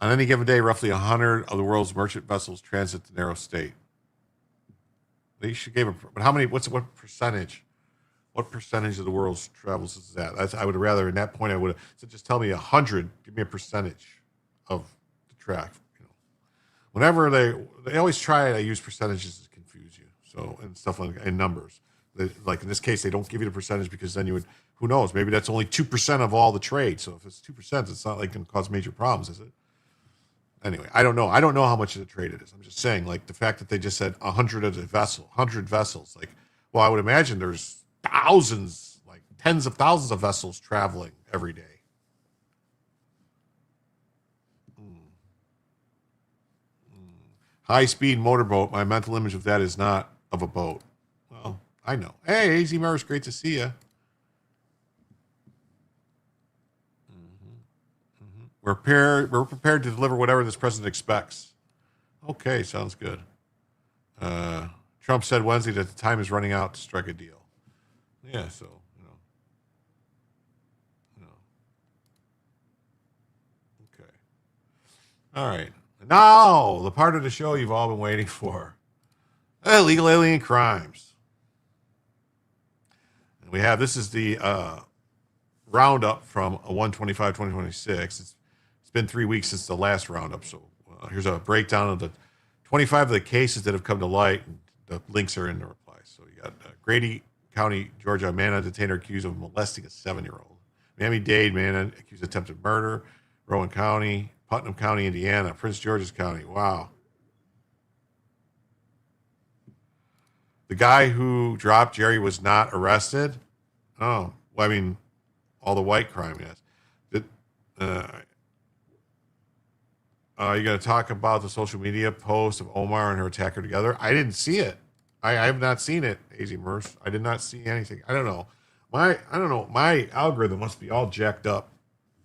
On any given day, roughly 100 of the world's merchant vessels transit the narrow strait. They should give but how many? What percentage? What percentage of the world's travels is that? I would rather, in that point, I would have said, just tell me 100. Give me a percentage of the track. Whenever they always try to use percentages to confuse you. So and stuff like and numbers. Like in this case, they don't give you the percentage because then you would. Who knows? Maybe that's only 2% of all the trade. So if it's 2%, it's not like going to cause major problems, is it? Anyway, I don't know. I don't know how much of the trade it is. I'm just saying, like the fact that they just said 100 of the 100 vessels. Like, well, I would imagine there's thousands, like tens of thousands of vessels traveling every day. High-speed motorboat. My mental image of that is not of a boat. Well, I know. Hey, AZ Mars, great to see you. We're prepared to deliver whatever this president expects. Okay, sounds good. Trump said Wednesday that the time is running out to strike a deal. Yeah, so okay. All right. Now the part of the show you've all been waiting for: illegal alien crimes. And we have this is the roundup from 1/25/2026. It's been 3 weeks since the last roundup, so here's a breakdown of the 25 of the cases that have come to light. And the links are in the replies. So you got Grady County, Georgia, a man detainer accused of molesting a 7-year-old. Miami-Dade man accused of attempted murder. Rowan County, Putnam County, Indiana, Prince George's County. Wow. The guy who dropped Jerry was not arrested. Oh, well, I mean, all the white crime, yes. You're going to talk about the social media post of Omar and her attacker together? I didn't see it. I have not seen it, AZ Merce. I did not see anything. I don't know. My algorithm must be all jacked up.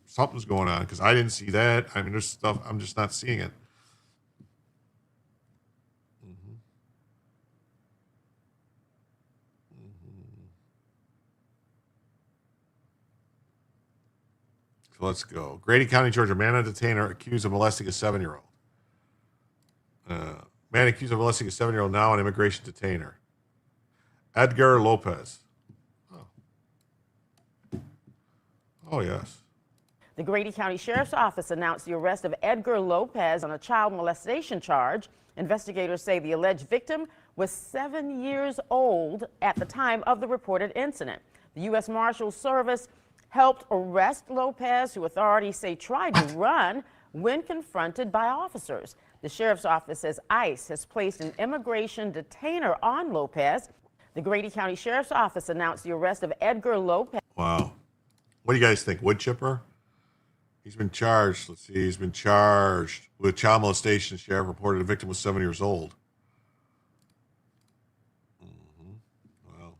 Something's going on because I didn't see that. I mean, there's stuff. I'm just not seeing it. So let's go. Grady County, Georgia. Man on detainer accused of molesting a 7-year-old. Man accused of molesting a 7-year-old now an immigration detainer. Edgar Lopez. Oh, yes. The Grady County Sheriff's Office announced the arrest of Edgar Lopez on a child molestation charge. Investigators say the alleged victim was 7 years old at the time of the reported incident. The U.S. Marshals Service helped arrest Lopez, who authorities say tried to run when confronted by officers. The Sheriff's Office says ICE has placed an immigration detainer on Lopez. The Grady County Sheriff's Office announced the arrest of Edgar Lopez. Wow. What do you guys think? Wood chipper? He's been charged. Let's see. He's been charged with child molestation. Sheriff reported a victim was 7 years old. Well,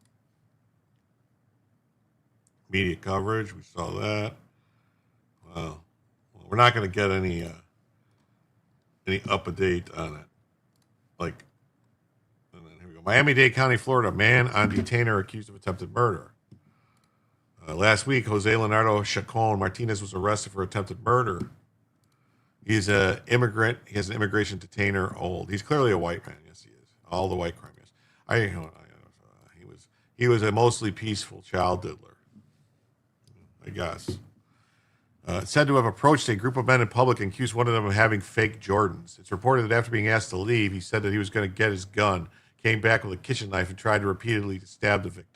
media coverage. We saw that. Wow. Well, we're not going to get any up-to-date on it. Like, and then here we go. Miami-Dade County, Florida. Man on detainer accused of attempted murder. Last week, Jose Leonardo Chacon Martinez was arrested for attempted murder. He's an immigrant. He has an immigration detainer old. He's clearly a white man. Yes, he is. All the white crime is. He was a mostly peaceful child diddler, I guess. Said to have approached a group of men in public and accused one of them of having fake Jordans. It's reported that after being asked to leave, he said that he was going to get his gun, came back with a kitchen knife, and tried to repeatedly stab the victim.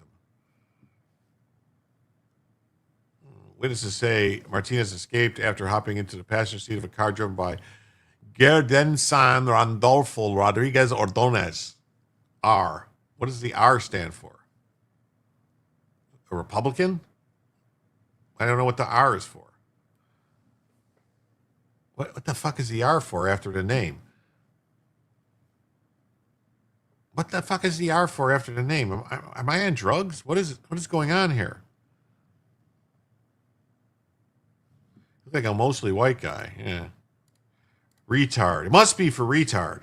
Witnesses say Martinez escaped after hopping into the passenger seat of a car driven by Gerdensan Randolfo Rodriguez Ordonez. R. What does the R stand for? A Republican? I don't know what the R is for. What the fuck is the R for after the name? What the fuck is the R for after the name? Am I on drugs? What is going on here? Look like a mostly white guy. Yeah. Retard. It must be for retard.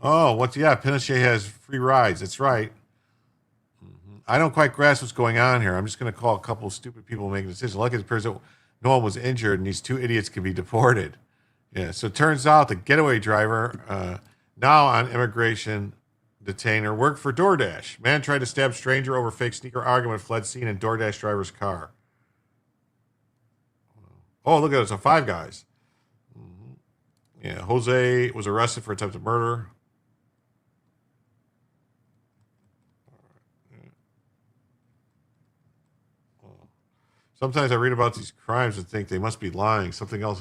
Oh, Pinochet has free rides. That's right. I don't quite grasp what's going on here. I'm just going to call a couple of stupid people making decisions. Luckily, it appears that no one was injured, and these two idiots can be deported. Yeah, so it turns out the getaway driver, now on immigration detainer, worked for DoorDash. Man tried to stab stranger over fake sneaker argument, fled scene in DoorDash driver's car. Oh, look at it. It's a Five Guys. Yeah, Jose was arrested for attempted murder. Sometimes I read about these crimes and think they must be lying. Something else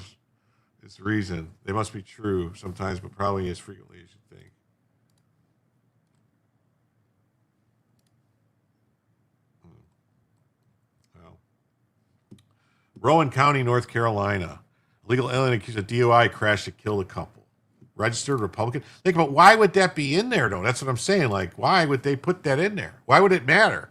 is the reason. They must be true sometimes, but probably as frequently as you think. Well. Rowan County, North Carolina. Illegal alien accused of DUI crash that killed a couple. Registered Republican. Think about why would that be in there, though? That's what I'm saying. Like, why would they put that in there? Why would it matter?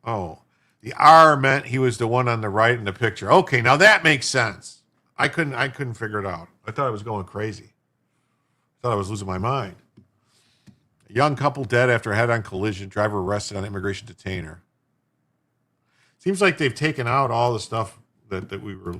Oh, the R meant he was the one on the right in the picture. Okay, now that makes sense. I couldn't figure it out. I thought I was going crazy. I thought I was losing my mind. A young couple dead after a head-on collision. Driver arrested on immigration detainer. Seems like they've taken out all the stuff that we were.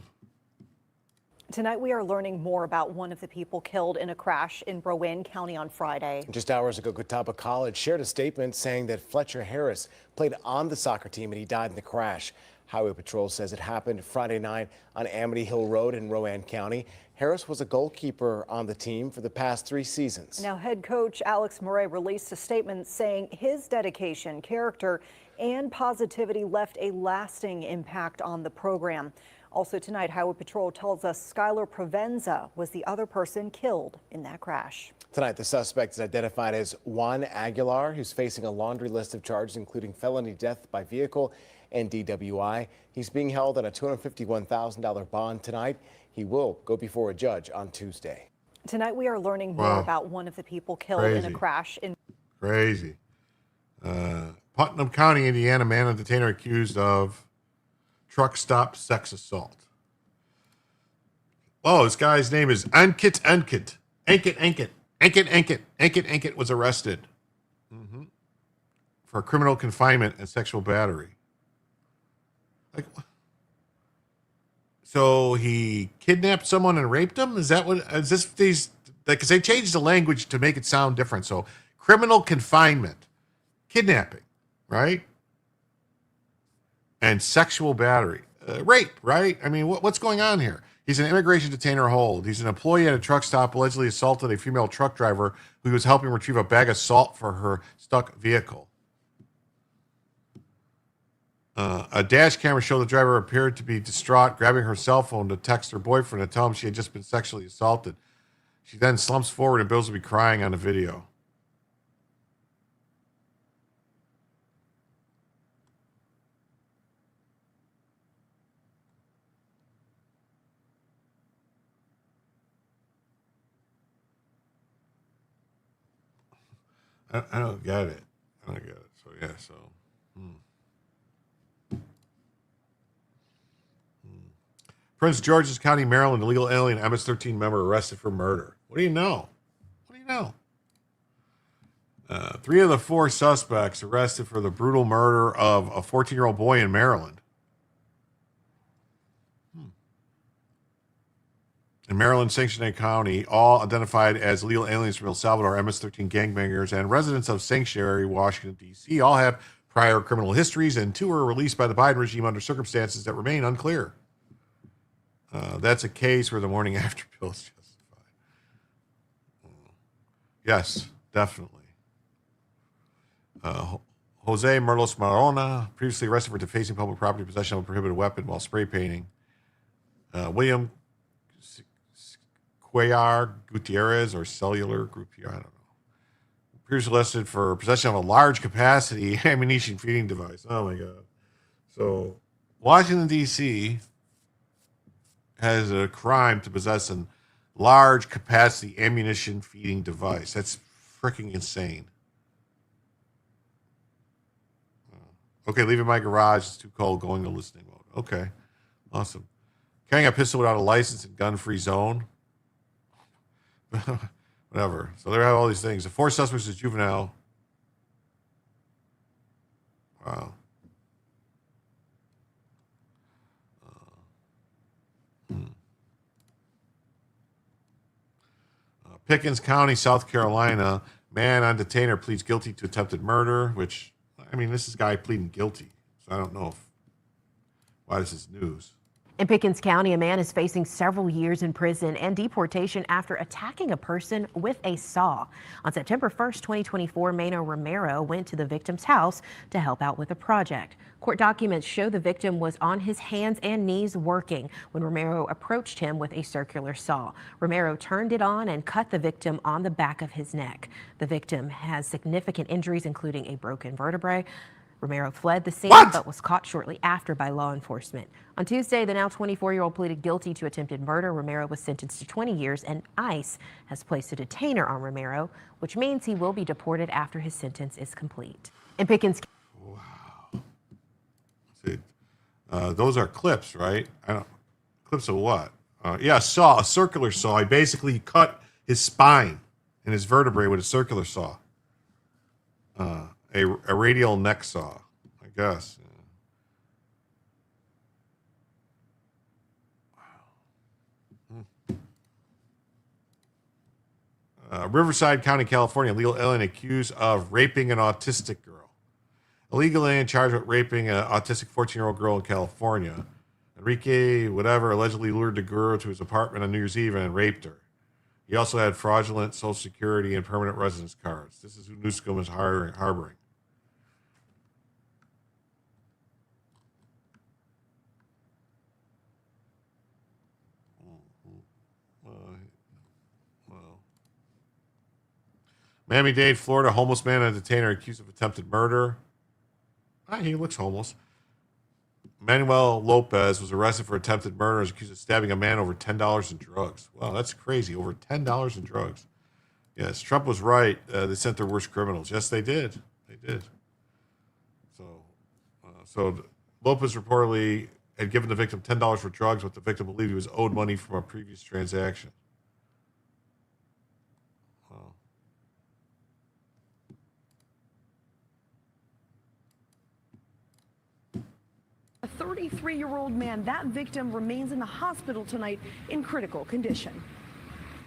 Tonight, we are learning more about one of the people killed in a crash in Rowan County on Friday. Just hours ago, Catawba College shared a statement saying that Fletcher Harris played on the soccer team and he died in the crash. Highway Patrol says it happened Friday night on Amity Hill Road in Rowan County. Harris was a goalkeeper on the team for the past 3 seasons. Now, head coach Alex Murray released a statement saying his dedication, character, and positivity left a lasting impact on the program. Also tonight, Highway Patrol tells us Skylar Provenza was the other person killed in that crash. Tonight, the suspect is identified as Juan Aguilar, who's facing a laundry list of charges, including felony death by vehicle and DWI. He's being held on a $251,000 bond tonight. He will go before a judge on Tuesday. Tonight, we are learning more about one of the people killed in a crash in. Crazy. Putnam County, Indiana, man on detainer accused of truck stop sex assault. Oh, this guy's name is Ankit was arrested for criminal confinement and sexual battery. Like, so he kidnapped someone and raped them? Is that what? Is this these? Because they changed the language to make it sound different. So criminal confinement, kidnapping, right? And sexual battery, rape, right? I mean, what's going on here? He's an immigration detainer hold. He's an employee at a truck stop, allegedly assaulted a female truck driver who was helping retrieve a bag of salt for her stuck vehicle. A dash camera showed the driver appeared to be distraught, grabbing her cell phone to text her boyfriend and tell him she had just been sexually assaulted. She then slumps forward and Bill's to be crying on the video. I don't get it. I don't get it. So, yeah, so. Prince George's County, Maryland, illegal alien MS-13 member arrested for murder. What do you know? What do you know? 3 of the 4 suspects arrested for the brutal murder of a 14-year-old boy in Maryland. In Maryland, Sanctuary County, all identified as illegal aliens from El Salvador, MS-13 gangbangers, and residents of Sanctuary, Washington, D.C., all have prior criminal histories, and 2 were released by the Biden regime under circumstances that remain unclear. That's a case where the morning after pill is justified. Yes, definitely. Jose Merlos Marona, previously arrested for defacing public property, possession of a prohibited weapon while spray painting. William Cuellar Gutierrez, or Cellular Gutierrez, I don't know. Previously arrested for possession of a large capacity ammunition feeding device. Oh my God. So, Washington, D.C. has a crime to possess a large capacity ammunition feeding device. That's freaking insane. Okay, leaving my garage. It's too cold. Going to listening mode. Okay, awesome. Carrying a pistol without a license in gun-free zone. Whatever. So there have all these things. The 4 suspects is juvenile. Wow. Pickens County, South Carolina. Man on detainer pleads guilty to attempted murder, which, I mean, this is a guy pleading guilty. So I don't know why this is news. In Pickens County, a man is facing several years in prison and deportation after attacking a person with a saw. On September 1st, 2024, Mano Romero went to the victim's house to help out with a project. Court documents show the victim was on his hands and knees working when Romero approached him with a circular saw. Romero turned it on and cut the victim on the back of his neck. The victim has significant injuries, including a broken vertebrae. Romero fled the scene but was caught shortly after by law enforcement. On Tuesday, the now 24-year-old pleaded guilty to attempted murder. Romero was sentenced to 20 years, and ICE has placed a detainer on Romero, which means he will be deported after his sentence is complete. In Pickens. Wow. See, those are clips, right? Clips of what? Yeah, a circular saw. He basically cut his spine and his vertebrae with a circular saw. A radial neck saw, I guess. Riverside County, California, illegal alien accused of raping an autistic girl. Illegal alien charged with raping an autistic 14-year-old girl in California. Enrique, whatever, allegedly lured the girl to his apartment on New Year's Eve and raped her. He also had fraudulent Social Security and permanent residence cards. This is who Newscomb is harboring. Miami-Dade, Florida, homeless man and detainer accused of attempted murder. He looks homeless. Manuel Lopez was arrested for attempted murder and is accused of stabbing a man over $10 in drugs. Wow, that's crazy. Over $10 in drugs. Yes, Trump was right. They sent their worst criminals. Yes, they did. They did. So Lopez reportedly had given the victim $10 for drugs, but the victim believed he was owed money from a previous transaction. Wow. A 33-year-old man, that victim remains in the hospital tonight in critical condition.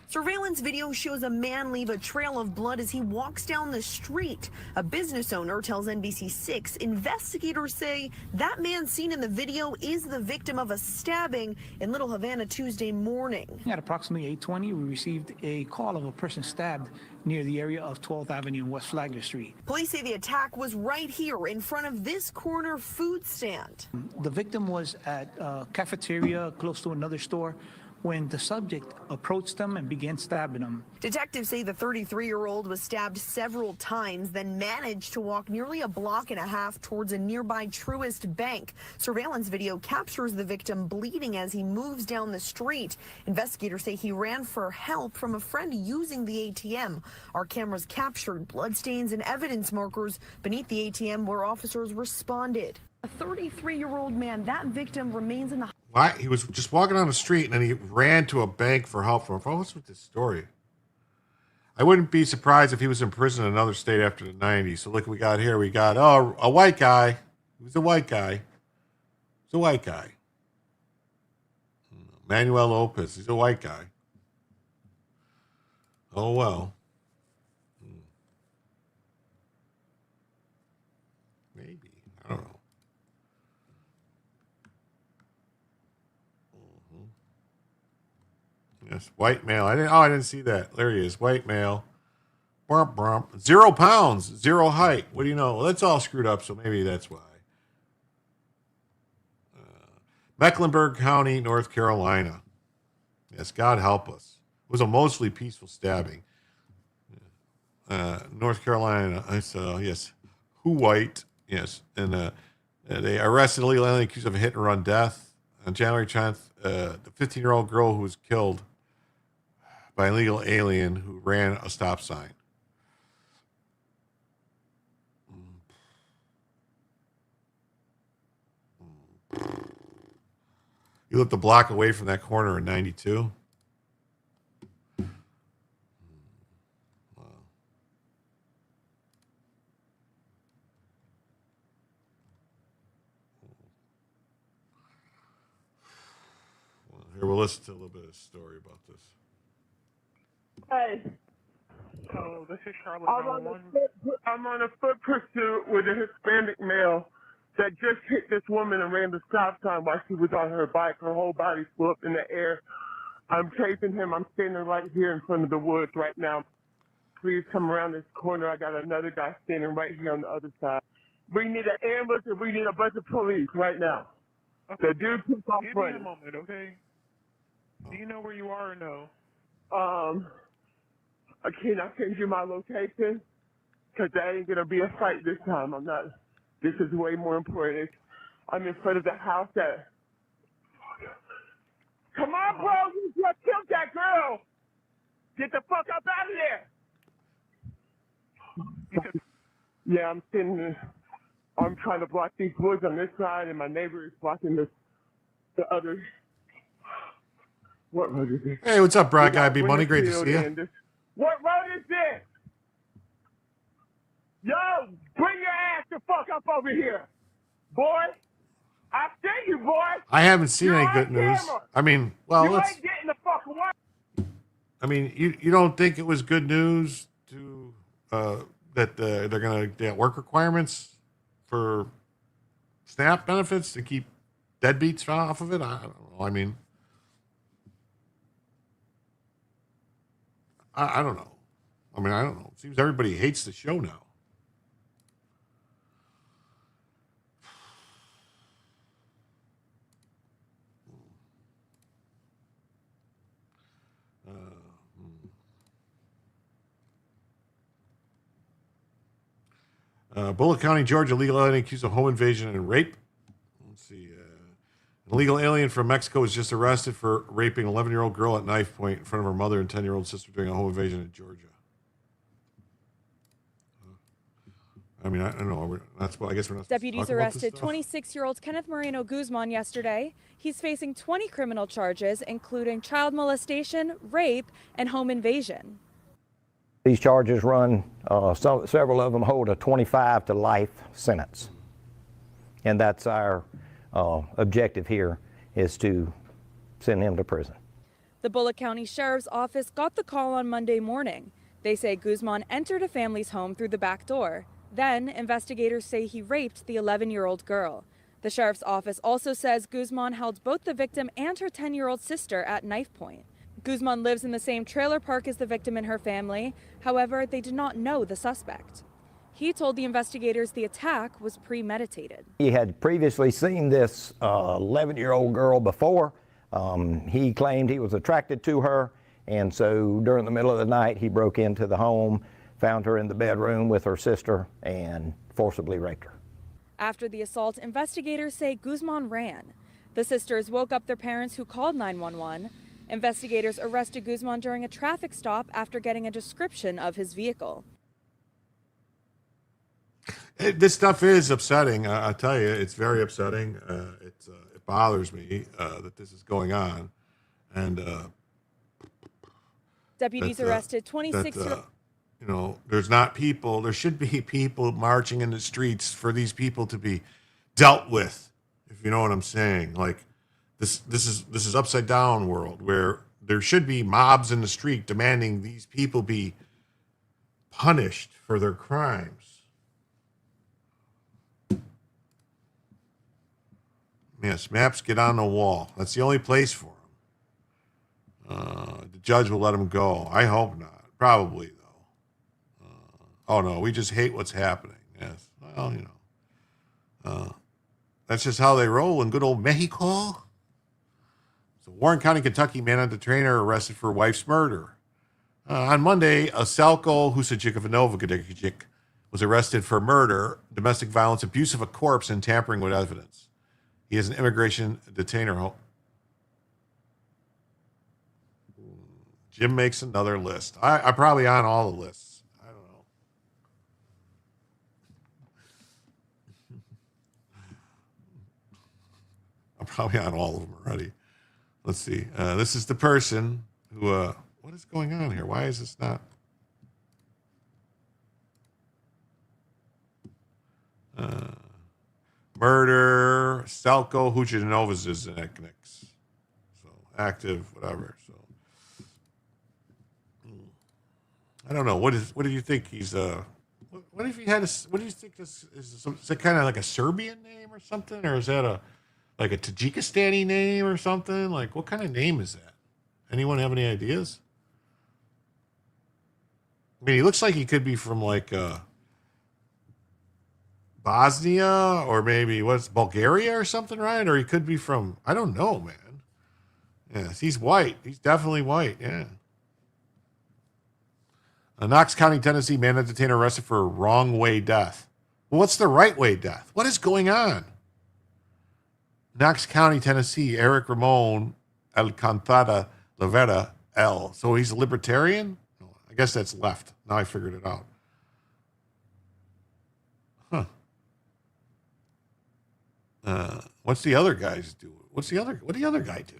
Surveillance video shows a man leave a trail of blood as he walks down the street. A business owner tells NBC6 investigators say that man seen in the video is the victim of a stabbing in Little Havana Tuesday morning. At approximately 8:20, we received a call of a person stabbed near the area of 12th Avenue and West Flagler Street. Police say the attack was right here in front of this corner food stand. The victim was at a cafeteria close to another store when the subject approached them and began stabbing them. Detectives say the 33-year-old was stabbed several times, then managed to walk nearly a block and a half towards a nearby Truist Bank. Surveillance video captures the victim bleeding as he moves down the street. Investigators say he ran for help from a friend using the ATM. Our cameras captured bloodstains and evidence markers beneath the ATM where officers responded. A 33-year-old man, that victim remains in the... Why? He was just walking down the street and then he ran to a bank for help from. What's with this story? I wouldn't be surprised if he was in prison in another state after the 90s. So look what we got here. We got, a white guy. He was a white guy. He's a white guy. Manuel Lopez. He's a white guy. Oh, well. Maybe. I don't know. Yes, white male. I didn't see that. There he is. White male. Brump, brump. 0 pounds. 0 height. What do you know? Well, that's all screwed up, so maybe that's why. Mecklenburg County, North Carolina. Yes, God help us. It was a mostly peaceful stabbing. North Carolina. I saw, yes. Who white? Yes. And they arrested a illegal alien accused of a hit and run death. On January 10th, the 15-year-old girl who was killed by an illegal alien who ran a stop sign. You lived a block away from that corner in 92. we'll listen to a little bit of a story about this. Hey. So this is Charlotte I'm on a foot pursuit with a Hispanic male that just hit this woman and ran the stop sign while she was on her bike. Her whole body flew up in the air. I'm chasing him. I'm standing right here in front of the woods right now. Please come around this corner. I got another guy standing right here on the other side. We need an ambulance and we need a bunch of police right now. Okay. The dude took off Give me running. a moment, okay? Do you know where you are or no? Can I send you my location? Because that ain't going to be a fight this time. I'm not. This is way more important. I'm in front of the house that. Come on, bro. You just killed that girl. Get the fuck up out of there. Yeah, I'm sitting there. I'm trying to block these woods on this side, and my neighbor is blocking the other. What road is this? Hey, what's up, Broad Guy? Be Money. Great to see you. What road is this? Yo, bring your ass the fuck up over here, boy. I see you, boy. I haven't seen You're any on good news. camera. I mean, well, you let's. ain't getting the fuck away. I mean, you don't think it was good news to that they're gonna get work requirements for SNAP benefits to keep deadbeats off of it? I don't know. I mean, I don't know. I mean, I don't know. It seems everybody hates the show now. Bullitt County, Georgia, legal alien accused of home invasion and rape. Let's see. An illegal alien from Mexico was just arrested for raping an 11-year-old girl at knife point in front of her mother and 10-year-old sister during a home invasion in Georgia. I mean, I don't know. That's what I guess we're not. Deputies arrested 26-year-old Kenneth Moreno Guzman yesterday. He's facing 20 criminal charges, including child molestation, rape, and home invasion. These charges run, several of them hold a 25 to life sentence. And that's our objective here, is to send him to prison. The Bullitt County Sheriff's Office got the call on Monday morning. They say Guzman entered a family's home through the back door. Then, investigators say he raped the 11-year-old girl. The Sheriff's Office also says Guzman held both the victim and her 10-year-old sister at knife point. Guzman lives in the same trailer park as the victim and her family. However, they did not know the suspect. He told the investigators the attack was premeditated. He had previously seen this 11-year-old girl before. He claimed he was attracted to her, and so during the middle of the night, he broke into the home, found her in the bedroom with her sister, and forcibly raped her. After the assault, investigators say Guzman ran. The sisters woke up their parents, who called 911. Investigators arrested Guzman during a traffic stop after getting a description of his vehicle. This stuff is upsetting. I tell you, it's very upsetting. It bothers me that this is going on. And deputies arrested 26. You know, there's not people. There should be people marching in the streets for these people to be dealt with. If you know what I'm saying, like this is upside down world where there should be mobs in the street demanding these people be punished for their crimes. Yes, maps get on the wall. That's the only place for them. The judge will let them go. I hope not. Probably, though. Oh, no, we just hate what's happening. Yes. Well, you know. That's just how they roll in good old Mexico. So Warren County, Kentucky, man on the trainer arrested for wife's murder. On Monday, a Selko Husajikovinovich was arrested for murder, domestic violence, abuse of a corpse, and tampering with evidence. He is an immigration detainer. Jim makes another list. I'm probably on all the lists. I don't know. I'm probably on all of them already. Let's see. This is the person who, what is going on here? Why is this not? Murder, Selko Huchinovis is an ethnics. So active, whatever. So I don't know. What do you think he's what if he had what do you think this is it kind of like a Serbian name or something, or is that like a Tajikistani name or something? Like, what kind of name is that? Anyone have any ideas? I mean, he looks like he could be from like Bosnia or maybe what's Bulgaria or something, right? Or he could be from, I don't know, man. Yes, he's white. He's definitely white. Yeah. Knox County, Tennessee, man and detainer arrested for wrong way death. Well, what's the right way death? What is going on? Knox County, Tennessee, Eric Ramon Alcantara Lavera L. So he's a libertarian? I guess that's left. Now I figured it out. Huh. What's the other guys do? What the other guy do?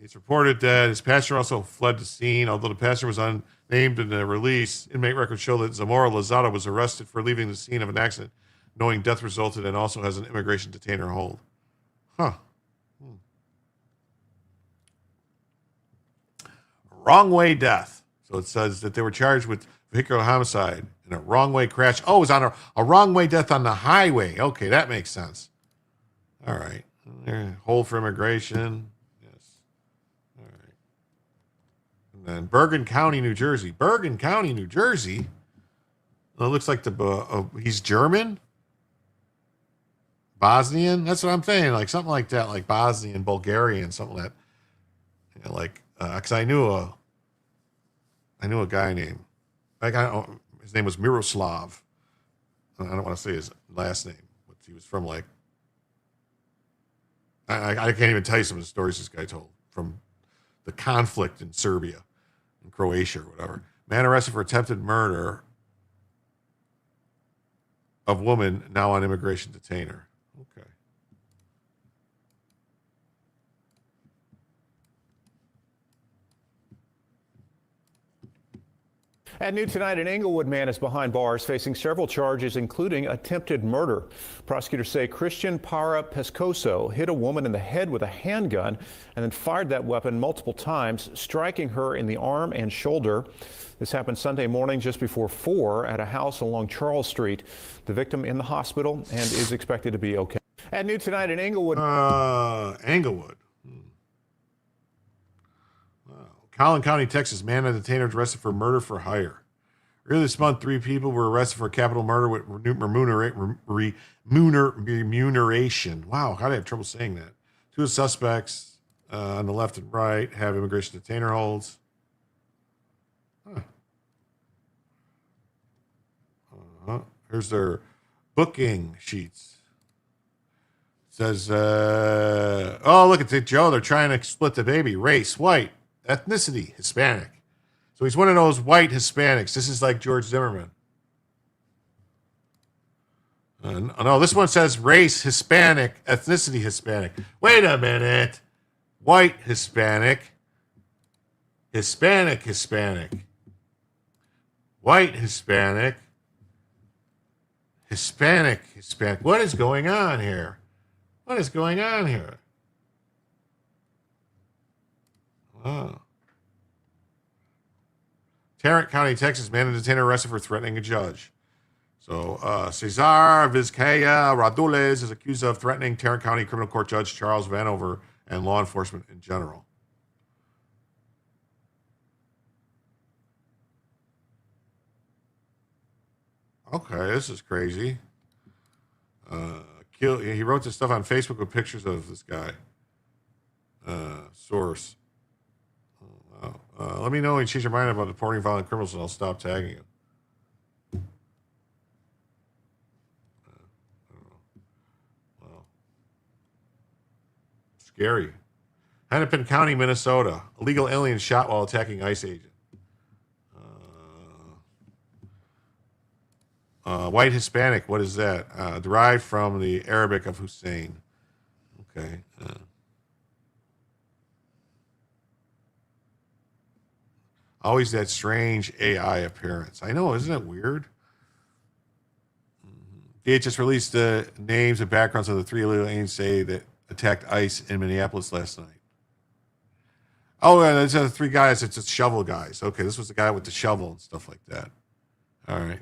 It's reported that his pastor also fled the scene. Although the pastor was unnamed in the release, inmate records show that Zamora Lozada was arrested for leaving the scene of an accident, knowing death resulted, and also has an immigration detainer hold. Huh. Wrong way death. So it says that they were charged with vehicular homicide and a wrong way crash. Oh, it was on a wrong way death on the highway. Okay, that makes sense. All right. Hold for immigration. And then Bergen County, New Jersey. Bergen County, New Jersey. Well, it looks like he's German, Bosnian. That's what I'm saying. Like something like that, like Bosnian, Bulgarian, something like that. Like, because I knew a guy named, his name was Miroslav. I don't want to say his last name, but he was from like, I can't even tell you some of the stories this guy told from the conflict in Serbia and Croatia or whatever. Man arrested for attempted murder of woman, now on immigration detainer. Okay. At noon tonight, an Englewood man is behind bars facing several charges, including attempted murder. Prosecutors say Christian Para Pescoso hit a woman in the head with a handgun and then fired that weapon multiple times, striking her in the arm and shoulder. This happened Sunday morning just before 4 at a house along Charles Street. The victim in the hospital and is expected to be okay. At noon tonight in Englewood. Englewood. Collin County, Texas, man and detainer arrested for murder for hire. Earlier this month, 3 people were arrested for capital murder with remuneration. Wow, how did I have trouble saying that? 2 suspects on the left and right have immigration detainer holds. Here's their booking sheets. It says, oh, look at Joe. They're trying to split the baby. Race, white. Ethnicity, Hispanic. So he's one of those white Hispanics. This is like George Zimmerman. No, this one says race, Hispanic, ethnicity, Hispanic. Wait a minute. White Hispanic. Hispanic, Hispanic. White Hispanic. Hispanic, Hispanic. What is going on here? What is going on here? Wow. Tarrant County, Texas, man and detainer arrested for threatening a judge. So Cesar Vizcaya Radules is accused of threatening Tarrant County Criminal Court Judge Charles Vanover and law enforcement in general. Okay, this is crazy. He wrote this stuff on Facebook with pictures of this guy. Source. Let me know when you change your mind about deporting violent criminals and I'll stop tagging you. Wow. Scary. Hennepin County, Minnesota. Illegal alien shot while attacking ICE agent. White Hispanic, what is that? Derived from the Arabic of Hussein. Okay. Always that strange AI appearance. I know, isn't it weird? DHS released the names and backgrounds of the 3 illegal aliens, say that attacked ICE in Minneapolis last night. Oh, and there's 3 guys. It's just shovel guys. Okay, this was the guy with the shovel and stuff like that. All right.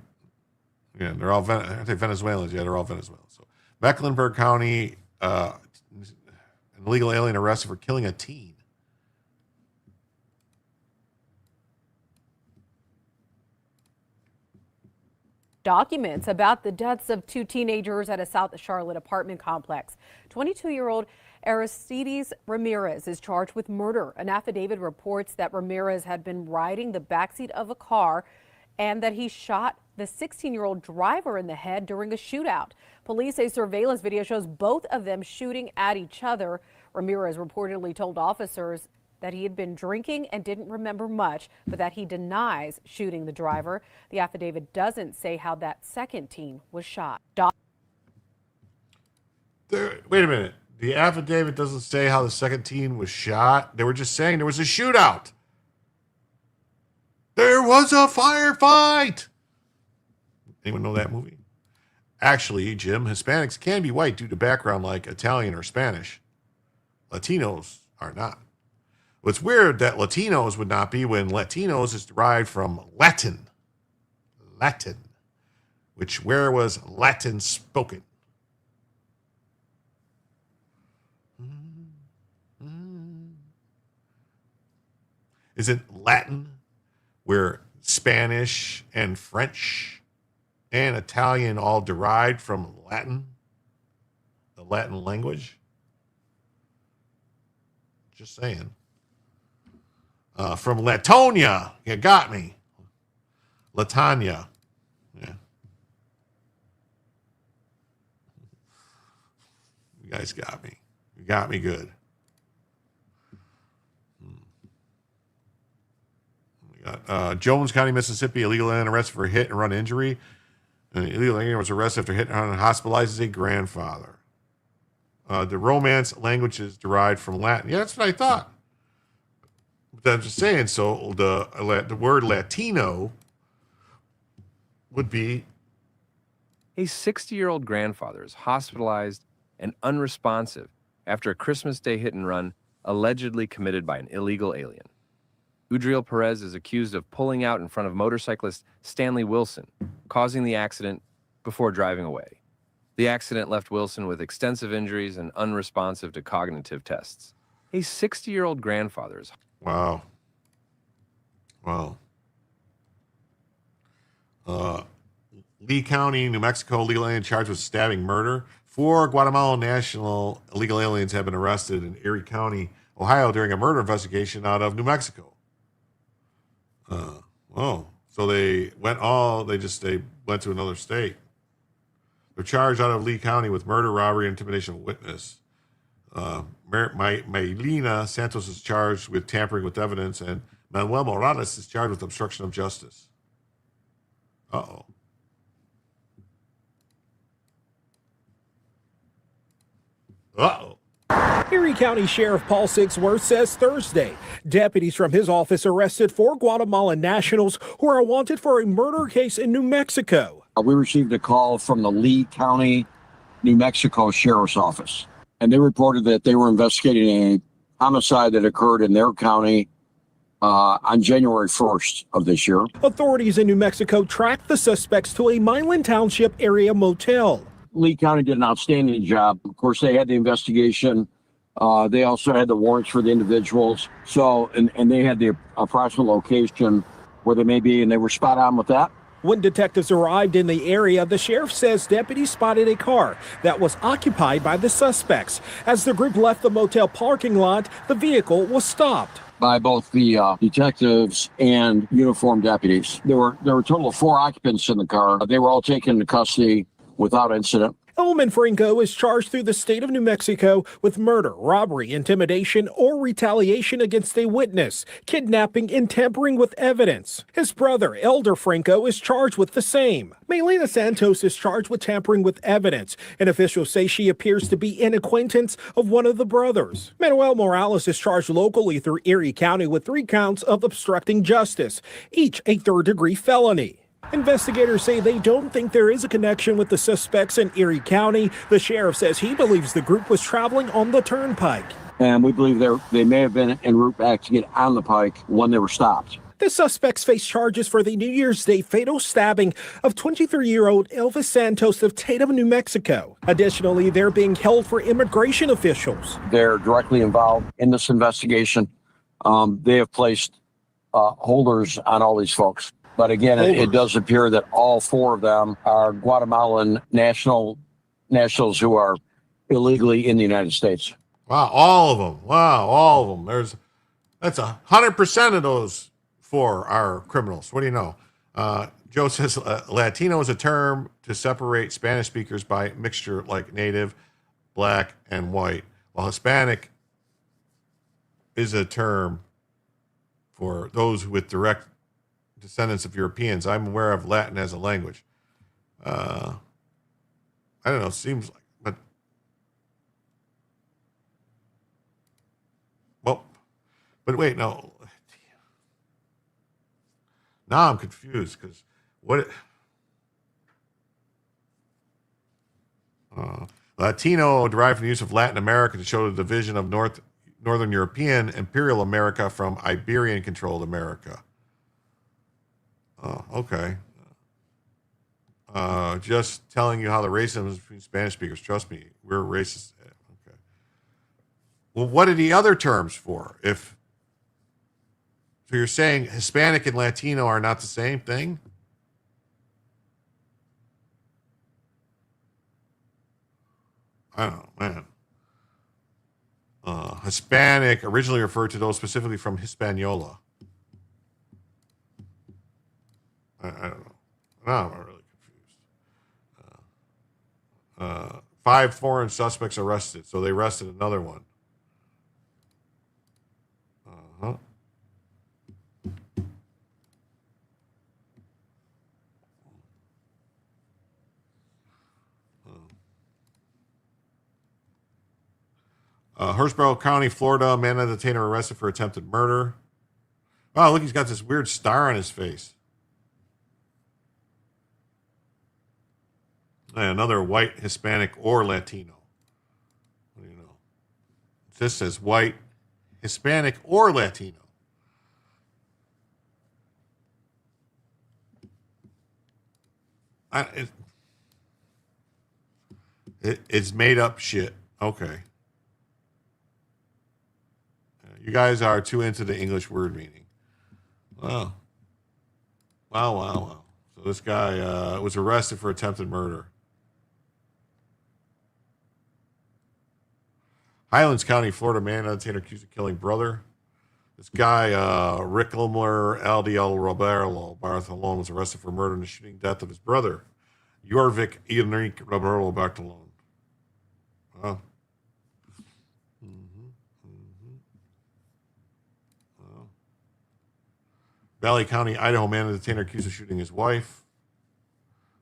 Yeah, they're all aren't they Venezuelans? Yeah, they're all Venezuelans. So Mecklenburg County, an illegal alien arrested for killing a teen. Documents about the deaths of 2 teenagers at a South Charlotte apartment complex. 22-year-old Aristides Ramirez is charged with murder. An affidavit reports that Ramirez had been riding the backseat of a car and that he shot the 16-year-old driver in the head during a shootout. Police say surveillance video shows both of them shooting at each other. Ramirez reportedly told officers that he had been drinking and didn't remember much, but that he denies shooting the driver. The affidavit doesn't say how that second teen was shot. Wait a minute. The affidavit doesn't say how the second teen was shot. They were just saying there was a shootout. There was a firefight. Anyone know that movie? Actually, Jim, Hispanics can be white due to background like Italian or Spanish. Latinos are not. What's weird that Latinos would not be when Latinos is derived from Latin. Latin. Where was Latin spoken? Isn't Latin where Spanish and French and Italian all derived from Latin? The Latin language? Just saying. From Latonia. You got me. Latanya. Yeah. You guys got me. You got me good. Jones County, Mississippi, illegal alien arrested for hit and run injury. An illegal alien was arrested after hit and run and hospitalized as a grandfather. The Romance language is derived from Latin. Yeah, that's what I thought. But I'm just saying, so the word Latino would be... A 60-year-old grandfather is hospitalized and unresponsive after a Christmas Day hit and run allegedly committed by an illegal alien. Udriel Perez is accused of pulling out in front of motorcyclist Stanley Wilson, causing the accident before driving away. The accident left Wilson with extensive injuries and unresponsive to cognitive tests. A 60-year-old grandfather is... Wow. Lee County, New Mexico, illegal alien charged with stabbing murder. 4 Guatemalan national illegal aliens have been arrested in Erie County, Ohio during a murder investigation out of New Mexico. So they went to another state. They're charged out of Lee County with murder, robbery, and intimidation of a witness. Maylina Santos is charged with tampering with evidence, and Manuel Morales is charged with obstruction of justice. Uh-oh. Uh-oh. Erie County Sheriff Paul Sixworth says Thursday, deputies from his office arrested 4 Guatemalan nationals who are wanted for a murder case in New Mexico. We received a call from the Lee County, New Mexico Sheriff's Office, and they reported that they were investigating a homicide that occurred in their county on January 1st of this year. Authorities in New Mexico tracked the suspects to a Milan Township area motel. Lee County did an outstanding job. Of course, they had the investigation. They also had the warrants for the individuals. So, and they had the approximate location where they may be, and they were spot on with that. When detectives arrived in the area, the sheriff says deputies spotted a car that was occupied by the suspects. As the group left the motel parking lot, the vehicle was stopped by both the detectives and uniformed deputies. There were a total of 4 occupants in the car. They were all taken into custody without incident. Elman Franco is charged through the state of New Mexico with murder, robbery, intimidation, or retaliation against a witness, kidnapping, and tampering with evidence. His brother, Elder Franco, is charged with the same. Maylina Santos is charged with tampering with evidence, and officials say she appears to be an acquaintance of one of the brothers. Manuel Morales is charged locally through Erie County with 3 counts of obstructing justice, each a third-degree felony. Investigators say they don't think there is a connection with the suspects in Erie County. The sheriff says he believes the group was traveling on the turnpike. And we believe they may have been en route back to get on the pike when they were stopped. The suspects face charges for the New Year's Day fatal stabbing of 23-year-old Elvis Santos of Tatum, New Mexico. Additionally, they're being held for immigration officials. They're directly involved in this investigation. They have placed holders on all these folks. But again, it does appear that all four of them are Guatemalan nationals who are illegally in the United States. Wow, all of them. Wow, all of them. That's 100% of those four are criminals. What do you know? Joe says Latino is a term to separate Spanish speakers by mixture like native, black, and white, while Hispanic is a term for those with direct descendants of Europeans. I'm aware of Latin as a language. I don't know. It seems like, but wait, no. Now I'm confused because Latino derived from the use of Latin America to show the division of Northern European Imperial America from Iberian-controlled America. Oh, okay. Just telling you how the racism is between Spanish speakers. Trust me, we're racist. Okay. Well, what are the other terms for? So you're saying Hispanic and Latino are not the same thing? I don't know, man. Hispanic originally referred to those specifically from Hispaniola. I don't know. No, I'm really confused. 5 foreign suspects arrested, so they arrested another one. Hillsborough County, Florida, man and detainer arrested for attempted murder. Oh, look, he's got this weird star on his face. And another white, Hispanic, or Latino. What do you know? This says white, Hispanic, or Latino. It's made up shit. Okay. You guys are too into the English word meaning. Wow. Wow. So this guy was arrested for attempted murder. Highlands County, Florida, man detainer accused of killing brother. This guy, Rick Limler Aldiel Roberto Bartolone, was arrested for murder and the shooting death of his brother, Jorvik Enrique Roberto Bartolone. Wow. Valley County, Idaho, man and detainer accused of shooting his wife.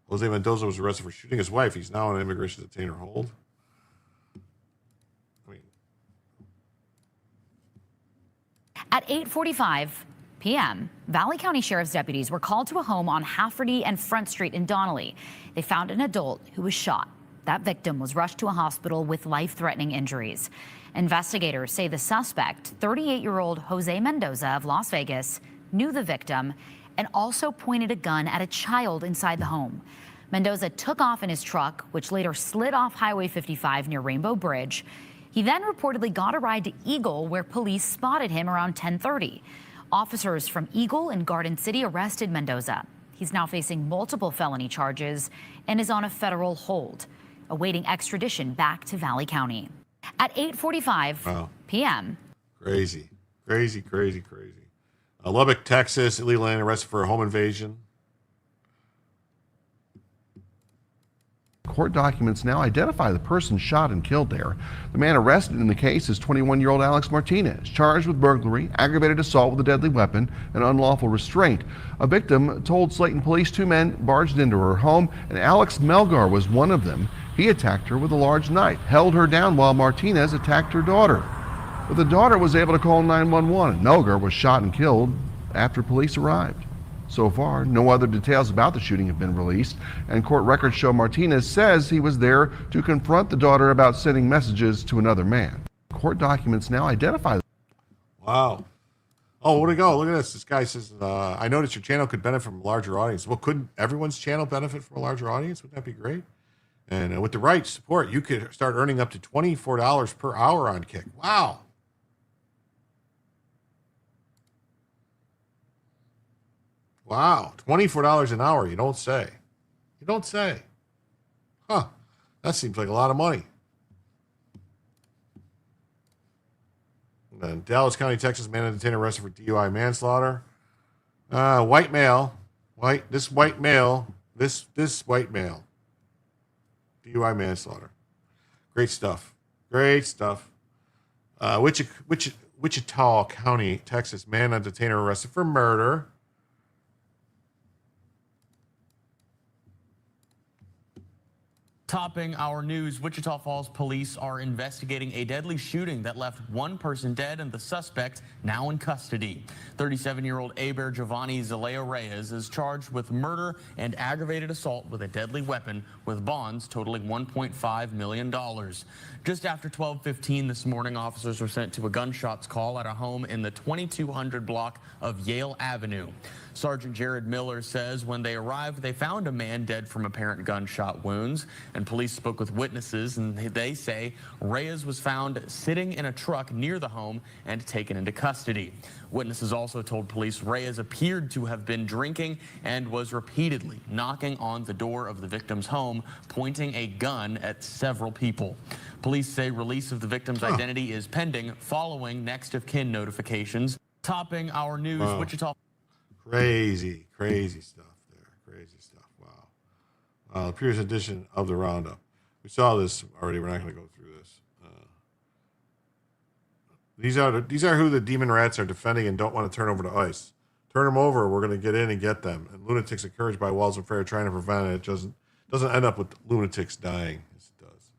Jose Mendoza was arrested for shooting his wife. He's now on an immigration detainer hold. At 8:45 p.m., Valley County Sheriff's deputies were called to a home on Hafferty and Front Street in Donnelly. They found an adult who was shot. That victim was rushed to a hospital with life-threatening injuries. Investigators say the suspect, 38-year-old Jose Mendoza of Las Vegas, knew the victim and also pointed a gun at a child inside the home. Mendoza took off in his truck, which later slid off Highway 55 near Rainbow Bridge. He then reportedly got a ride to Eagle, where police spotted him around 10:30. Officers from Eagle and Garden City arrested Mendoza. He's now facing multiple felony charges and is on a federal hold, awaiting extradition back to Valley County. At 8:45 p.m. Crazy. Lubbock, Texas, illegal alien arrested for a home invasion. Court documents now identify the person shot and killed there. The man arrested in the case is 21-year-old Alex Martinez, charged with burglary, aggravated assault with a deadly weapon, and unlawful restraint. A victim told Slayton police 2 men barged into her home, and Alex Melgar was one of them. He attacked her with a large knife, held her down while Martinez attacked her daughter. But the daughter was able to call 911, and Melgar was shot and killed after police arrived. So far, no other details about the shooting have been released, and court records show Martinez says he was there to confront the daughter about sending messages to another man. Court documents now identify. Wow. Oh, where'd it go? Look at this. This guy says, I noticed your channel could benefit from a larger audience. Well, couldn't everyone's channel benefit from a larger audience? Wouldn't that be great? And with the right support, you could start earning up to $24 per hour on Kick. Wow. Wow. $24 an hour. You don't say. You don't say. Huh. That seems like a lot of money. And then Dallas County, Texas, man and detained arrested for DUI manslaughter. White male. This white male. DUI manslaughter. Great stuff. Great stuff. Wichita County, Texas, man and detainer arrested for murder. Topping our news, Wichita Falls police are investigating a deadly shooting that left one person dead and the suspect now in custody. 37-year-old Aber Giovanni Zaleo Reyes is charged with murder and aggravated assault with a deadly weapon with bonds totaling $1.5 million. Just after 12:15 this morning, officers were sent to a gunshots call at a home in the 2200 block of Yale Avenue. Sergeant Jared Miller says when they arrived, they found a man dead from apparent gunshot wounds, and police spoke with witnesses, and they say Reyes was found sitting in a truck near the home and taken into custody. Witnesses also told police Reyes appeared to have been drinking and was repeatedly knocking on the door of the victim's home, pointing a gun at several people. Police say release of the victim's identity is pending following next of kin notifications. Topping our news, Wichita. Crazy stuff there. Crazy stuff. Wow. The previous edition of the Roundup. We saw this already. We're not going to go through this. These are who the demon rats are defending and don't want to turn over to ICE. Turn them over. We're going to get in and get them. And lunatics encouraged by Walls of Fair trying to prevent it. It doesn't end up with lunatics dying. Yes, it does.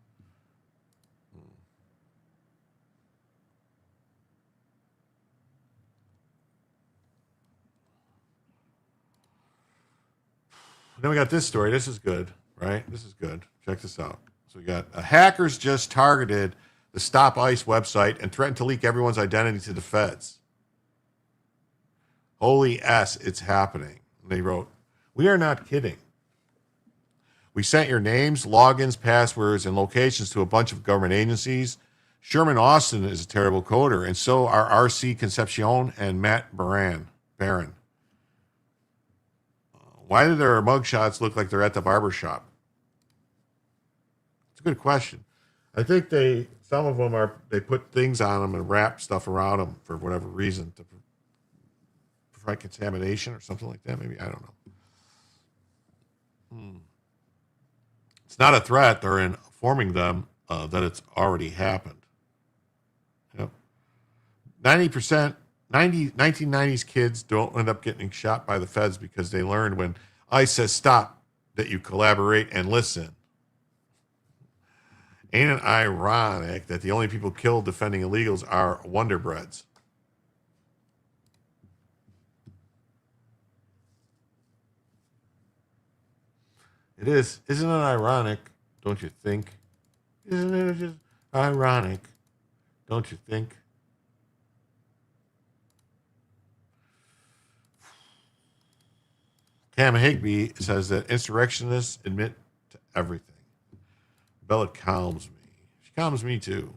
Then we got this story. This is good, right? This is good. Check this out. So we got hackers just targeted the Stop ICE website and threatened to leak everyone's identity to the feds. Holy S, it's happening. And they wrote, we are not kidding. We sent your names, logins, passwords, and locations to a bunch of government agencies. Sherman Austin is a terrible coder, and so are R.C. Concepcion and Matt Barron. Why do their mugshots look like they're at the barber shop? It's a good question. I think some of them they put things on them and wrap stuff around them for whatever reason to prevent contamination or something like that. Maybe, I don't know. It's not a threat. They're informing them that it's already happened. Yep. 1990s kids don't end up getting shot by the feds because they learned when ICE says stop that you collaborate and listen. Ain't it ironic that the only people killed defending illegals are Wonder Breads? It is. Isn't it ironic? Don't you think? Isn't it just ironic? Don't you think? Cam Higby says that insurrectionists admit to everything. Bella calms me. She calms me too.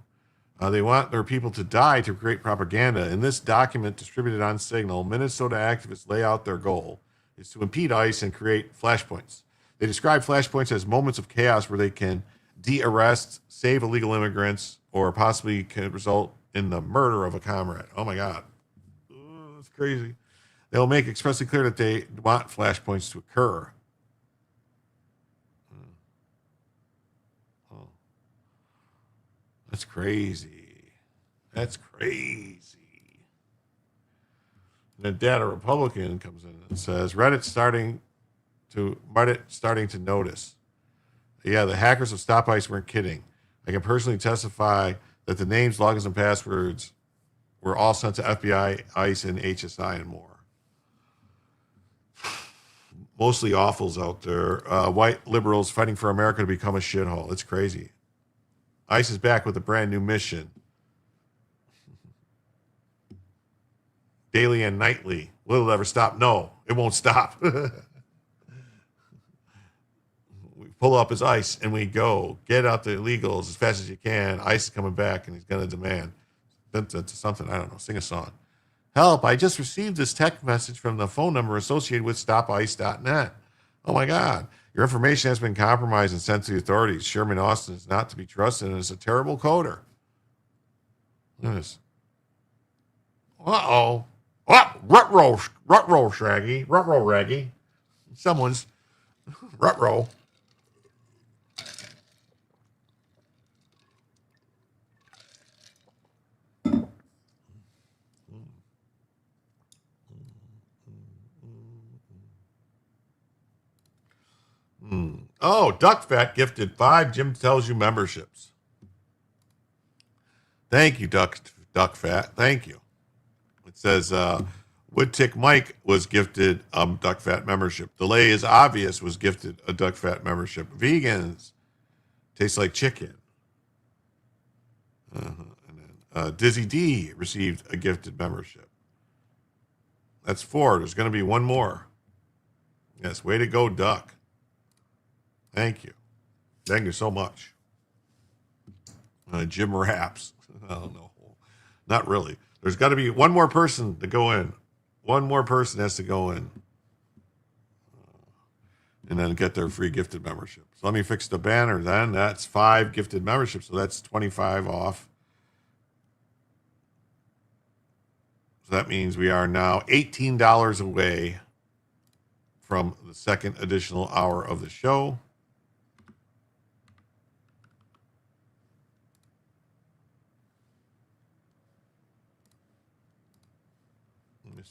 They want their people to die to create propaganda. In this document distributed on Signal, Minnesota activists lay out their goal is to impede ICE and create flashpoints. They describe flashpoints as moments of chaos where they can de-arrest, save illegal immigrants, or possibly can result in the murder of a comrade. Oh my God. That's crazy. They'll make expressly clear that they want flashpoints to occur. Oh. That's crazy. That's crazy. And then Data Republican comes in and says, Reddit starting to notice. Yeah, the hackers of Stop ICE weren't kidding. I can personally testify that the names, logins, and passwords were all sent to FBI, ICE, and HSI and more. Mostly awfuls out there. White liberals fighting for America to become a shithole. It's crazy. ICE is back with a brand new mission. Daily and nightly. Will it ever stop? No, it won't stop. We pull up as ICE and we go. Get out the illegals as fast as you can. ICE is coming back and he's going to demand something. I don't know. Sing a song. Help, I just received this text message from the phone number associated with stopice.net. Oh my God. Your information has been compromised and sent to the authorities. Sherman Austin is not to be trusted and is a terrible coder. Look at this. Uh-oh. What? Rut-roll, Shaggy. Rut-roll, Raggy. Someone's rut-roll. Oh, Duck Fat gifted 5 Jim Tells You memberships. Thank you, Duck Fat. Thank you. It says Woodtick Mike was gifted a Duck Fat membership. Delay is Obvious was gifted a Duck Fat membership. Vegans Taste Like Chicken. And then Dizzy D received a gifted membership. That's 4. There's going to be one more. Yes, way to go, Duck. Thank you. Thank you so much. Jim Raps. I don't know. Not really. There's got to be one more person to go in. One more person has to go in. And then get their free gifted membership. So let me fix the banner then. That's 5 gifted memberships. So that's 25 off. So that means we are now $18 away from the second additional hour of the show.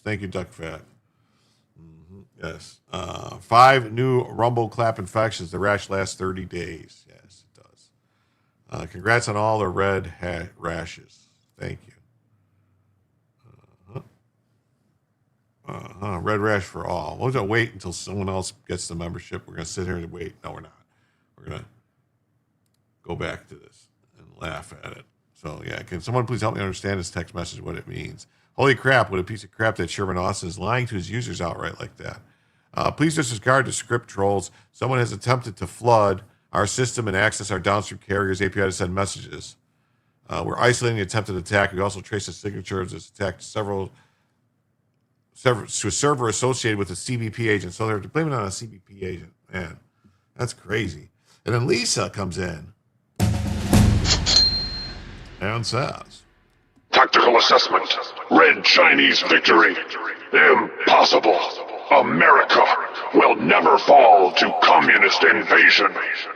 Thank you, Duck Fat. Yes. 5 new Rumble Clap infections. The rash lasts 30 days. Yes, it does. Congrats on all the red rashes. Thank you. Red rash for all. We're going to wait until someone else gets the membership. We're going to sit here and wait. No, we're not. We're going to go back to this and laugh at it. So, yeah, can someone please help me understand this text message, what it means? Holy crap, what a piece of crap that Sherman Austin is lying to his users outright like that. Please disregard the script trolls. Someone has attempted to flood our system and access our downstream carriers API to send messages. We're isolating the attempted attack. We also trace the signature of this attack to to a server associated with a CBP agent. So they're blaming it on a CBP agent. Man, that's crazy. And then Lisa comes in and says, Tactical assessment. Red Chinese victory. Impossible. America will never fall to communist invasion.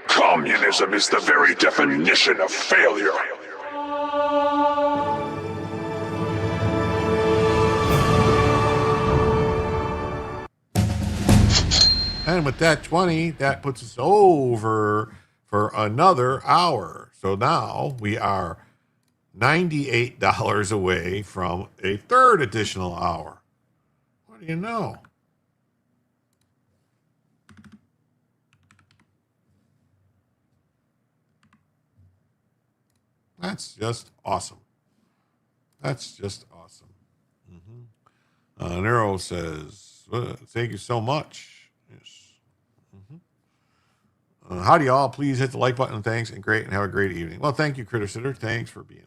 Communism is the very definition of failure. and with that 20, that puts us over for another hour. So now we are $98 away from a third additional hour. What do you know? That's just awesome. That's just awesome. Nero says, thank you so much. Yes. Howdy, y'all. Please hit the like button. Thanks, and great, and have a great evening. Well, thank you, Critter Sitter. Thanks for being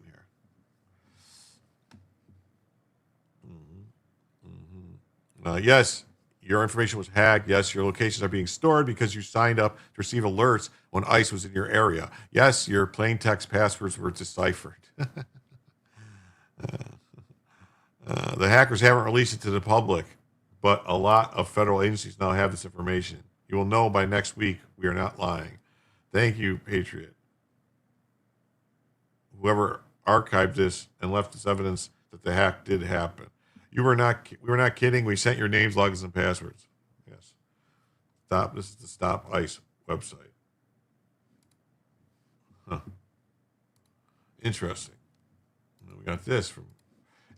here. Yes, your information was hacked. Yes, your locations are being stored because you signed up to receive alerts when ICE was in your area. Yes, your plain text passwords were deciphered. The hackers haven't released it to the public, but a lot of federal agencies now have this information. You will know by next week we are not lying. Thank you, Patriot. Whoever archived this and left this evidence that the hack did happen. We were not kidding. We sent your names, logins, and passwords. Yes. This is the Stop ICE website. Huh. Interesting. We got this from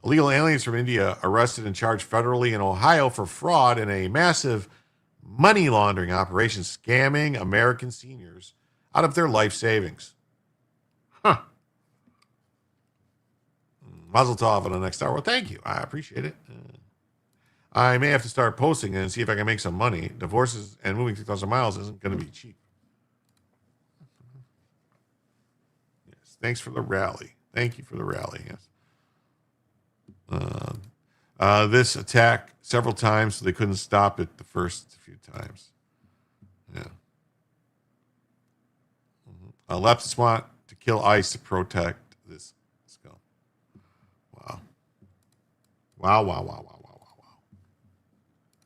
illegal aliens from India arrested and charged federally in Ohio for fraud in a massive money laundering operation scamming American seniors out of their life savings. Huh. Mazel tov on the next hour. Well, thank you. I appreciate it. I may have to start posting and see if I can make some money. Divorces and moving 2,000 miles isn't going to be cheap. Yes. Thanks for the rally. Thank you for the rally. Yes. This attack several times, so they couldn't stop it the first few times. Yeah. Leftists want to kill ICE to protect this scum. Wow. Wow, wow, wow, wow, wow, wow, wow.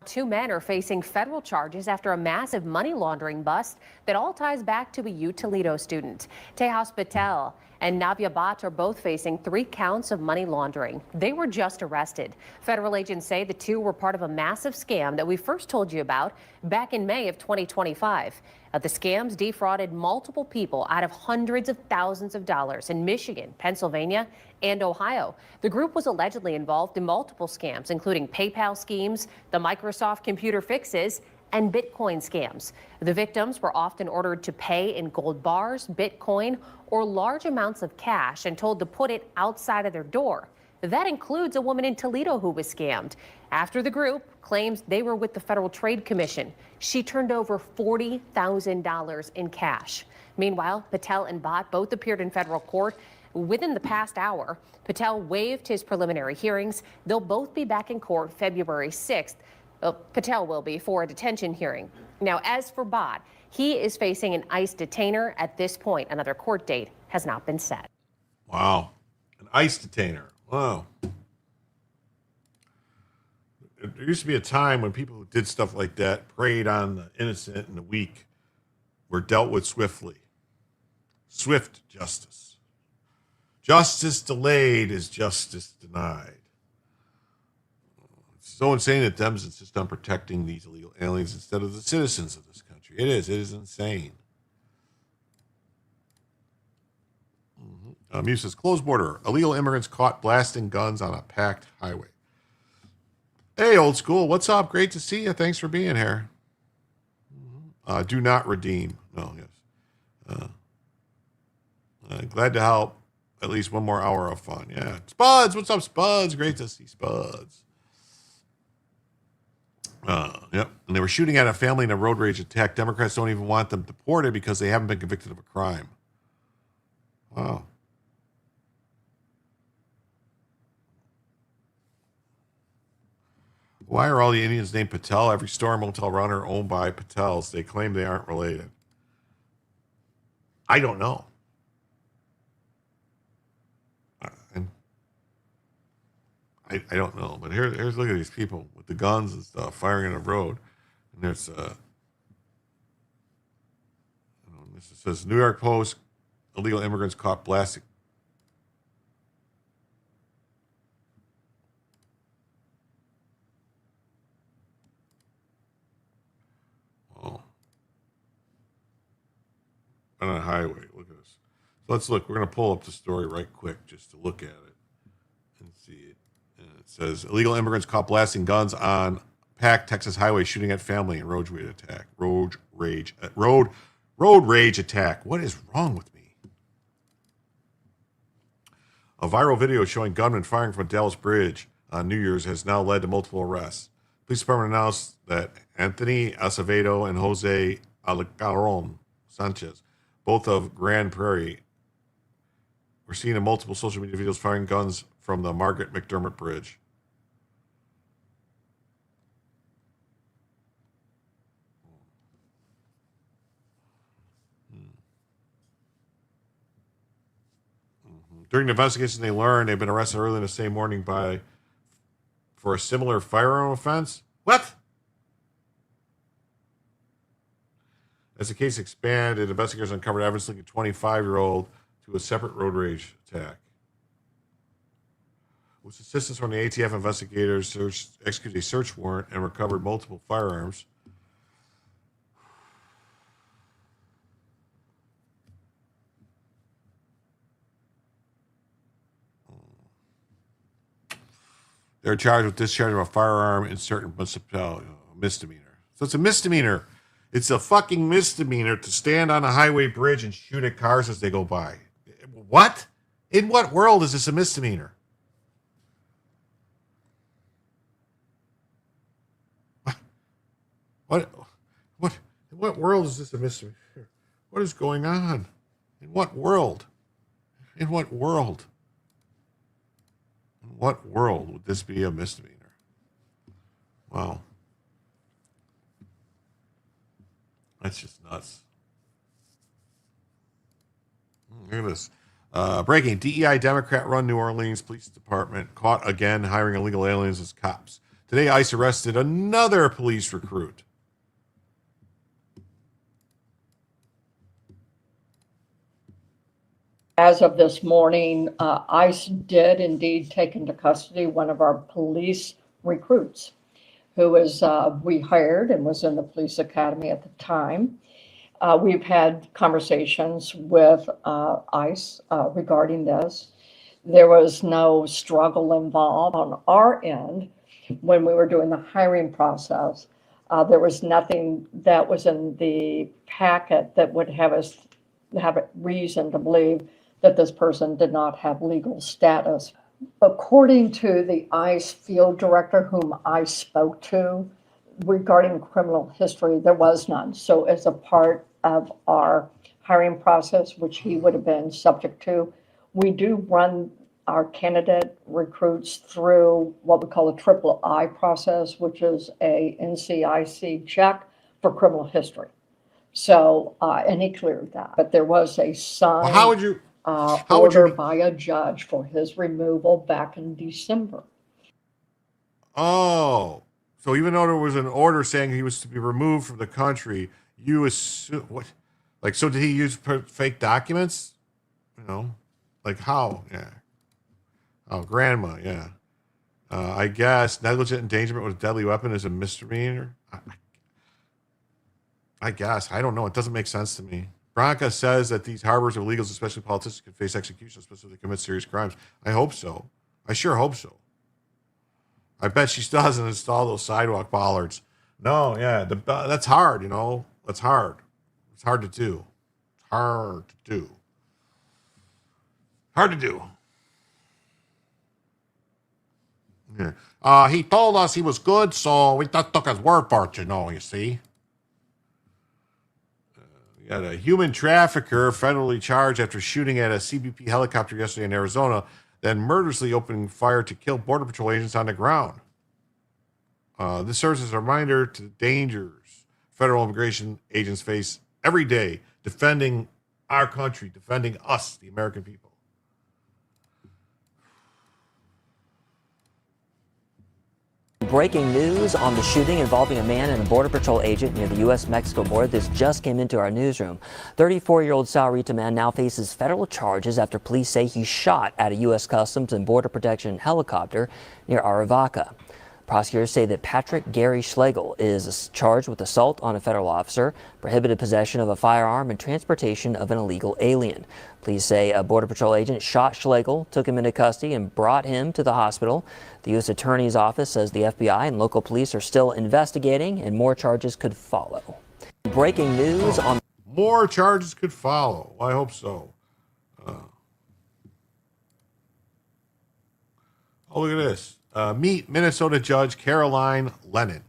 2 men are facing federal charges after a massive money laundering bust that all ties back to a Toledo student. Tejas Patel and Navya Bhatt are both facing 3 counts of money laundering. They were just arrested. Federal agents say the two were part of a massive scam that we first told you about back in May of 2025. The scams defrauded multiple people out of hundreds of thousands of dollars in Michigan, Pennsylvania, and Ohio. The group was allegedly involved in multiple scams, including PayPal schemes, the Microsoft computer fixes, and Bitcoin scams. The victims were often ordered to pay in gold bars, Bitcoin, or large amounts of cash and told to put it outside of their door. That includes a woman in Toledo who was scammed. After the group claims they were with the Federal Trade Commission, she turned over $40,000 in cash. Meanwhile, Patel and Bhatt both appeared in federal court within the past hour. Patel waived his preliminary hearings. They'll both be back in court February 6th. Patel will be for a detention hearing. Now, as for Bhatt, he is facing an ICE detainer at this point. Another court date has not been set. Wow. An ICE detainer. Wow. There used to be a time when people who did stuff like that, preyed on the innocent and the weak, were dealt with swiftly. Swift justice. Justice delayed is justice denied. It's so insane that Dems insist on protecting these illegal aliens instead of the citizens of this country. It is insane. Muse says, closed border. Illegal immigrants caught blasting guns on a packed highway. Hey, old school. What's up? Great to see you. Thanks for being here. Do not redeem. No, yes. Glad to help. At least one more hour of fun. Yeah. Spuds. What's up, Spuds? Great to see Spuds. Yep. And they were shooting at a family in a road rage attack. Democrats don't even want them deported because they haven't been convicted of a crime. Wow. Why are all the Indians named Patel? Every store and motel runner owned by Patels. They claim they aren't related. I don't know. I don't know. But here's look at these people with the guns and stuff firing in the road. And there's this says New York Post, illegal immigrants caught blasting. Oh. On a highway. Look at this. So let's look. We're going to pull up the story right quick just to look at it and see it. And it says illegal immigrants caught blasting guns on packed Texas highway, shooting at family in road rage attack. Road rage attack. What is wrong with me? A viral video showing gunmen firing from a Dallas bridge on New Year's has now led to multiple arrests. Police department announced that Anthony Acevedo and Jose Alarcon Sanchez, both of Grand Prairie, were seen in multiple social media videos firing guns from the Margaret McDermott Bridge. During the investigation, they learned they've been arrested early in the same morning for a similar firearm offense. What? As the case expanded, investigators uncovered evidence linking a 25-year-old to a separate road rage attack. With assistance from the ATF, investigators executed a search warrant and recovered multiple firearms. They're charged with discharge of a firearm in certain municipality, misdemeanor. So it's a misdemeanor. It's a fucking misdemeanor to stand on a highway bridge and shoot at cars as they go by. What? In what world is this a misdemeanor? What? In what world is this a misdemeanor? What is going on? In what world? In what world? In what world would this be a misdemeanor? Wow. That's just nuts. Look at this. Breaking. DEI Democrat-run New Orleans Police Department caught again hiring illegal aliens as cops. Today, ICE arrested another police recruit. As of this morning, ICE did indeed take into custody one of our police recruits who was we hired and was in the police academy at the time. We've had conversations with ICE regarding this. There was no struggle involved on our end when we were doing the hiring process. There was nothing that was in the packet that would have us have a reason to believe that this person did not have legal status. According to the ICE field director whom I spoke to regarding criminal history, there was none. So as a part of our hiring process, which he would have been subject to, we do run our candidate recruits through what we call a triple I process, which is a NCIC check for criminal history. So, and he cleared that, but there was a signed order by a judge for his removal back in December. Oh, so even though there was an order saying he was to be removed from the country, you assume what? Like, so did he use fake documents? You know, like how? Yeah. Oh, grandma. Yeah. I guess negligent endangerment with a deadly weapon is a misdemeanor. I guess. I don't know. It doesn't make sense to me. Branca says that these harbors of illegals, especially politicians, could face execution, especially if they commit serious crimes. I hope so. I sure hope so. I bet she still hasn't installed those sidewalk bollards. No, yeah, that's hard, you know. That's hard. It's hard to do. It's hard to do. Hard to do. Yeah. He told us he was good, so we took his word for it, you see. We got a human trafficker federally charged after shooting at a CBP helicopter yesterday in Arizona, then murderously opening fire to kill Border Patrol agents on the ground. This serves as a reminder to the dangers federal immigration agents face every day defending our country, defending us, the American people. Breaking news on the shooting involving a man and a Border Patrol agent near the U.S.-Mexico border. This just came into our newsroom. 34-year-old Saurita man now faces federal charges after police say he shot at a U.S. Customs and Border Protection helicopter near Aravaca. Prosecutors say that Patrick Gary Schlegel is charged with assault on a federal officer, prohibited possession of a firearm, and transportation of an illegal alien. Police say a Border Patrol agent shot Schlegel, took him into custody, and brought him to the hospital. The U.S. Attorney's Office says the FBI and local police are still investigating, and more charges could follow. Breaking news on... More charges could follow. I hope so. Oh, look at this. Meet Minnesota Judge Caroline Lennon.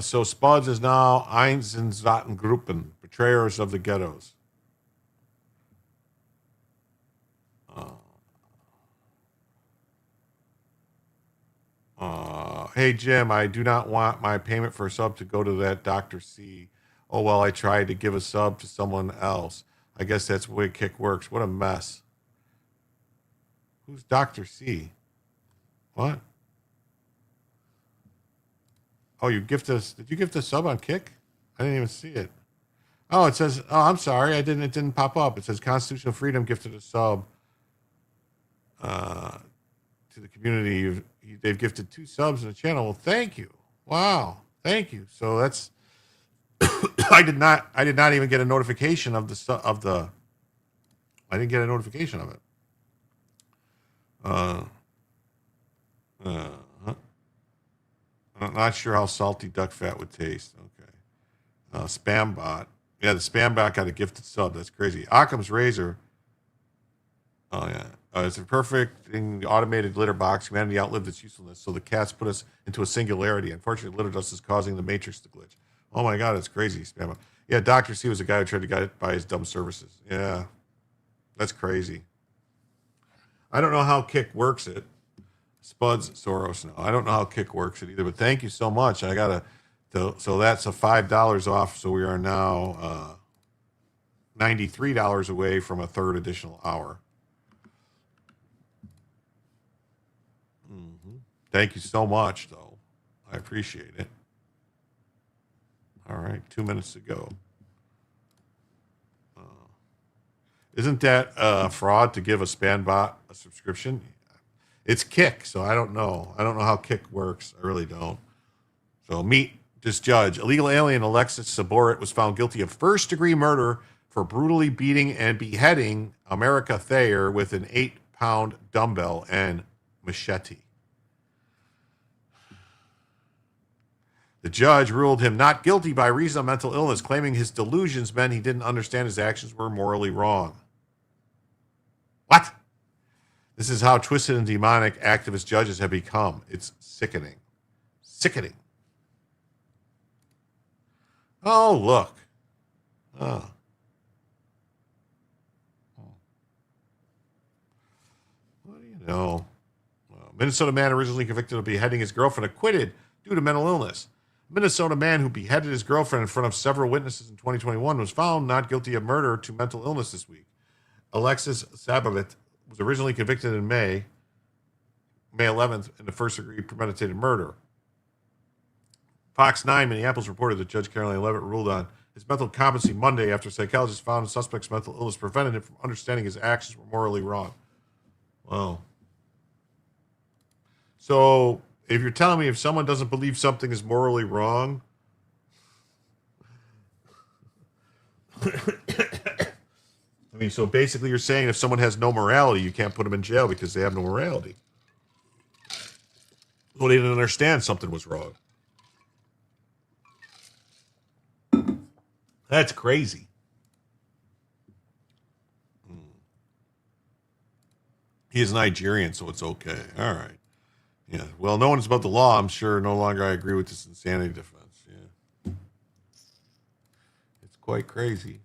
So Spuds is now Einsatzgruppen, betrayers of the ghettos. Hey, Jim, I do not want my payment for a sub to go to that Dr. C. Oh, well, I tried to give a sub to someone else. I guess that's the way Kick works. What a mess. Who's Dr. C? What? Oh, you gift us? Did you gift a sub on Kick? I didn't even see it. Oh, it says. Oh, I'm sorry. It didn't pop up. It says Constitutional Freedom gifted a sub to the community. They've gifted 2 subs in the channel. Well, thank you. Wow, thank you. So that's. I did not even get a notification of the. I didn't get a notification of it. I'm not sure how salty duck fat would taste. Okay. Spam bot. Yeah, the spam bot got a gifted sub. That's crazy. Occam's razor. Oh, yeah. It's a perfect automated litter box. Humanity outlived its usefulness, so the cats put us into a singularity. Unfortunately, litter dust is causing the matrix to glitch. Oh, my God, it's crazy. Spam bot. Yeah, Dr. C was a guy who tried to get by his dumb services. Yeah, that's crazy. I don't know how Kick works it. Spuds Soros. No, I don't know how Kick works it either. But thank you so much. I got so that's a $5 off. So we are now $93 away from a third additional hour. Thank you so much, though. I appreciate it. All right, 2 minutes to go. Isn't that fraud to give a spam bot a subscription? It's Kick, so I don't know. I don't know how Kick works. I really don't. So meet this judge. Illegal alien Alexis Saborit was found guilty of first-degree murder for brutally beating and beheading America Thayer with an 8-pound dumbbell and machete. The judge ruled him not guilty by reason of mental illness, claiming his delusions meant he didn't understand his actions were morally wrong. What? This is how twisted and demonic activist judges have become. It's sickening. Sickening. Oh, look. Oh. What do you know? Minnesota man originally convicted of beheading his girlfriend acquitted due to mental illness. Minnesota man who beheaded his girlfriend in front of several witnesses in 2021 was found not guilty of murder to mental illness this week. Alexis Saborit was originally convicted in May 11th in the first-degree premeditated murder. Fox 9 Minneapolis reported that Judge Caroline Levitt ruled on his mental competency Monday after psychologists found the suspect's mental illness prevented him from understanding his actions were morally wrong. Wow. So if you're telling me if someone doesn't believe something is morally wrong, I mean, so basically you're saying if someone has no morality, you can't put them in jail because they have no morality. Well, they didn't understand something was wrong. That's crazy. He is Nigerian, so it's okay. All right. Yeah. Well, no one's about the law. I'm sure no longer I agree with this insanity defense. Yeah. It's quite crazy.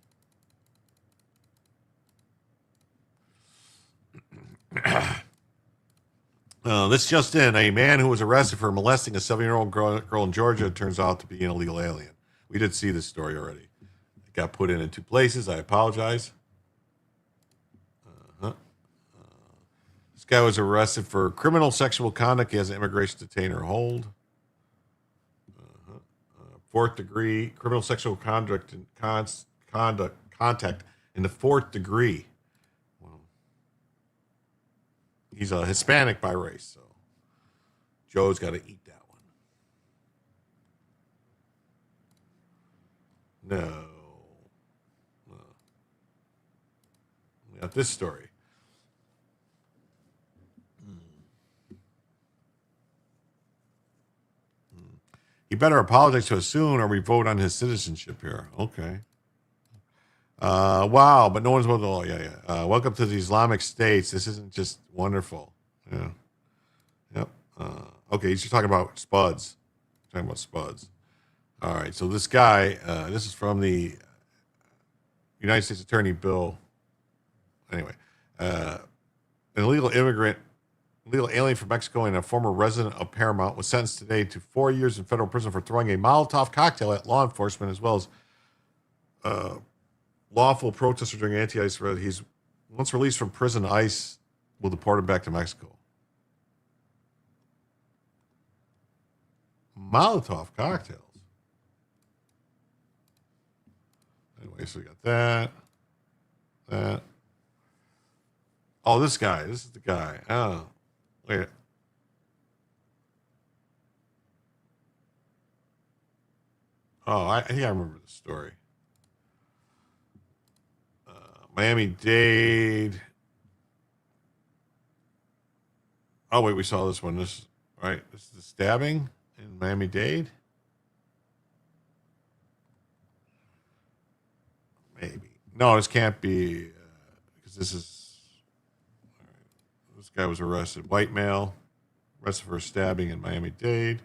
This just in. A man who was arrested for molesting a 7-year-old girl in Georgia turns out to be an illegal alien. We did see this story already. It got put in 2 places. I apologize. This guy was arrested for criminal sexual conduct. He has an immigration detainer hold. 4th degree criminal sexual conduct and contact in the 4th degree. Well, he's a Hispanic by race, so Joe's got to eat that one. No. We got this story. He better apologize to us soon or we vote on his citizenship here. Okay. Wow, but no one's about the law. Yeah. Welcome to the Islamic States. This isn't just wonderful. Yeah. Yep. Okay, he's just talking about Spuds. Talking about Spuds. All right, so this guy, this is from the United States Attorney Bill. Anyway, an illegal alien from Mexico and a former resident of Paramount was sentenced today to 4 years in federal prison for throwing a Molotov cocktail at law enforcement as well as lawful protesters during anti-ICE raid. He's once released from prison, ICE will deport him back to Mexico. Molotov cocktails. Anyway, so we got that. Oh, this guy. This is the guy. Oh, wait. Oh, I think I remember the story. Miami-Dade. Oh, wait, we saw this one. This is the stabbing. in Miami-Dade? Maybe. No, this can't be, because this guy was arrested. White male, arrested for stabbing in Miami-Dade.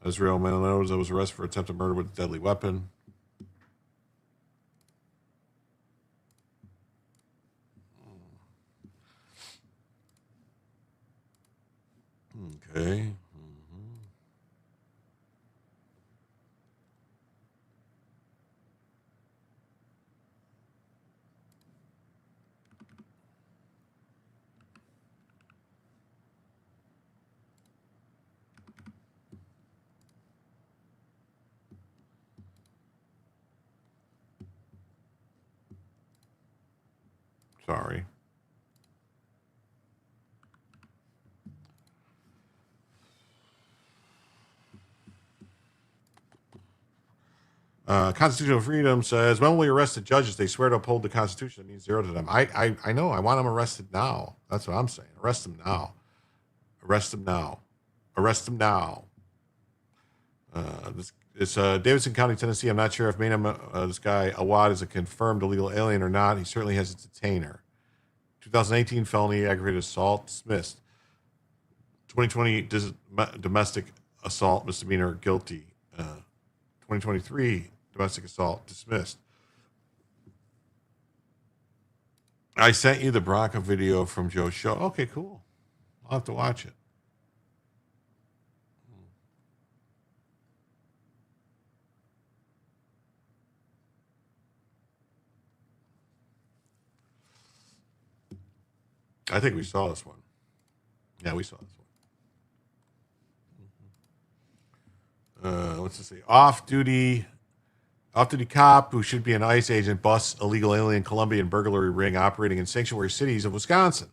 Israel Mendoza was arrested for attempted murder with a deadly weapon. Okay. Sorry. Constitutional Freedom says, when will we arrest the judges? They swear to uphold the Constitution. It means zero to them. I know. I want them arrested now. That's what I'm saying. Arrest them now. Arrest them now. Arrest them now. It's Davidson County, Tennessee. I'm not sure if this guy, Awad, is a confirmed illegal alien or not. He certainly has a detainer. 2018 felony aggravated assault, dismissed. 2020 domestic assault misdemeanor, guilty. 2023 domestic assault, dismissed. I sent you the Bronco video from Joe's show. Okay, cool. I'll have to watch it. I think we saw this one. Yeah, we saw this one. What's this say? Off-duty cop who should be an ICE agent busts illegal alien Colombian burglary ring operating in sanctuary cities of Wisconsin.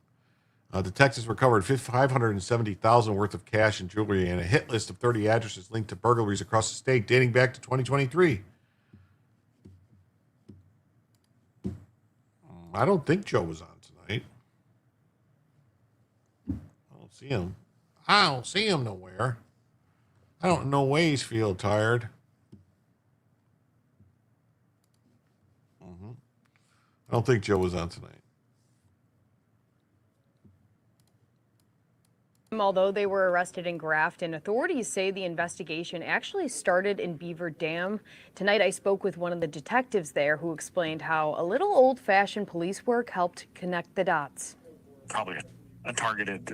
Detectives recovered $570,000 worth of cash and jewelry and a hit list of 30 addresses linked to burglaries across the state dating back to 2023. I don't think Joe was on tonight. I don't see him. I don't see him nowhere. I don't know why he's feel tired. I don't think Joe was on tonight. Although they were arrested in Grafton, authorities say the investigation actually started in Beaver Dam. Tonight I spoke with one of the detectives there who explained how a little old-fashioned police work helped connect the dots. Probably a targeted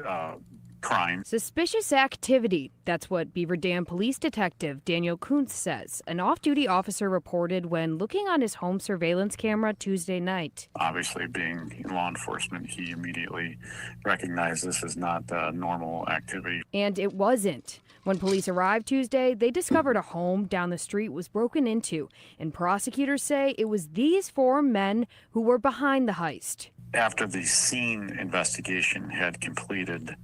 crime. Suspicious activity. That's what Beaver Dam Police Detective Daniel Kuntz says. An off-duty officer reported when looking on his home surveillance camera Tuesday night. Obviously, being in law enforcement, he immediately recognized this as not normal activity. And it wasn't. When police arrived Tuesday, they discovered a home down the street was broken into, and prosecutors say it was these four men who were behind the heist. After the scene investigation had completed,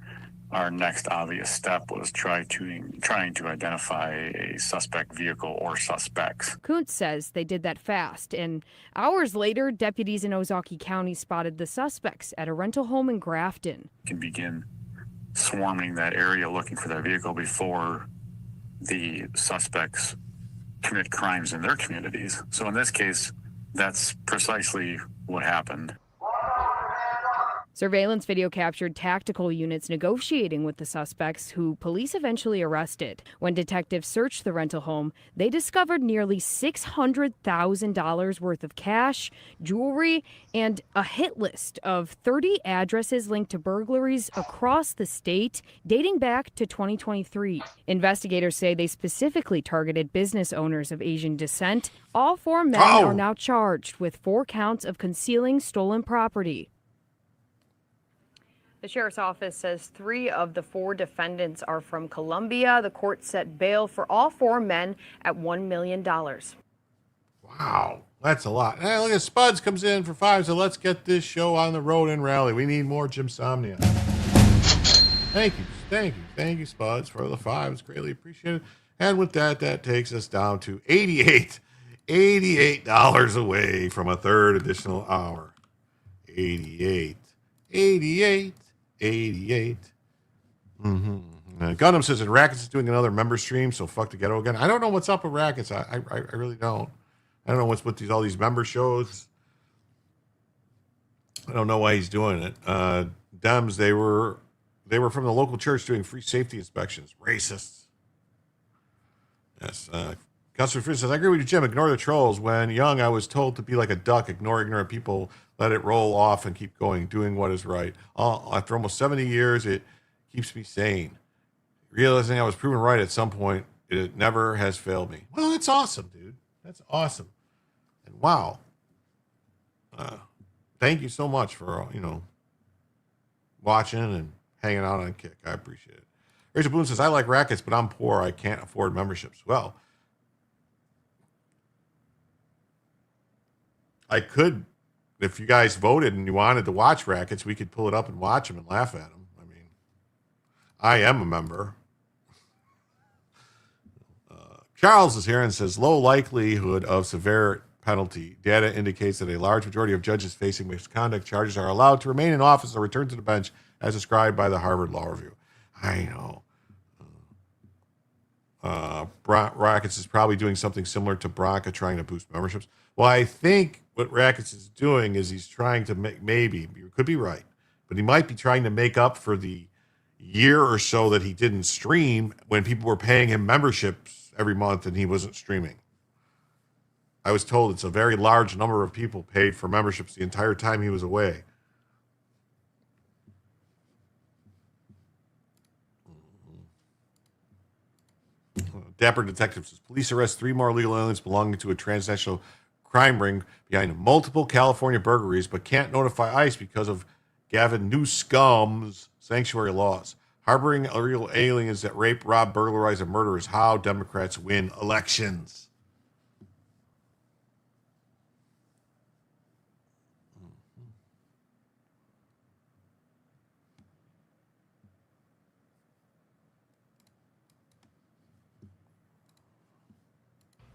our next obvious step was trying to identify a suspect vehicle or suspects. Kuntz says they did that fast, and hours later, deputies in Ozaukee County spotted the suspects at a rental home in Grafton. Can begin swarming that area looking for that vehicle before the suspects commit crimes in their communities. So in this case, that's precisely what happened. Surveillance video captured tactical units negotiating with the suspects, who police eventually arrested. When detectives searched the rental home, they discovered nearly $600,000 worth of cash, jewelry, and a hit list of 30 addresses linked to burglaries across the state dating back to 2023. Investigators say they specifically targeted business owners of Asian descent. All four men are now charged with 4 counts of concealing stolen property. The sheriff's office says 3 of the 4 defendants are from Colombia. The court set bail for all 4 men at $1 million. Wow, that's a lot. Hey, look at Spuds comes in for 5, so let's get this show on the road and rally. We need more Jimsomnia. Thank you, Spuds, for the 5. It's greatly appreciated. And with that, that takes us down to $88 away from a third additional hour. 88. Gundam says that Rackets is doing another member stream, so fuck the ghetto again. I don't know what's up with Rackets. I really don't. I don't know what's with all these member shows. I don't know why he's doing it. Dems, they were from the local church doing free safety inspections. Racists. Yes. Councilor Fritz says, I agree with you, Jim. Ignore the trolls. When young, I was told to be like a duck, ignore ignorant people, let it roll off and keep going, doing what is right. After almost 70 years, it keeps me sane. Realizing I was proven right at some point, it never has failed me. Well, that's awesome, dude. That's awesome. And wow. Thank you so much for, watching and hanging out on Kick. I appreciate it. Rachel Bloom says, I like Rackets, but I'm poor. I can't afford memberships. Well, I could, if you guys voted and you wanted to watch Rackets, we could pull it up and watch them and laugh at them. I mean, I am a member. Charles is here and says, low likelihood of severe penalty. Data indicates that a large majority of judges facing misconduct charges are allowed to remain in office or return to the bench as described by the Harvard Law Review. I know. Rackets is probably doing something similar to Bronca trying to boost memberships. Well, I think what Rackets is doing is he's trying to maybe, you could be right, but he might be trying to make up for the year or so that he didn't stream when people were paying him memberships every month and he wasn't streaming. I was told it's a very large number of people paid for memberships the entire time he was away. Dapper Detective says, police arrest 3 more illegal aliens belonging to a transnational crime ring behind multiple California burglaries, but can't notify ICE because of Gavin Newsom's sanctuary laws. Harboring illegal aliens that rape, rob, burglarize, and murder is how Democrats win elections.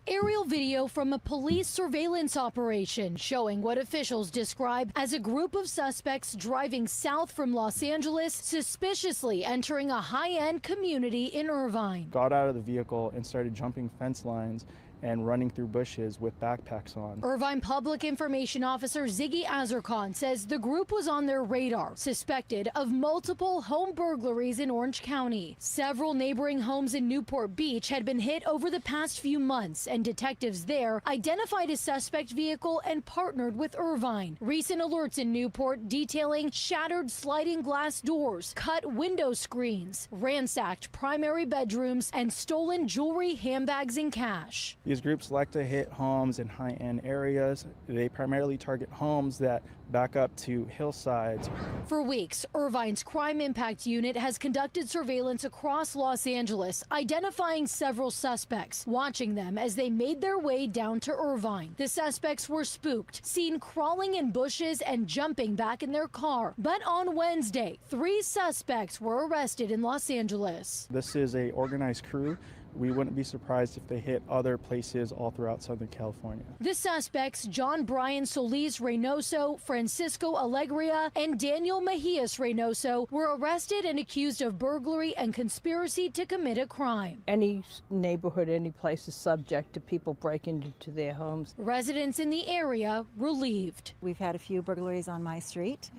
Aerial video from a police surveillance operation showing what officials describe as a group of suspects driving south from Los Angeles, suspiciously entering a high-end community in Irvine. Got out of the vehicle and started jumping fence lines and running through bushes with backpacks on. Irvine Public Information Officer Ziggy Azarkan says the group was on their radar, suspected of multiple home burglaries in Orange County. Several neighboring homes in Newport Beach had been hit over the past few months, and detectives there identified a suspect vehicle and partnered with Irvine. Recent alerts in Newport detailing shattered sliding glass doors, cut window screens, ransacked primary bedrooms, and stolen jewelry, handbags, and cash. These groups like to hit homes in high-end areas. They primarily target homes that back up to hillsides. For weeks, Irvine's Crime Impact Unit has conducted surveillance across Los Angeles, identifying several suspects, watching them as they made their way down to Irvine. The suspects were spooked, seen crawling in bushes and jumping back in their car. But on Wednesday, 3 suspects were arrested in Los Angeles. This is an organized crew. We wouldn't be surprised if they hit other places all throughout Southern California. The suspects, John Brian Solis Reynoso, Francisco Alegria, and Daniel Mejias Reynoso, were arrested and accused of burglary and conspiracy to commit a crime. Any neighborhood, any place is subject to people breaking into their homes. Residents in the area relieved. We've had a few burglaries on my street,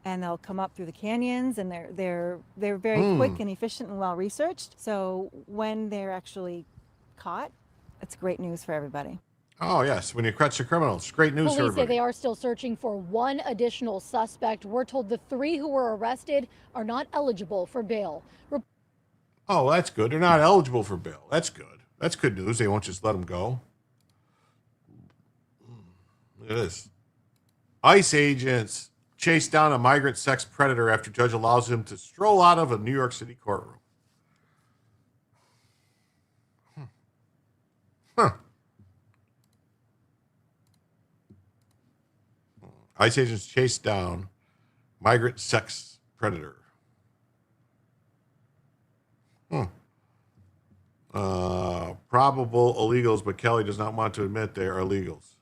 and they'll come up through the canyons, and they're very quick and efficient and well researched. So when they're actually caught, it's great news for everybody. Oh yes, when you catch the criminals, great news for Police say everybody. they are still searching for 1 additional suspect. We're told the 3 who were arrested are not eligible for bail. Oh, that's good. They're not eligible for bail. That's good. That's good news. They won't just let them go. Look at this. ICE agents chase down a migrant sex predator after judge allows him to stroll out of a New York City courtroom. ICE agents chase down migrant sex predator. Probable illegals, but Kelly does not want to admit they are illegals.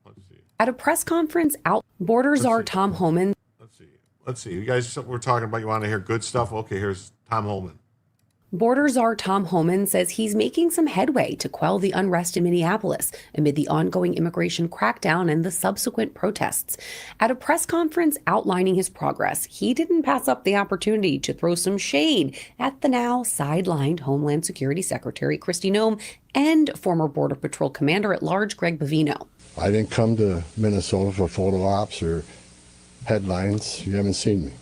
Let's see. At a press conference out, Borders czar Tom Homan. Let's see. You guys were talking about you want to hear good stuff. Okay, here's Tom Homan. Borders czar Tom Homan says he's making some headway to quell the unrest in Minneapolis amid the ongoing immigration crackdown and the subsequent protests. At a press conference outlining his progress, he didn't pass up the opportunity to throw some shade at the now sidelined Homeland Security Secretary Kristi Noem and former Border Patrol Commander at Large Greg Bavino. I didn't come to Minnesota for photo ops or headlines. You haven't seen me.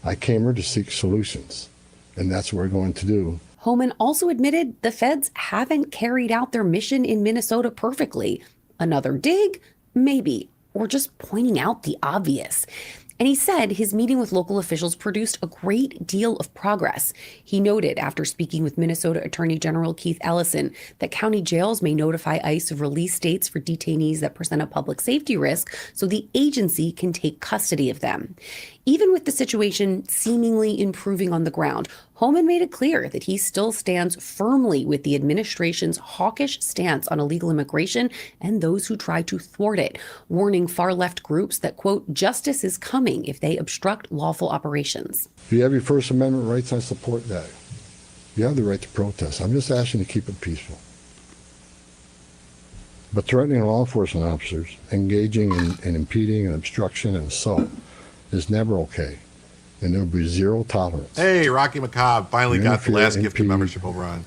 I came here to seek solutions. And that's what we're going to do. Homan also admitted the feds haven't carried out their mission in Minnesota perfectly. Another dig? Maybe. Or just pointing out the obvious. And he said his meeting with local officials produced a great deal of progress. He noted after speaking with Minnesota Attorney General Keith Ellison that county jails may notify ICE of release dates for detainees that present a public safety risk so the agency can take custody of them. Even with the situation seemingly improving on the ground, Homan made it clear that he still stands firmly with the administration's hawkish stance on illegal immigration and those who try to thwart it, warning far-left groups that, quote, justice is coming if they obstruct lawful operations. If you have your First Amendment rights, I support that. You have the right to protest. I'm just asking you to keep it peaceful. But threatening law enforcement officers, engaging in impeding and obstruction and assault is never okay. And there will be zero tolerance. Hey, Rocky McCobb finally got the last gift of membership over on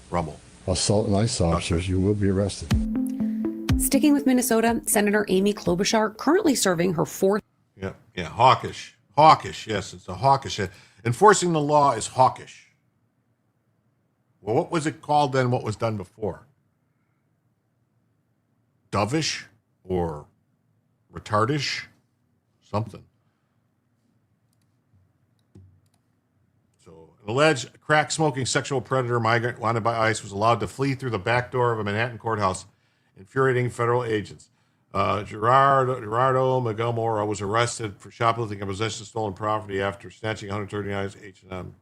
Rumble. Assault and ICE officers, you will be arrested. Sticking with Minnesota, Senator Amy Klobuchar, currently serving her fourth. Yeah, hawkish. Hawkish, yes, it's a hawkish. Enforcing the law is hawkish. Well, what was it called then, what was done before? Dovish or retardish? Something. An alleged crack-smoking sexual predator migrant wanted by ICE was allowed to flee through the back door of a Manhattan courthouse, infuriating federal agents. Gerardo Magomora was arrested for shoplifting and possession of stolen property after snatching 139 H&M.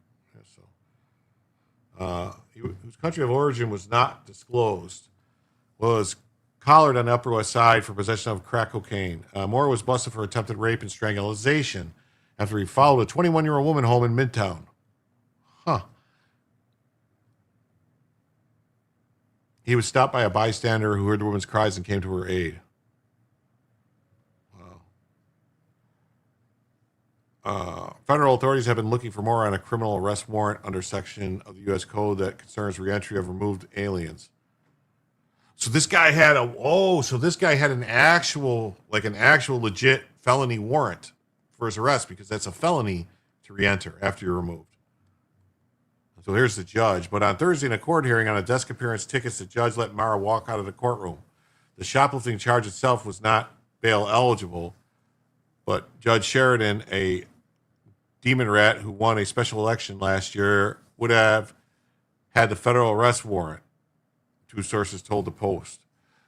Whose country of origin was not disclosed, was collared on the Upper West Side for possession of crack cocaine. Mora was busted for attempted rape and strangulation after he followed a 21-year-old woman home in Midtown. He was stopped by a bystander who heard the woman's cries and came to her aid. Wow. Federal authorities have been looking for more on a criminal arrest warrant under section of the U.S. Code that concerns reentry of removed aliens. So this guy had an actual legit felony warrant for his arrest, because that's a felony to reenter after you're removed. So here's the judge. But on Thursday, in a court hearing on a desk appearance tickets, the judge let Mara walk out of the courtroom. The shoplifting charge itself was not bail eligible, but Judge Sheridan, a demon rat who won a special election last year, would have had the federal arrest warrant, two sources told the Post.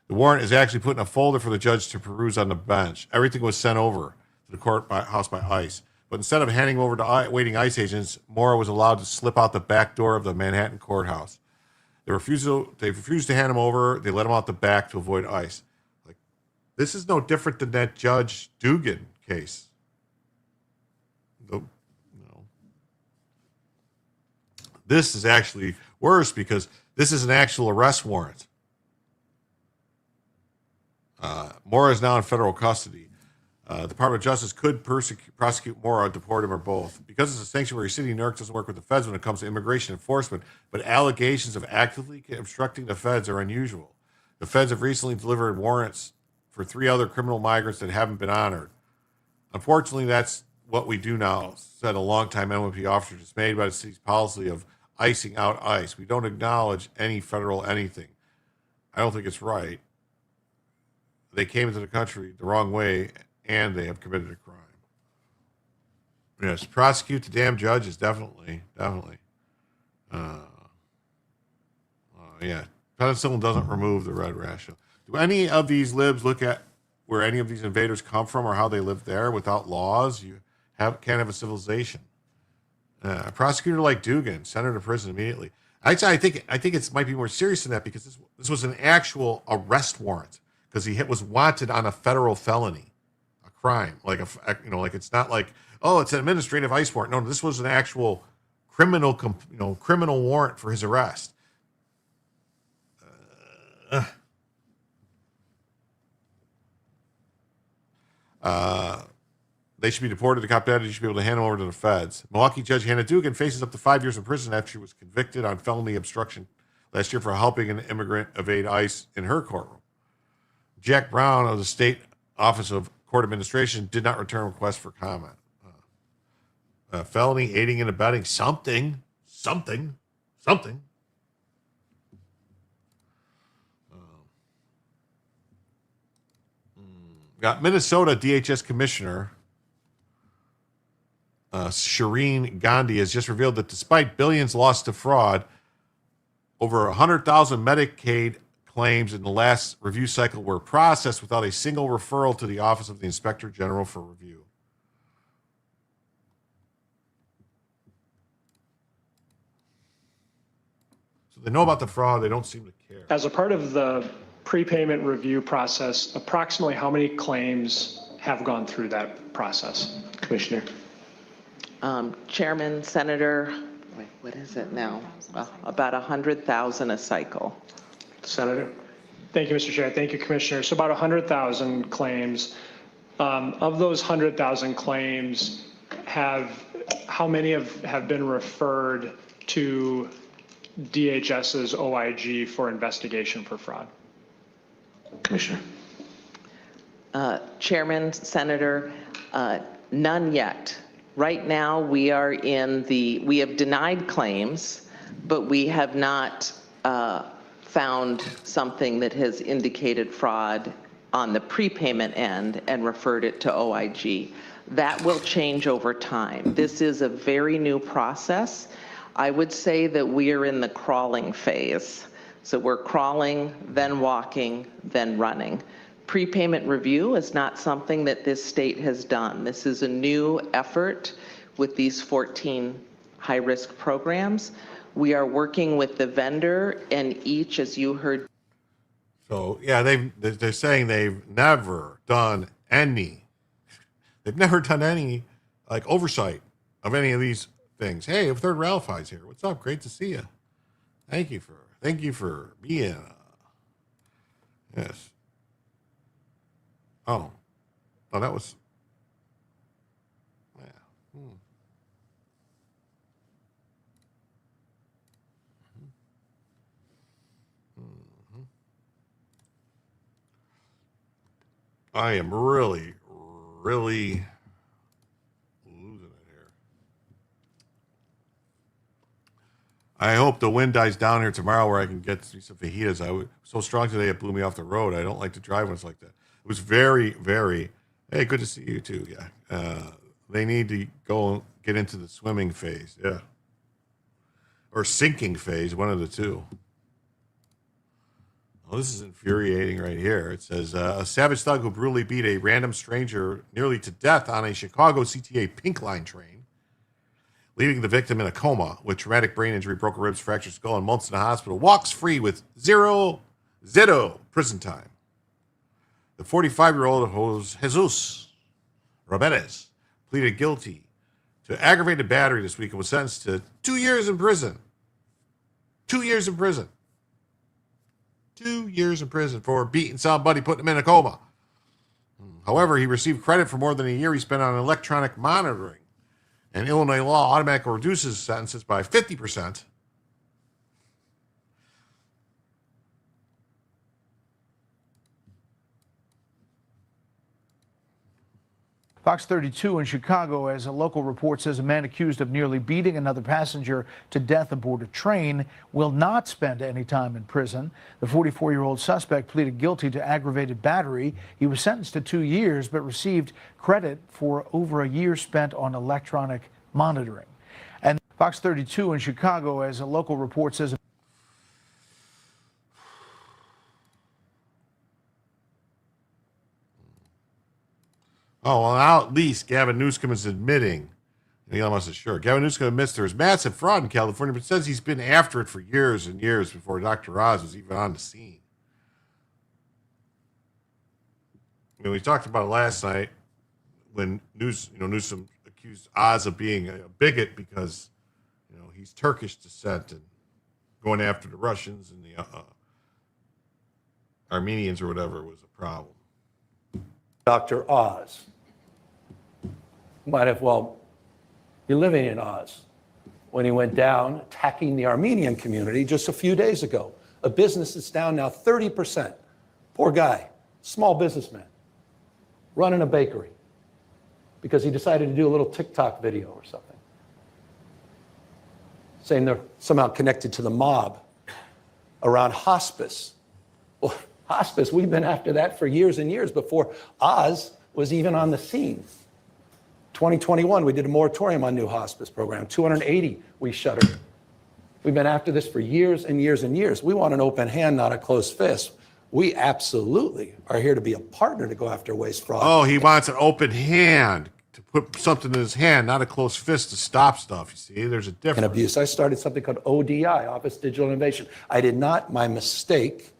The warrant is actually put in a folder for the judge to peruse on the bench. Everything was sent over to the courthouse by ICE. But instead of handing over to waiting ICE agents, Mora was allowed to slip out the back door of the Manhattan courthouse. They refused to hand him over. They let him out the back to avoid ICE. Like, this is no different than that Judge Dugan case. This is actually worse because this is an actual arrest warrant. Mora is now in federal custody. The Department of Justice could prosecute Mora, deport him, or both. Because it's a sanctuary city, New York doesn't work with the feds when it comes to immigration enforcement, but allegations of actively obstructing the feds are unusual. The feds have recently delivered warrants for 3 other criminal migrants that haven't been honored. Unfortunately, that's what we do now, said a longtime NYPD officer, dismayed by the city's policy of icing out ICE. We don't acknowledge any federal anything. I don't think it's right. They came into the country the wrong way, and they have committed a crime. Yes, prosecute the damn judges, definitely. Yeah, penicillin doesn't remove the red rash. Do any of these libs look at where any of these invaders come from or how they live there? Without laws, you can't have a civilization. A prosecutor like Dugan, sent her to prison immediately. I think it might be more serious than that, because this was an actual arrest warrant. because he was wanted on a federal felony, a crime, like like it's not like, oh, it's an administrative ICE warrant. No, this was an actual criminal warrant for his arrest. They should be deported to Cop Daddy. You should be able to hand them over to the feds. Milwaukee Judge Hannah Dugan faces up to 5 years in prison after she was convicted on felony obstruction last year for helping an immigrant evade ICE in her courtroom. Jack Brown of the State Office of Court Administration did not return requests for comment. Felony aiding and abetting something. Got Minnesota DHS Commissioner Shireen Gandhi has just revealed that despite billions lost to fraud, over 100,000 Medicaid claims in the last review cycle were processed without a single referral to the Office of the Inspector General for review. So they know about the fraud. They don't seem to care. As a part of the prepayment review process, approximately how many claims have gone through that process? Commissioner. Chairman, Senator, what is it now? Well, about 100,000 a cycle. Senator. Thank you, Mr. Chair. Thank you, Commissioner. So about 100,000 claims. Of those 100,000 claims, how many have been referred to DHS's OIG for investigation for fraud? Commissioner. Chairman, Senator, none yet. Right now, we have denied claims, but we have not found something that has indicated fraud on the prepayment end and referred it to OIG. That will change over time. This is a very new process. I would say that we are in the crawling phase. So we're crawling, then walking, then running. Prepayment review is not something that this state has done. This is a new effort with these 14 high-risk programs. We are working with the vendor, and each, as you heard. So yeah, they're saying they've never done any like oversight of any of these things. Hey, if Third Ralphie's here, what's up? Great to see you. Thank you for being. Yes. Oh, that was. Yeah. I am really losing it here. I hope the wind dies down here tomorrow where I can get some fajitas. I was so strong today it blew me off the road. I don't like to drive when it's like that. It was very, very. Hey, good to see you too. Yeah, they need to go get into the swimming phase. Yeah, or sinking phase, one of the two. Well, this is infuriating right here. It says a savage thug who brutally beat a random stranger nearly to death on a Chicago CTA Pink Line train, leaving the victim in a coma with traumatic brain injury, broken ribs, fractured skull, and months in the hospital, walks free with zero prison time. The 45-year-old Jesus Ramirez pleaded guilty to aggravated battery this week and was sentenced to 2 years in prison. 2 years in prison. 2 years in prison for beating somebody, putting him in a coma. However, he received credit for more than a year he spent on electronic monitoring. And Illinois law automatically reduces sentences by 50%. Fox 32 in Chicago, as a local report says, a man accused of nearly beating another passenger to death aboard a train will not spend any time in prison. The 44-year-old suspect pleaded guilty to aggravated battery. He was sentenced to 2 years, but received credit for over a year spent on electronic monitoring. And Fox 32 in Chicago, as a local report says, oh, well, now at least Gavin Newsom is admitting, and Elon Musk is sure. Gavin Newsom admits there's massive fraud in California, but says he's been after it for years and years before Dr. Oz was even on the scene. we talked about it last night when Newsom accused Oz of being a bigot because, he's Turkish descent and going after the Russians and the Armenians or whatever was a problem. Dr. Oz might have be living in Oz when he went down attacking the Armenian community just a few days ago. A business that's down now 30%. Poor guy, small businessman, running a bakery because he decided to do a little TikTok video or something, saying they're somehow connected to the mob around hospice. Well, hospice, we've been after that for years and years before Oz was even on the scene. 2021, we did a moratorium on new hospice program. 280 we shuttered. We've been after this for years and years and years. We want an open hand, not a closed fist. We absolutely are here to be a partner to go after waste, fraud. Oh, he wants an open hand to put something in his hand, not a closed fist to stop stuff. You see, there's a difference. And abuse. I started something called ODI, Office Digital Innovation. I did not, my mistake,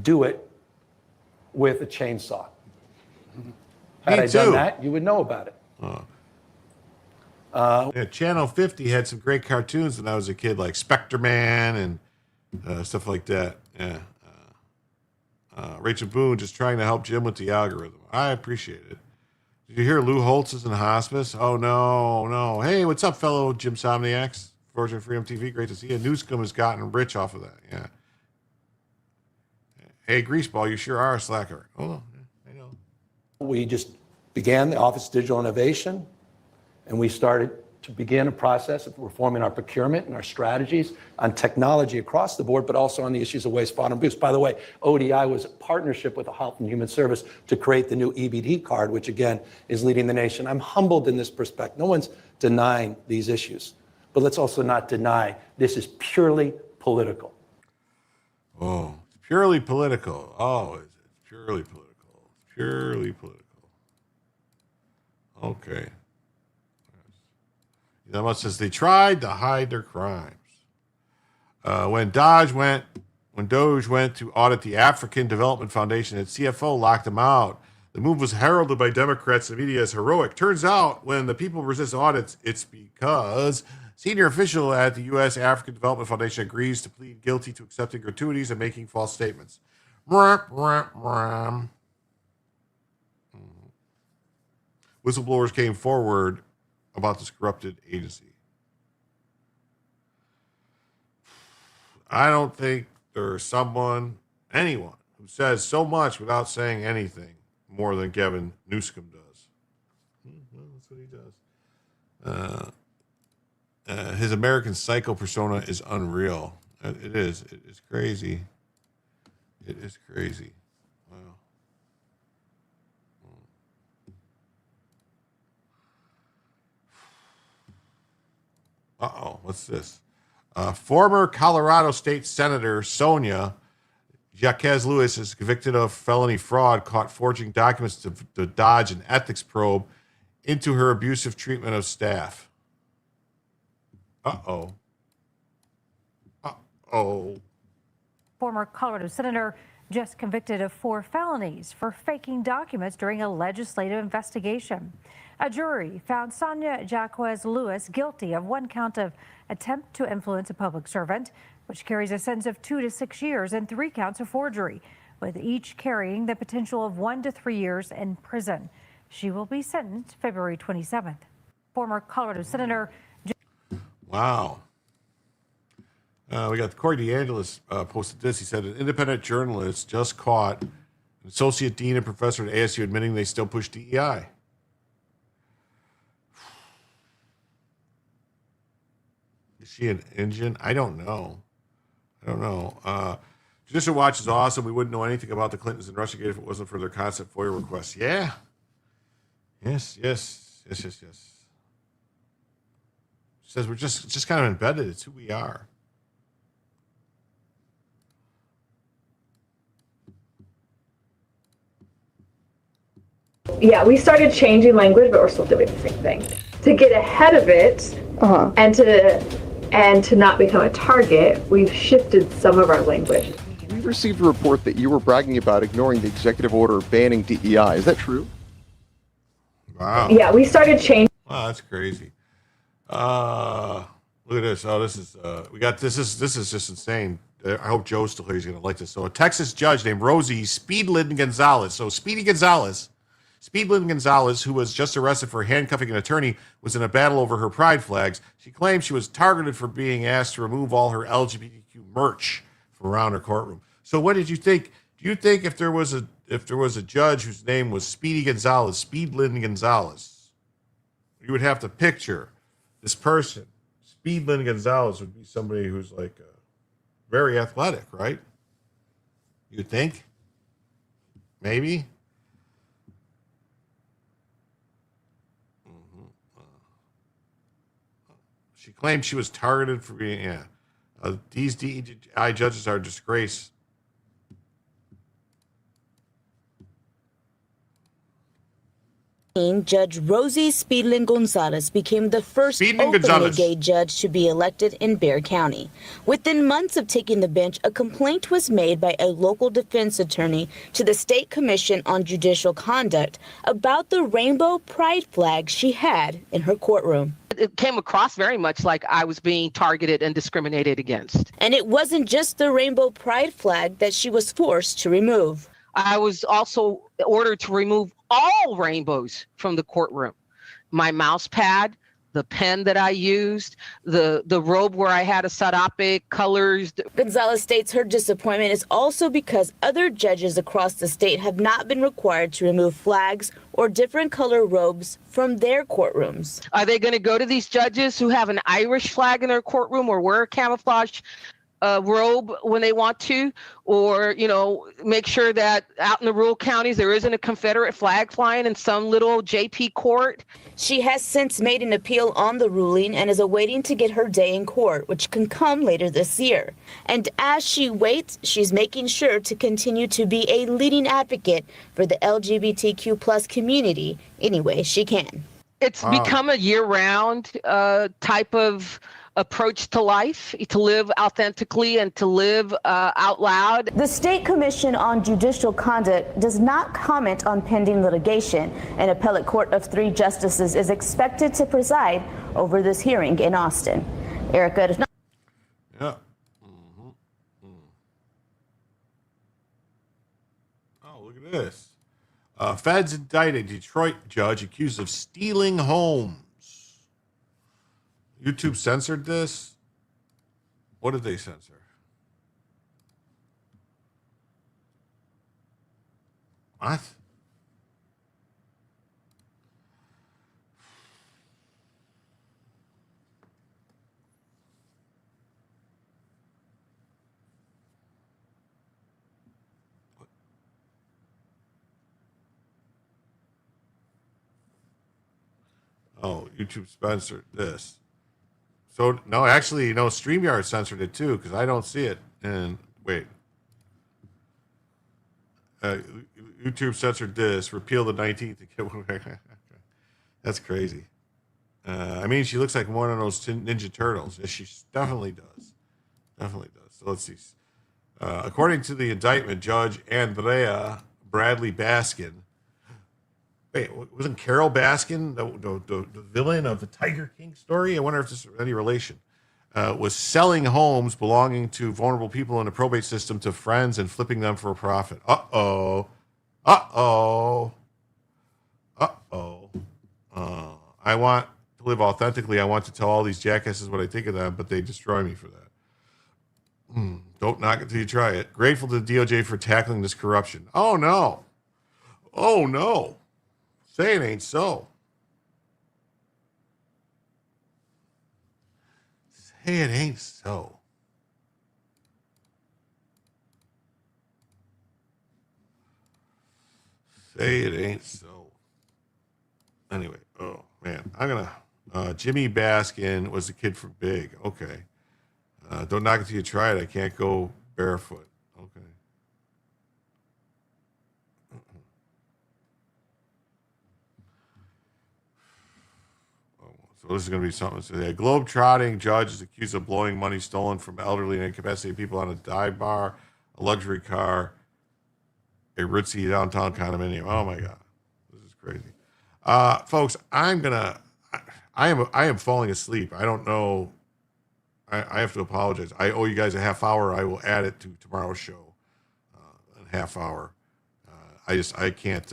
do it with a chainsaw. Had I done that, you would know about it. Channel 50 had some great cartoons when I was a kid, like Spectre Man and stuff like that. Yeah. Rachel Boone just trying to help Jim with the algorithm. I appreciate it. Did you hear Lou Holtz is in hospice? Oh, no. Hey, what's up, fellow Jim Somniacs? Virgin Freedom TV, great to see you. Newscomb has gotten rich off of that. Yeah. Hey, Greaseball, you sure are a slacker. Oh, I know. We just began the Office of Digital Innovation, and we started to begin a process of reforming our procurement and our strategies on technology across the board, but also on the issues of waste, fraud, and abuse. By the way, ODI was a partnership with the Health and Human Service to create the new EBD card, which again is leading the nation. I'm humbled in this perspective. No one's denying these issues, but let's also not deny this is purely political. Oh, it's purely political. Oh, it's purely political. Purely political. Okay. That says they tried to hide their crimes. When Doge went to audit the African Development Foundation, its CFO locked him out. The move was heralded by Democrats and the media as heroic. Turns out, when the people resist audits, it's because senior official at the U.S. African Development Foundation agrees to plead guilty to accepting gratuities and making false statements. Whistleblowers came forward about this corrupted agency. I don't think there's anyone who says so much without saying anything more than Gavin Newsom does. Well, that's what he does. His American Psycho persona is unreal. It is. It is crazy. It is crazy. Wow. Uh-oh, what's this? Former Colorado State Senator Sonia Jaquez Lewis is convicted of felony fraud, caught forging documents to dodge an ethics probe into her abusive treatment of staff. Uh-oh. Uh-oh. Former Colorado Senator just convicted of 4 felonies for faking documents during a legislative investigation. A jury found Sonia Jaquez Lewis guilty of 1 count of attempt to influence a public servant, which carries a sentence of 2 to 6 years, and 3 counts of forgery, with each carrying the potential of 1 to 3 years in prison. She will be sentenced February 27th. Former Colorado Senator. Wow. We got Corey DeAngelis posted this. He said an independent journalist just caught an associate dean and professor at ASU admitting they still push DEI. Is she an engine? I don't know. Judicial Watch is awesome. We wouldn't know anything about the Clintons and Russiagate if it wasn't for their constant FOIA requests. Yeah. Yes. Says we're just kind of embedded. It's who we are. Yeah, we started changing language, but we're still doing the same thing. To get ahead of it and to not become a target, we've shifted some of our language. we received a report that you were bragging about ignoring the executive order banning DEI. Is that true? Wow. Yeah, we started changing. Wow, that's crazy. Look at this. Oh, this is we got this is just insane. I hope Joe's still here. He's gonna like this. So a Texas judge named Rosie Speedlin Gonzalez. So Speedlin Gonzalez, who was just arrested for handcuffing an attorney, was in a battle over her pride flags. She claimed she was targeted for being asked to remove all her LGBTQ merch from around her courtroom. So what did you think? Do you think if there was a judge whose name was Speedlin Gonzalez, you would have to picture this person? Speedlin Gonzalez would be somebody who's like very athletic, right? You think? Maybe? She claimed she was targeted for being, these DEI judges are a disgrace. Judge Rosie Speedlin Gonzalez became the first openly gay judge to be elected in Bexar County. Within months of taking the bench, a complaint was made by a local defense attorney to the State Commission on Judicial Conduct about the rainbow pride flag she had in her courtroom. It came across very much like I was being targeted and discriminated against. And it wasn't just the rainbow pride flag that she was forced to remove. I was also ordered to remove all rainbows from the courtroom. My mouse pad, the pen that I used, the robe where I had a sarape, colors. Gonzalez states her disappointment is also because other judges across the state have not been required to remove flags or different color robes from their courtrooms. Are they going to go to these judges who have an Irish flag in their courtroom or wear a camouflage robe when they want to, or, make sure that out in the rural counties there isn't a Confederate flag flying in some little JP court? She has since made an appeal on the ruling and is awaiting to get her day in court, which can come later this year. And as she waits, she's making sure to continue to be a leading advocate for the LGBTQ plus community any way she can. It's become a year-round type of approach to life, to live authentically and to live out loud. The State Commission on Judicial Conduct does not comment on pending litigation. An appellate court of 3 justices is expected to preside over this hearing in Austin. Erica does not. Yeah. Oh, look at this. Feds indicted Detroit judge accused of stealing homes. YouTube censored this? What did they censor? What? Oh, YouTube censored this. So, no, actually, StreamYard censored it too, because I don't see it. And wait. YouTube censored this, repeal the 19th. That's crazy. She looks like one of those Ninja Turtles. Yes, she definitely does. Definitely does. So let's see. According to the indictment, Judge Andrea Bradley Baskin. Wait, wasn't Carol Baskin the villain of the Tiger King story? I wonder if this is any relation. Was selling homes belonging to vulnerable people in the probate system to friends and flipping them for a profit. I want to live authentically. I want to tell all these jackasses what I think of them, but they destroy me for that. Don't knock it till you try it. Grateful to the DOJ for tackling this corruption. Oh, no. Oh, no. Say it ain't so. Say it ain't so. Say it ain't so. Anyway, oh man, Jimmy Baskin was the kid from Big. Okay. Don't knock it till you try it. I can't go barefoot. Okay. So this is going to be something. So a globe-trotting judge is accused of blowing money stolen from elderly and incapacitated people on a dive bar. a luxury car, a ritzy downtown condominium. Oh my God, this is crazy. Folks, I am falling asleep. I don't know. I have to apologize. I owe you guys a half hour. I will add it to tomorrow's show, a half hour. I can't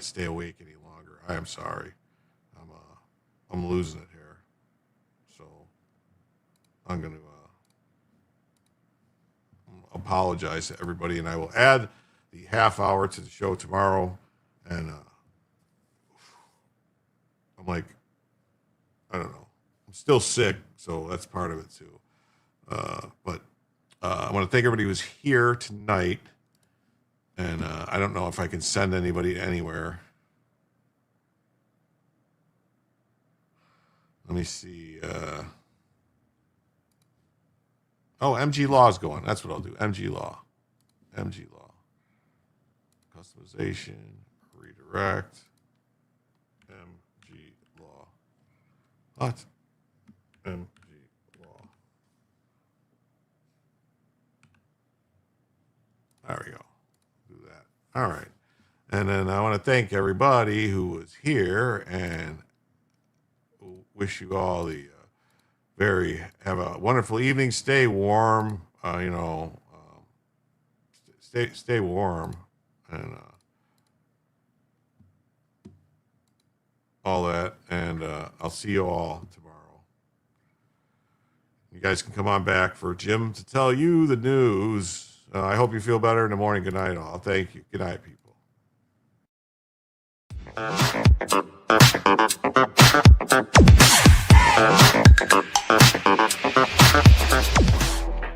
stay awake any longer. I am sorry. I'm losing it here. So I'm going to apologize to everybody, and I will add the half hour to the show tomorrow. And I'm like, I don't know. I'm still sick, so that's part of it too. But I want to thank everybody who's here tonight. And I don't know if I can send anybody anywhere. Let me see. MG Law's going. That's what I'll do. MG Law. Customization. Redirect. MG Law. What? MG Law. There we go. Do that. All right. And then I want to thank everybody who was here and wish you all the have a wonderful evening. Stay warm, stay warm, and all that. And I'll see you all tomorrow. You guys can come on back for Jim to tell you the news. I hope you feel better in the morning. Good night, all. Thank you. Good night, people.